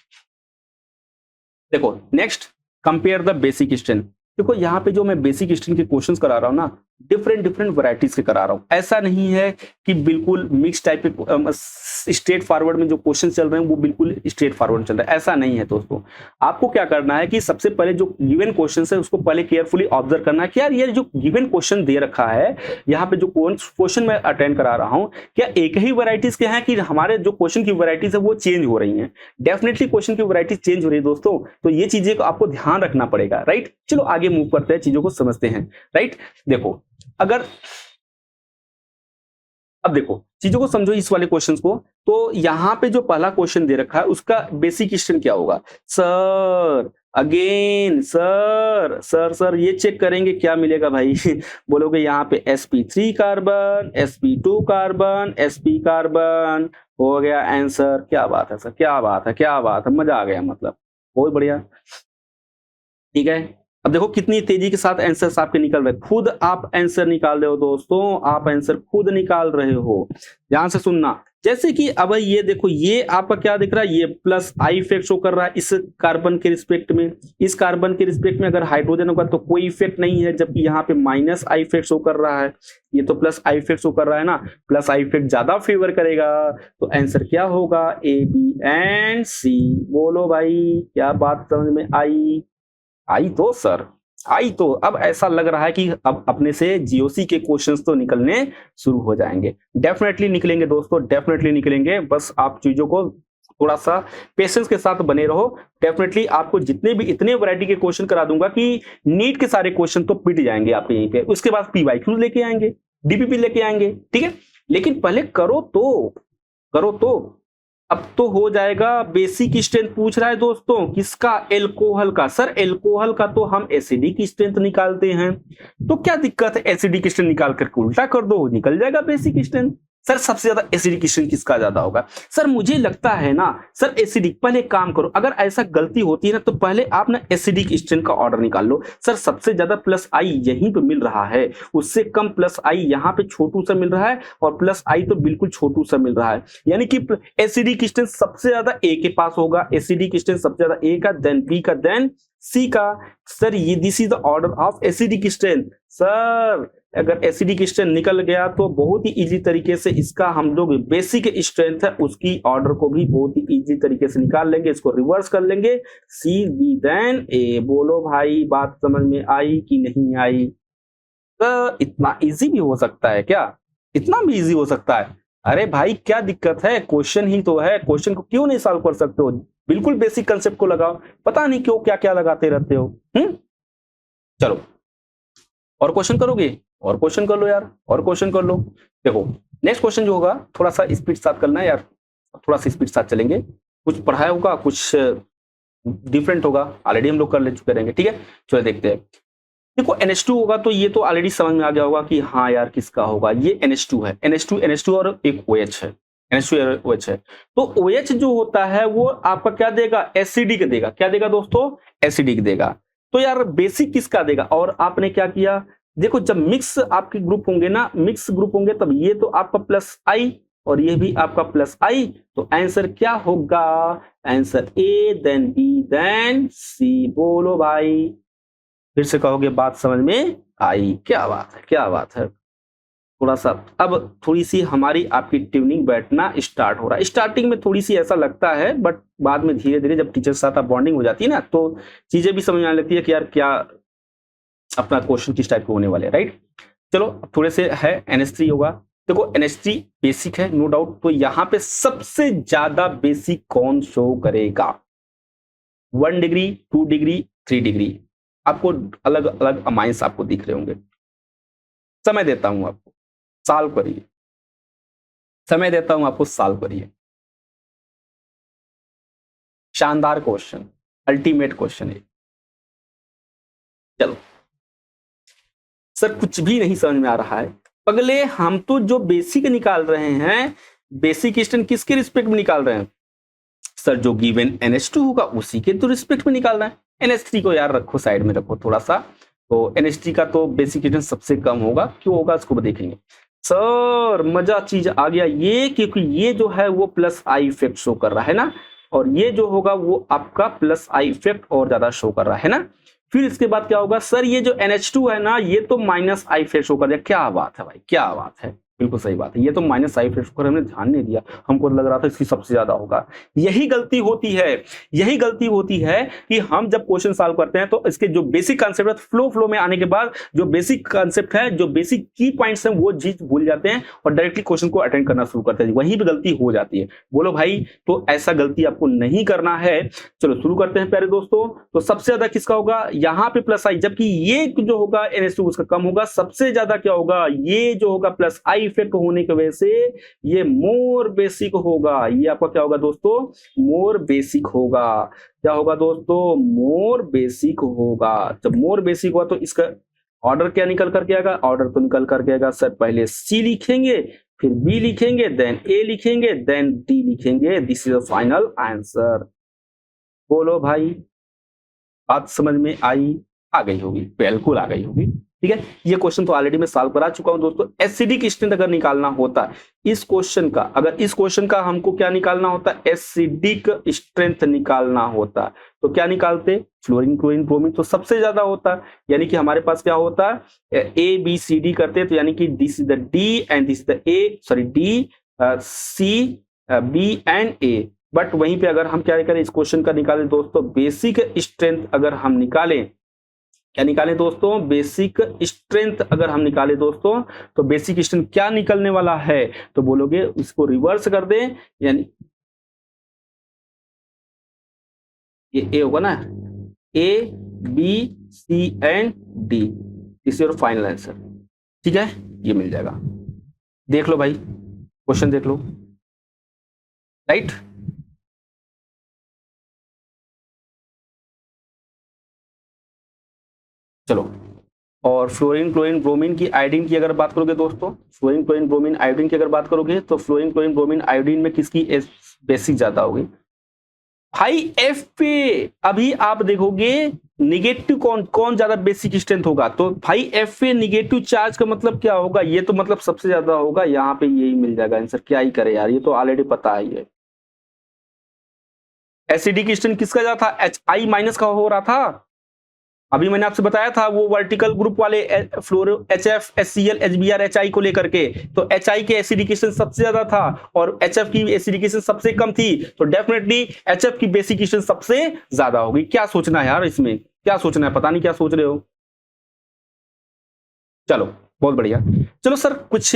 देखो next, compare the basic strength. देखो यहाँ पे जो मैं बेसिक स्ट्रेंथ के क्वेश्चंस करा रहा हूँ ना, डिफरेंट वैरायटीज के करा रहा हूँ। ऐसा नहीं है कि बिल्कुल मिक्स टाइप के स्ट्रेट फॉरवर्ड में जो क्वेश्चन चल रहे हैं वो बिल्कुल स्ट्रेट फॉरवर्ड चल रहा है, ऐसा नहीं है दोस्तों। आपको क्या करना है कि सबसे पहले जो गिवन क्वेश्चन है उसको पहले केयरफुली ऑब्जर्व करना है कि यार ये जो गिवन क्वेश्चन दे रखा है, यहाँ पे जो क्वेश्चन मैं अटेंड करा रहा हूँ, क्या एक ही वैरायटीज के हैं कि हमारे जो क्वेश्चन की वैरायटीज है वो चेंज हो रही है? डेफिनेटली क्वेश्चन की वैरायटीज चेंज हो रही है दोस्तों, तो ये चीजें को आपको ध्यान रखना पड़ेगा, राइट? चलो आगे मूव करते हैं, चीजों को समझते हैं, राइट? देखो अगर अब देखो चीजों को समझो इस वाले क्वेश्चंस को। तो यहां पे जो पहला क्वेश्चन दे रखा है उसका बेसिक क्वेश्चन क्या होगा? सर अगेन सर ये चेक करेंगे क्या मिलेगा भाई? बोलोगे यहाँ पे sp3 carbon, sp2 carbon, sp carbon, हो गया आंसर। क्या बात है सर, क्या बात है, क्या बात है, मजा आ गया, मतलब बहुत बढ़िया। ठीक है, अब देखो कितनी तेजी के साथ आंसर आपके निकल रहे, खुद आप आंसर निकाल रहे हो दोस्तों, आप आंसर खुद निकाल रहे हो। ध्यान से सुनना, जैसे कि अब ये देखो, ये आपका क्या दिख रहा है, ये प्लस आई इफेक्ट शो कर रहा है इस कार्बन के रिस्पेक्ट में। इस कार्बन के रिस्पेक्ट में अगर हाइड्रोजन होगा तो कोई इफेक्ट नहीं है, जबकि यहाँ पे माइनस आई इफेक्ट शो कर रहा है, ये तो प्लस आई इफेक्ट शो कर रहा है ना, प्लस आई इफेक्ट ज्यादा फेवर करेगा। तो आंसर क्या होगा? ए बी एंड सी। बोलो भाई, क्या बात समझ में आई? आई तो सर, आई तो। अब ऐसा लग रहा है कि अब अपने से जीओसी के क्वेश्चंस तो निकलने शुरू हो जाएंगे। डेफिनेटली निकलेंगे दोस्तों, डेफिनेटली निकलेंगे, बस आप चीजों को थोड़ा सा पेशेंस के साथ बने रहो। डेफिनेटली आपको जितने भी इतने वैरायटी के क्वेश्चन करा दूंगा कि नीट के सारे क्वेश्चन तो पिट जाएंगे आपके यहीं पे। उसके बाद पीवाईक्यू लेके आएंगे, डीपीपी लेके आएंगे, ठीक है? लेकिन पहले करो तो अब तो हो जाएगा। बेसिक स्ट्रेंथ पूछ रहा है दोस्तों, किसका? एल्कोहल का। सर एल्कोहल का तो हम एसिडिक स्ट्रेंथ निकालते हैं, तो क्या दिक्कत है? एसिडिक स्ट्रेंथ निकाल करके उल्टा कर दो, निकल जाएगा बेसिक स्ट्रेंथ। सर सबसे ज्यादा एसिडिक स्ट्रेंथ किसका ज्यादा होगा? सर मुझे लगता है ना सर एसिडिक। पहले काम करो, अगर ऐसा गलती होती है ना तो पहले आप ना एसिडिक स्ट्रेंथ का ऑर्डर निकाल लो। सर सबसे ज्यादा प्लस आई यहीं पे मिल रहा है, उससे कम प्लस आई यहाँ पे छोटू सा मिल रहा है, और प्लस आई तो बिल्कुल छोटू सा मिल रहा है, यानी कि एसिडिक स्ट्रेंथ सबसे ज्यादा ए के पास होगा। एसिडिक स्ट्रेंथ सबसे ज्यादा ए का, देन बी का, देन सी का। सर ये this is the order of acidic strength. Sir अगर एसिडिक स्ट्रेंथ निकल गया तो बहुत ही इजी तरीके से इसका हम लोग बेसिक स्ट्रेंथ है उसकी ऑर्डर को भी बहुत ही इजी तरीके से निकाल लेंगे, इसको रिवर्स कर लेंगे, सी बी देन ए। बोलो भाई, बात समझ में आई कि नहीं आई? तो इतना इजी भी हो सकता है क्या? इतना भी इजी हो सकता है? अरे भाई क्या दिक्कत है, क्वेश्चन ही तो है, क्वेश्चन को क्यों नहीं सॉल्व कर सकते हो? बिल्कुल बेसिक कंसेप्ट को लगाओ, पता नहीं क्यों क्या क्या लगाते रहते हो। चलो और क्वेश्चन करोगे? और क्वेश्चन कर लो यार, और क्वेश्चन कर लो। देखो नेक्स्ट क्वेश्चन जो होगा थोड़ा सा स्पीड साथ करना है यार, थोड़ा सा स्पीड साथ चलेंगे, कुछ पढ़ाया होगा कुछ डिफरेंट होगा, ऑलरेडी हम लोग कर ले चुके रहेंगे, ठीक है? चलो देखते हैं। देखो NH2 होगा तो ये तो ऑलरेडी समझ में आ गया होगा कि हाँ यार किसका होगा, ये NH2 है, NH2 और एक OH है, NH2 और OH है। तो OH जो होता है वो आपका क्या देगा? एसिडिक देगा। क्या देगा दोस्तों? एसिडिक देगा। तो यार बेसिक किसका देगा? और आपने क्या किया, देखो जब मिक्स आपके ग्रुप होंगे ना, मिक्स ग्रुप होंगे, तब ये तो आपका प्लस आई और ये भी आपका प्लस आई, तो आंसर क्या होगा? Answer A then B then C. बोलो भाई, फिर से कहोगे बात समझ में आई? क्या बात है, क्या बात है। थोड़ा सा अब थोड़ी सी हमारी आपकी ट्यूनिंग बैठना स्टार्ट हो रहा है। स्टार्टिंग में थोड़ी सी ऐसा लगता है, बट बाद में धीरे धीरे जब टीचर के साथ आप बॉन्डिंग हो जाती है ना, तो चीजें भी समझ में आने लगती है कि यार क्या अपना क्वेश्चन किस टाइप के होने वाले, राइट। चलो थोड़े से है NH3 होगा। देखो NH3 बेसिक है नो डाउट, तो यहां पे सबसे ज्यादा बेसिक कौन शो करेगा? 1 डिग्री, 2 डिग्री, 3 डिग्री, आपको अलग अलग अमाइंस आपको दिख रहे होंगे। समय देता हूं आपको, सॉल्व करिए, समय देता हूं आपको, सॉल्व करिए। शानदार क्वेश्चन, अल्टीमेट क्वेश्चन है। चलो सर कुछ भी नहीं समझ में आ रहा है। अगले हम तो जो बेसिक निकाल रहे हैं, बेसिक स्टैंड किसके रिस्पेक्ट में निकाल रहे हैं? सर जो गिवन NH2 होगा उसी के तो रिस्पेक्ट में निकाल रहे हैं। NH3 को यार रखो साइड में, रखो थोड़ा सा। तो NH3 का तो बेसिक स्टैंड सबसे कम होगा, क्यों होगा इसको देखेंगे। सर मजा चीज आ गया ये, क्योंकि ये जो है वो प्लस आई इफेक्ट शो कर रहा है ना, और ये जो होगा वो आपका प्लस आई इफेक्ट और ज्यादा शो कर रहा है ना। फिर इसके बाद क्या होगा? सर ये जो NH2 है ना, ये तो माइनस आई इफेक्ट शो कर रहा है। क्या बात है भाई, क्या बात है, बिल्कुल सही बात है। ये तो माइनस आई इफेक्ट पर हमने ध्यान नहीं दिया, हमको लग रहा था इसकी सबसे ज्यादा होगा। यही गलती होती है, यही गलती होती है कि हम जब क्वेश्चन सॉल्व करते हैं तो इसके जो बेसिक कॉन्सेप्ट है, फ्लो में आने के बाद जो बेसिक कॉन्सेप्ट है, जो बेसिक की पॉइंट्स हैं, वो चीज भूल जाते हैं और डायरेक्टली क्वेश्चन को अटेंड करना शुरू करते हैं। वहीं भी गलती हो जाती है। बोलो भाई, तो ऐसा गलती आपको नहीं करना है। चलो शुरू करते हैं प्यारे दोस्तों। तो सबसे ज्यादा किसका होगा? यहाँ पे प्लस आई, जबकि ये जो होगा NH2 उसका कम होगा। सबसे ज्यादा क्या होगा? ये जो होगा प्लस आई इफेक्ट होने की वजह से ये मोर बेसिक होगा। ये आपका क्या होगा दोस्तों? मोर बेसिक होगा। क्या होगा दोस्तों? मोर बेसिक होगा। जब मोर बेसिक हुआ तो इसका ऑर्डर क्या निकल करके आएगा? ऑर्डर तो निकल करके आएगा सर, पहले C लिखेंगे, फिर B लिखेंगे, देन A लिखेंगे, देन D लिखेंगे। This is the final answer. बोलो भाई, बात समझ में आई? आ गई होगी, बिल्कुल आ गई होगी। ठीक है, ये क्वेश्चन तो ऑलरेडी मैं सॉल्व करा चुका हूं दोस्तों। एसिडिक स्ट्रेंथ अगर निकालना होता इस क्वेश्चन का, अगर इस क्वेश्चन का हमको क्या निकालना होता? एसिडिक स्ट्रेंथ निकालना होता, तो क्या निकालते? फ्लोरीन, क्लोरीन, ब्रोमीन तो सबसे ज्यादा होता। यानी कि हमारे पास क्या होता? ABCD करते, तो यानी कि this is the D and this is the A, sorry D, C, B and A। But वहीं पे अगर हम क्या करें, इस क्वेश्चन का निकालें दोस्तों, बेसिक स्ट्रेंथ अगर हम निकालें, क्या निकालें दोस्तों? बेसिक स्ट्रेंथ अगर हम निकालें दोस्तों, तो बेसिक स्ट्रेंथ क्या निकलने वाला है? तो बोलोगे इसको रिवर्स कर दें, यानी ये ए होगा ना, ABC and D, this your final answer. ठीक है, ये मिल जाएगा। देख लो भाई, क्वेश्चन देख लो, राइट। चलो, और फ्लोरीन, क्लोरीन, ब्रोमीन की आयोडीन की अगर बात करोगे दोस्तों, फ्लोरीन, क्लोरीन, ब्रोमीन, आयोडीन की अगर बात करोगे, तो फ्लोरीन, क्लोरीन, ब्रोमीन, आयोडीन में किसकी बेसिक ज्यादा होगी? भाई F पे अभी आप देखोगे निगेटिव कौन ज्यादा बेसिक स्ट्रेंथ होगा, तो भाई F पे निगेटिव चार्ज का मतलब क्या होगा? ये तो मतलब सबसे ज्यादा होगा। यहाँ पे यही मिल जाएगा आंसर। क्या ही करे यार, ये तो ऑलरेडी पता ही है। एसिडिक स्ट्रेंथ किसका ज्यादा था? HI माइनस का हो रहा था। अभी मैंने आपसे बताया था वो वर्टिकल ग्रुप वाले फ्लोरो HF, HCl, HBr, HI को लेकर के, तो HI के एसिडिकेशन सबसे ज्यादा था और HF की एसिडिकेशन सबसे कम थी, तो डेफिनेटली HF की बेसिकेशन सबसे ज्यादा होगी। क्या सोचना है यार इसमें, क्या सोचना है? पता नहीं क्या सोच रहे हो। चलो बहुत बढ़िया। चलो सर कुछ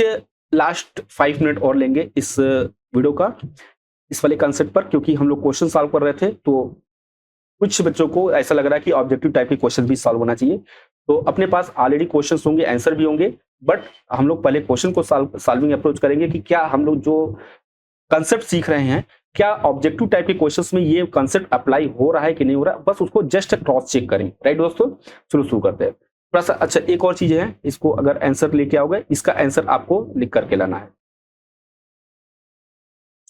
लास्ट 5 मिनट और लेंगे इस वीडियो का, इस वाले कंसेप्ट पर, क्योंकि हम लोग क्वेश्चन सॉल्व कर रहे थे, तो कुछ बच्चों को ऐसा लग रहा है कि ऑब्जेक्टिव टाइप के क्वेश्चन भी सॉल्व होना चाहिए। तो अपने पास ऑलरेडी क्वेश्चन होंगे, आंसर भी होंगे, बट हम लोग पहले क्वेश्चन को सॉल्विंग अप्रोच करेंगे कि क्या हम लोग जो कंसेप्ट सीख रहे हैं, क्या ऑब्जेक्टिव टाइप के क्वेश्चंस में ये कंसेप्ट अप्लाई हो रहा है कि नहीं हो रहा है, बस उसको जस्ट क्रॉस चेक करें। राइट दोस्तों, चलो शुरू करते हैं। थोड़ा सा अच्छा एक और चीज है, इसको अगर आंसर लेके आओगे, इसका आंसर आपको लिख करके लाना है,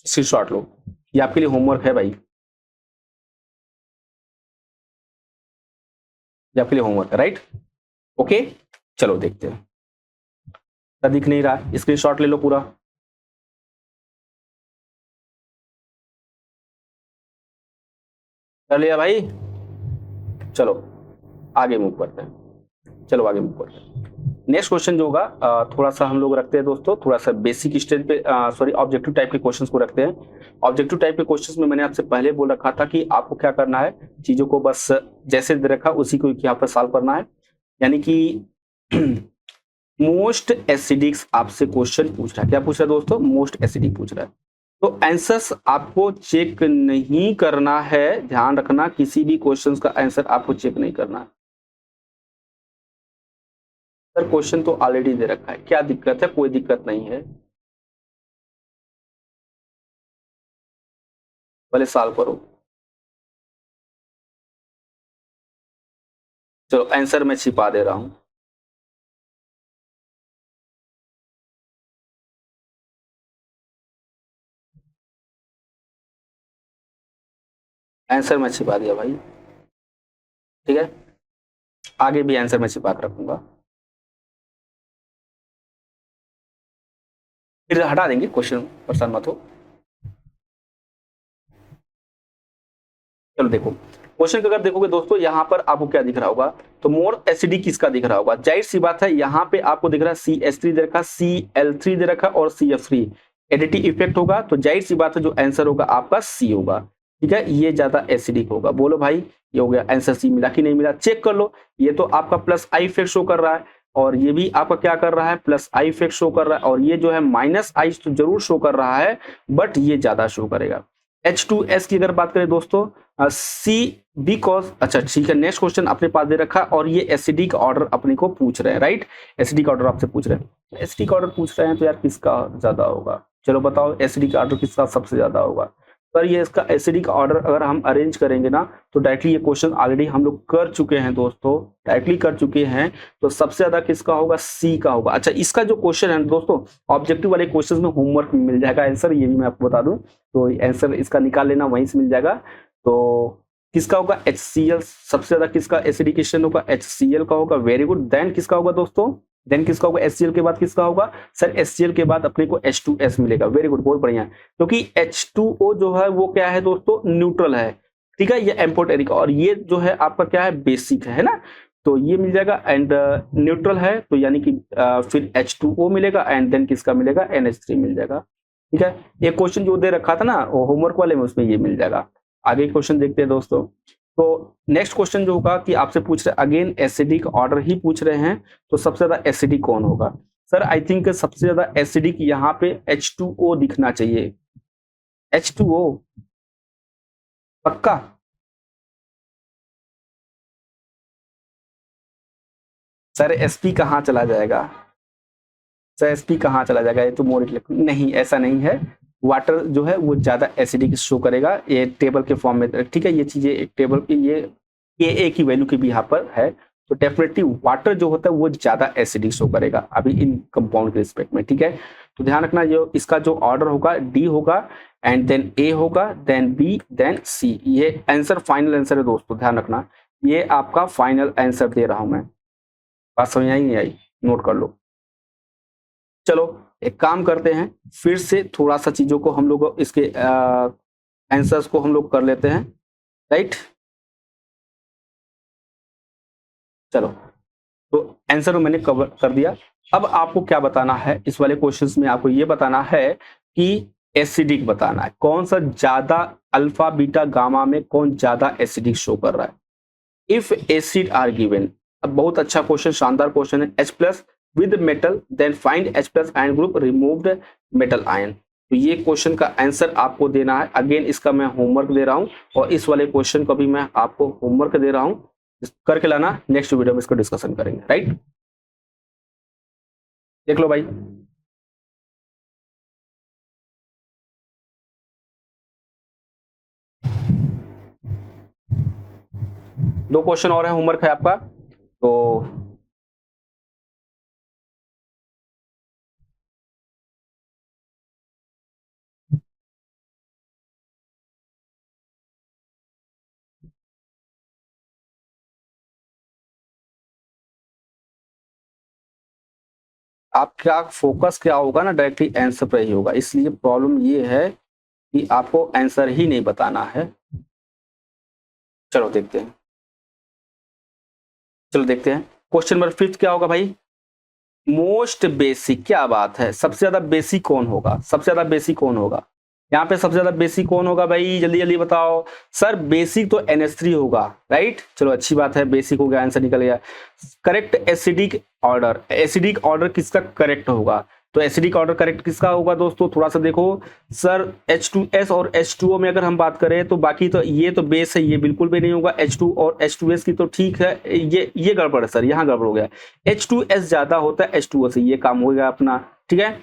स्क्रीनशॉट लो, ये आपके लिए होमवर्क है भाई, ये आपके लिए होमवर्क है, राइट। ओके, चलो देखते हैं, दिख नहीं रहा, स्क्रीनशॉट ले लो पूरा। कर लिया भाई, चलो आगे मूव करते हैं, चलो आगे मूव करते हैं। नेक्स्ट क्वेश्चन जो होगा थोड़ा सा हम लोग रखते हैं दोस्तों, थोड़ा सा बेसिक स्टेज पे, सॉरी ऑब्जेक्टिव टाइप के क्वेश्चंस को रखते हैं। ऑब्जेक्टिव टाइप के क्वेश्चंस में मैंने आपसे पहले बोल रखा था कि आपको क्या करना है, चीजों को बस जैसे दे रखा उसी को यहाँ पर सॉल्व करना है। यानी कि मोस्ट एसिडिक्स आपसे क्वेश्चन पूछ रहा है, क्या पूछ रहा है दोस्तों, मोस्ट एसिडिक पूछ रहा है। तो आंसर्स आपको चेक नहीं करना है, ध्यान रखना, किसी भी क्वेश्चंस का आंसर आपको चेक नहीं करना है। सर क्वेश्चन तो ऑलरेडी दे रखा है, क्या दिक्कत है, कोई दिक्कत नहीं है, पहले सॉल्व करो। चलो आंसर मैं छिपा दे रहा हूं, आंसर मैं छिपा दिया भाई, ठीक है, आगे भी आंसर मैं छिपा कर रखूंगा, फिर हटा देंगे क्वेश्चन, परेशान मत हो। चलो देखो क्वेश्चन को अगर देखोगे दोस्तों, यहाँ पर आपको क्या दिख रहा होगा, तो मोर एसिडिक किसका दिख रहा होगा, जाहिर सी बात है, यहाँ पे आपको दिख रहा है CH3 दे रखा, Cl3 दे रखा और CF3, एडिटिव इफेक्ट होगा, तो जाहिर सी बात है जो आंसर होगा आपका C होगा, ठीक है, ये ज्यादा एसिडिक होगा। बोलो भाई, ये हो गया आंसर, C मिला कि नहीं मिला, चेक कर लो, ये तो आपका प्लस आई इफेक्ट शो कर रहा है, और ये भी आपका क्या कर रहा है, प्लस आई इफेक्ट शो कर रहा है, और ये जो है माइनस आई तो जरूर शो कर रहा है, बट ये ज्यादा शो करेगा। H2S की अगर बात करें दोस्तों, सी बिकॉज, अच्छा ठीक है, नेक्स्ट क्वेश्चन अपने पास दे रखा, और ये एसिडिक ऑर्डर अपने को पूछ रहे हैं, राइट, एसिडिक ऑर्डर आपसे पूछ रहे हैं, एसिडिक ऑर्डर पूछ रहे हैं तो यार किसका ज्यादा होगा, चलो बताओ एसिडिक ऑर्डर किसका सबसे ज्यादा होगा। पर ये इसका एसिडिक ऑर्डर अगर हम अरेंज करेंगे ना, तो डायरेक्टली ये क्वेश्चन ऑलरेडी हम लोग कर चुके हैं दोस्तों, डायरेक्टली कर चुके हैं, तो सबसे ज्यादा किसका होगा, सी का होगा। अच्छा इसका जो क्वेश्चन है दोस्तों, ऑब्जेक्टिव वाले क्वेश्चन में होमवर्क में मिल जाएगा आंसर, ये भी मैं आपको बता दूं, तो आंसर इसका निकाल लेना, वहीं से मिल जाएगा। तो किसका होगा, HCl, सबसे ज्यादा किसका एसिडिकेशन होगा, HCl का होगा, वेरी गुड। देन किसका होगा दोस्तों, देन किसका होगा, HCl के बाद किसका होगा, सर HCl के बाद अपने को H2S मिलेगा, वेरी गुड, बहुत बढ़िया, क्योंकि H2O जो है वो क्या है दोस्तों, न्यूट्रल है, ठीक है, ये एम्फोटेरिक, और ये जो है आपका क्या है, बेसिक है ना, तो ये मिल जाएगा, एंड न्यूट्रल है, तो यानी कि फिर H2O मिलेगा, एंड देन किसका मिलेगा, NH3 मिल जाएगा, ठीक है। एक क्वेश्चन जो दे रखा था ना होमवर्क वाले में, उसमें ये मिल जाएगा। आगे क्वेश्चन देखते हैं दोस्तों। तो नेक्स्ट क्वेश्चन जो होगा कि आपसे पूछ रहे, अगेन एसिडिक ऑर्डर ही पूछ रहे हैं, तो सबसे ज्यादा एसिडिक कौन होगा, सर आई थिंक सबसे ज्यादा एसिडिक यहाँ पे H2O दिखना चाहिए, H2O, पक्का, सर SP कहाँ चला जाएगा, सर SP कहाँ चला जाएगा, ये तो मोर नहीं, ऐसा नहीं है, वाटर जो है वो ज्यादा एसिडिक शो करेगा, ये टेबल के फॉर्म में, ठीक है, ये चीजें एक टेबल की, ये Ka की वैल्यू की भी यहाँ पर है, तो डेफिनेटली वाटर जो होता है वो ज्यादा एसिडिक शो करेगा अभी इन कंपाउंड के रिस्पेक्ट में, ठीक है। तो ध्यान रखना, जो इसका जो ऑर्डर होगा D होगा, एंड देन A होगा, देन B, देन C, ये आंसर फाइनल आंसर है दोस्तों, ध्यान रखना, ये आपका फाइनल आंसर दे रहा हूं मैं, बात समझ आई नहीं आई, नोट कर लो। चलो एक काम करते हैं, फिर से थोड़ा सा चीजों को हम लोग इसके आंसर्स को हम लोग कर लेते हैं, राइट, चलो, तो आंसर मैंने कवर कर दिया। अब आपको क्या बताना है इस वाले क्वेश्चंस में, आपको ये बताना है कि एसिडिक बताना है, कौन सा ज्यादा, अल्फा बीटा गामा में कौन ज्यादा एसिडिक शो कर रहा है। इफ एसिड आर गिवन, अब बहुत अच्छा क्वेश्चन, शानदार क्वेश्चन है, H plus with metal, then find H plus ion group, removed metal ion, तो ये क्वेश्चन का आंसर आपको देना है। अगेन इसका मैं होमवर्क दे रहा हूं, और इस वाले क्वेश्चन का भी मैं आपको होमवर्क दे रहा हूं, करके लाना, नेक्स्ट वीडियो में इसको डिस्कशन करेंगे, राइट, देख लो भाई। दो क्वेश्चन और है, होमवर्क है आपका, तो आपका फोकस क्या होगा ना, डायरेक्टली आंसर पर ही होगा। इसलिए प्रॉब्लम ये है कि आपको आंसर ही नहीं बताना है। चलो देखते हैं, क्वेश्चन नंबर 5 क्या होगा भाई? Most basic. क्या बात है, सबसे ज्यादा बेसिक कौन होगा? सबसे ज्यादा बेसिक कौन होगा यहाँ पे? सबसे ज्यादा बेसिक कौन होगा भाई? जल्दी जल्दी बताओ। सर बेसिक तो NH3 होगा, राइट? चलो अच्छी बात है, बेसिक हो गया, आंसर निकल गया। Correct acidic order. Acidic order किसका करेक्ट होगा? तो एसिडिक ऑर्डर करेक्ट किसका होगा दोस्तों? थोड़ा सा देखो सर, H2S और H2O में अगर हम बात करें तो बाकी तो ये तो बेस है, ये बिल्कुल भी नहीं होगा। H2 और H2S की तो ठीक है, ये गड़बड़ है सर, यहाँ गड़बड़ हो गया। H2S ज्यादा होता है H2O से, ये काम हो गया अपना, ठीक है।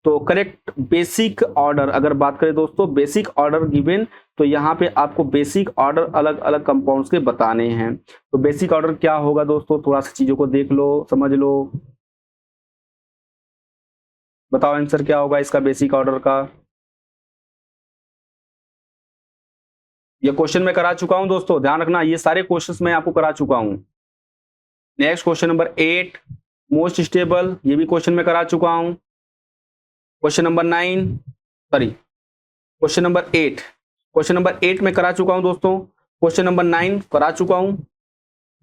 तो करेक्ट बेसिक ऑर्डर अगर बात करें दोस्तों, बेसिक ऑर्डर गिवन, तो यहाँ पे आपको बेसिक ऑर्डर अलग अलग कंपाउंड्स के बताने हैं। तो बेसिक ऑर्डर क्या होगा दोस्तों? थोड़ा सा चीजों को देख लो, समझ लो, बताओ आंसर क्या होगा इसका बेसिक ऑर्डर का। ये क्वेश्चन मैं करा चुका हूं दोस्तों, ध्यान रखना, ये सारे क्वेश्चंस मैं आपको करा चुका हूं। Next question number 8, most stable, ये भी क्वेश्चन मैं करा चुका हूं। Question number 9, sorry question number 8, question number 8 में करा चुका हूं दोस्तों। क्वेश्चन नंबर 9 करा चुका हूं,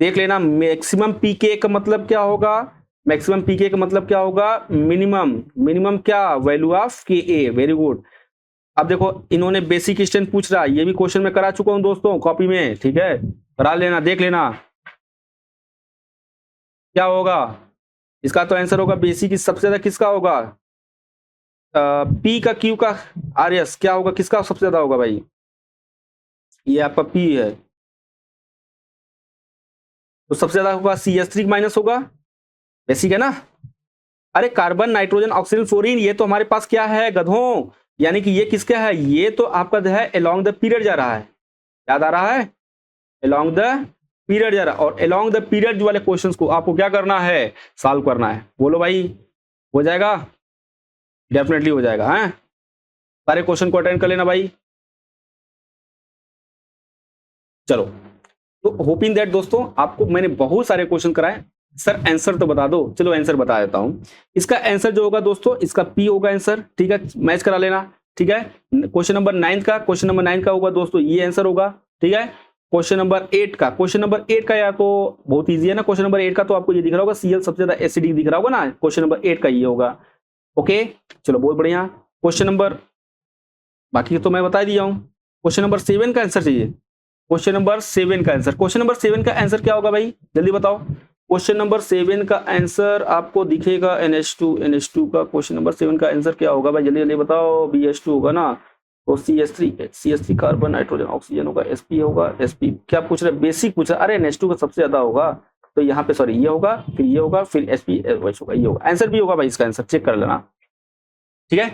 देख लेना। मैक्सिमम पीके का मतलब क्या होगा? मैक्सिमम पीके का मतलब क्या होगा? मिनिमम। मिनिमम क्या? वैल्यू ऑफ के ए। Very good. अब देखो इन्होंने बेसिक स्ट्रेंथ पूछ रहा है, ये भी क्वेश्चन में करा चुका हूं दोस्तों कॉपी में, ठीक है, करा लेना, देख लेना क्या होगा इसका। तो आंसर होगा बेसिक सबसे ज्यादा किसका होगा? पी का, क्यू का, आर एस क्या होगा? किसका सबसे ज्यादा होगा भाई? ये आपका पी है, तो सबसे ज्यादा होगा CH3 माइनस होगा, बेसिक है ना। अरे कार्बन, नाइट्रोजन, ऑक्सीजन, फ्लोरीन, ये तो हमारे पास क्या है गधों? यानी कि ये किसका है? ये तो आपका जो है अलोंग द पीरियड जा रहा है, याद आ रहा है? अलोंग द पीरियड जा रहा है, और अलोंग द पीरियड वाले क्वेश्चंस को आपको क्या करना है? सॉल्व करना है। बोलो भाई, हो जाएगा? डेफिनेटली हो जाएगा, हैं? सारे क्वेश्चन को अटेंड कर लेना भाई। चलो, तो होपिंग दैट दोस्तों आपको मैंने बहुत सारे क्वेश्चन कराए। सर आंसर तो बता दो, चलो आंसर बता देता हूं। इसका आंसर जो होगा दोस्तों, इसका पी होगा आंसर, ठीक है, मैच करा लेना, ठीक है। क्वेश्चन नंबर 9 का, क्वेश्चन नंबर 9 का होगा दोस्तों ये आंसर होगा, ठीक है। क्वेश्चन नंबर 8 का, क्वेश्चन नंबर 8 का यार तो बहुत ईजी है ना। क्वेश्चन नंबर 8 का तो आपको ये दिख रहा होगा, Cl सबसे ज्यादा एसिडिक दिख रहा होगा ना, क्वेश्चन नंबर 8 का ये होगा। ओके, चलो बहुत बढ़िया। क्वेश्चन नंबर, बाकी तो मैं बता दिया हूं। क्वेश्चन नंबर 7 का आंसर चाहिए। क्वेश्चन नंबर 7 का आंसर, क्वेश्चन नंबर 7 का आंसर क्या होगा भाई? जल्दी बताओ। क्वेश्चन नंबर 7 का आंसर आपको दिखेगा NH2 का। क्वेश्चन नंबर 7 का आंसर क्या होगा भाई? जल्दी जल्दी बताओ। BH2 होगा ना, तो CH3 कार्बन, नाइट्रोजन, ऑक्सीजन होगा, Sp होगा, Sp क्या पूछ रहे? बेसिक पूछ रहा। अरे NH2 का सबसे ज्यादा होगा, तो यहाँ पे सॉरी ये होगा, फिर ये होगा, फिर Sp होगा, ये होगा। आंसर भी होगा भाई, इसका आंसर चेक कर लेना, ठीक है।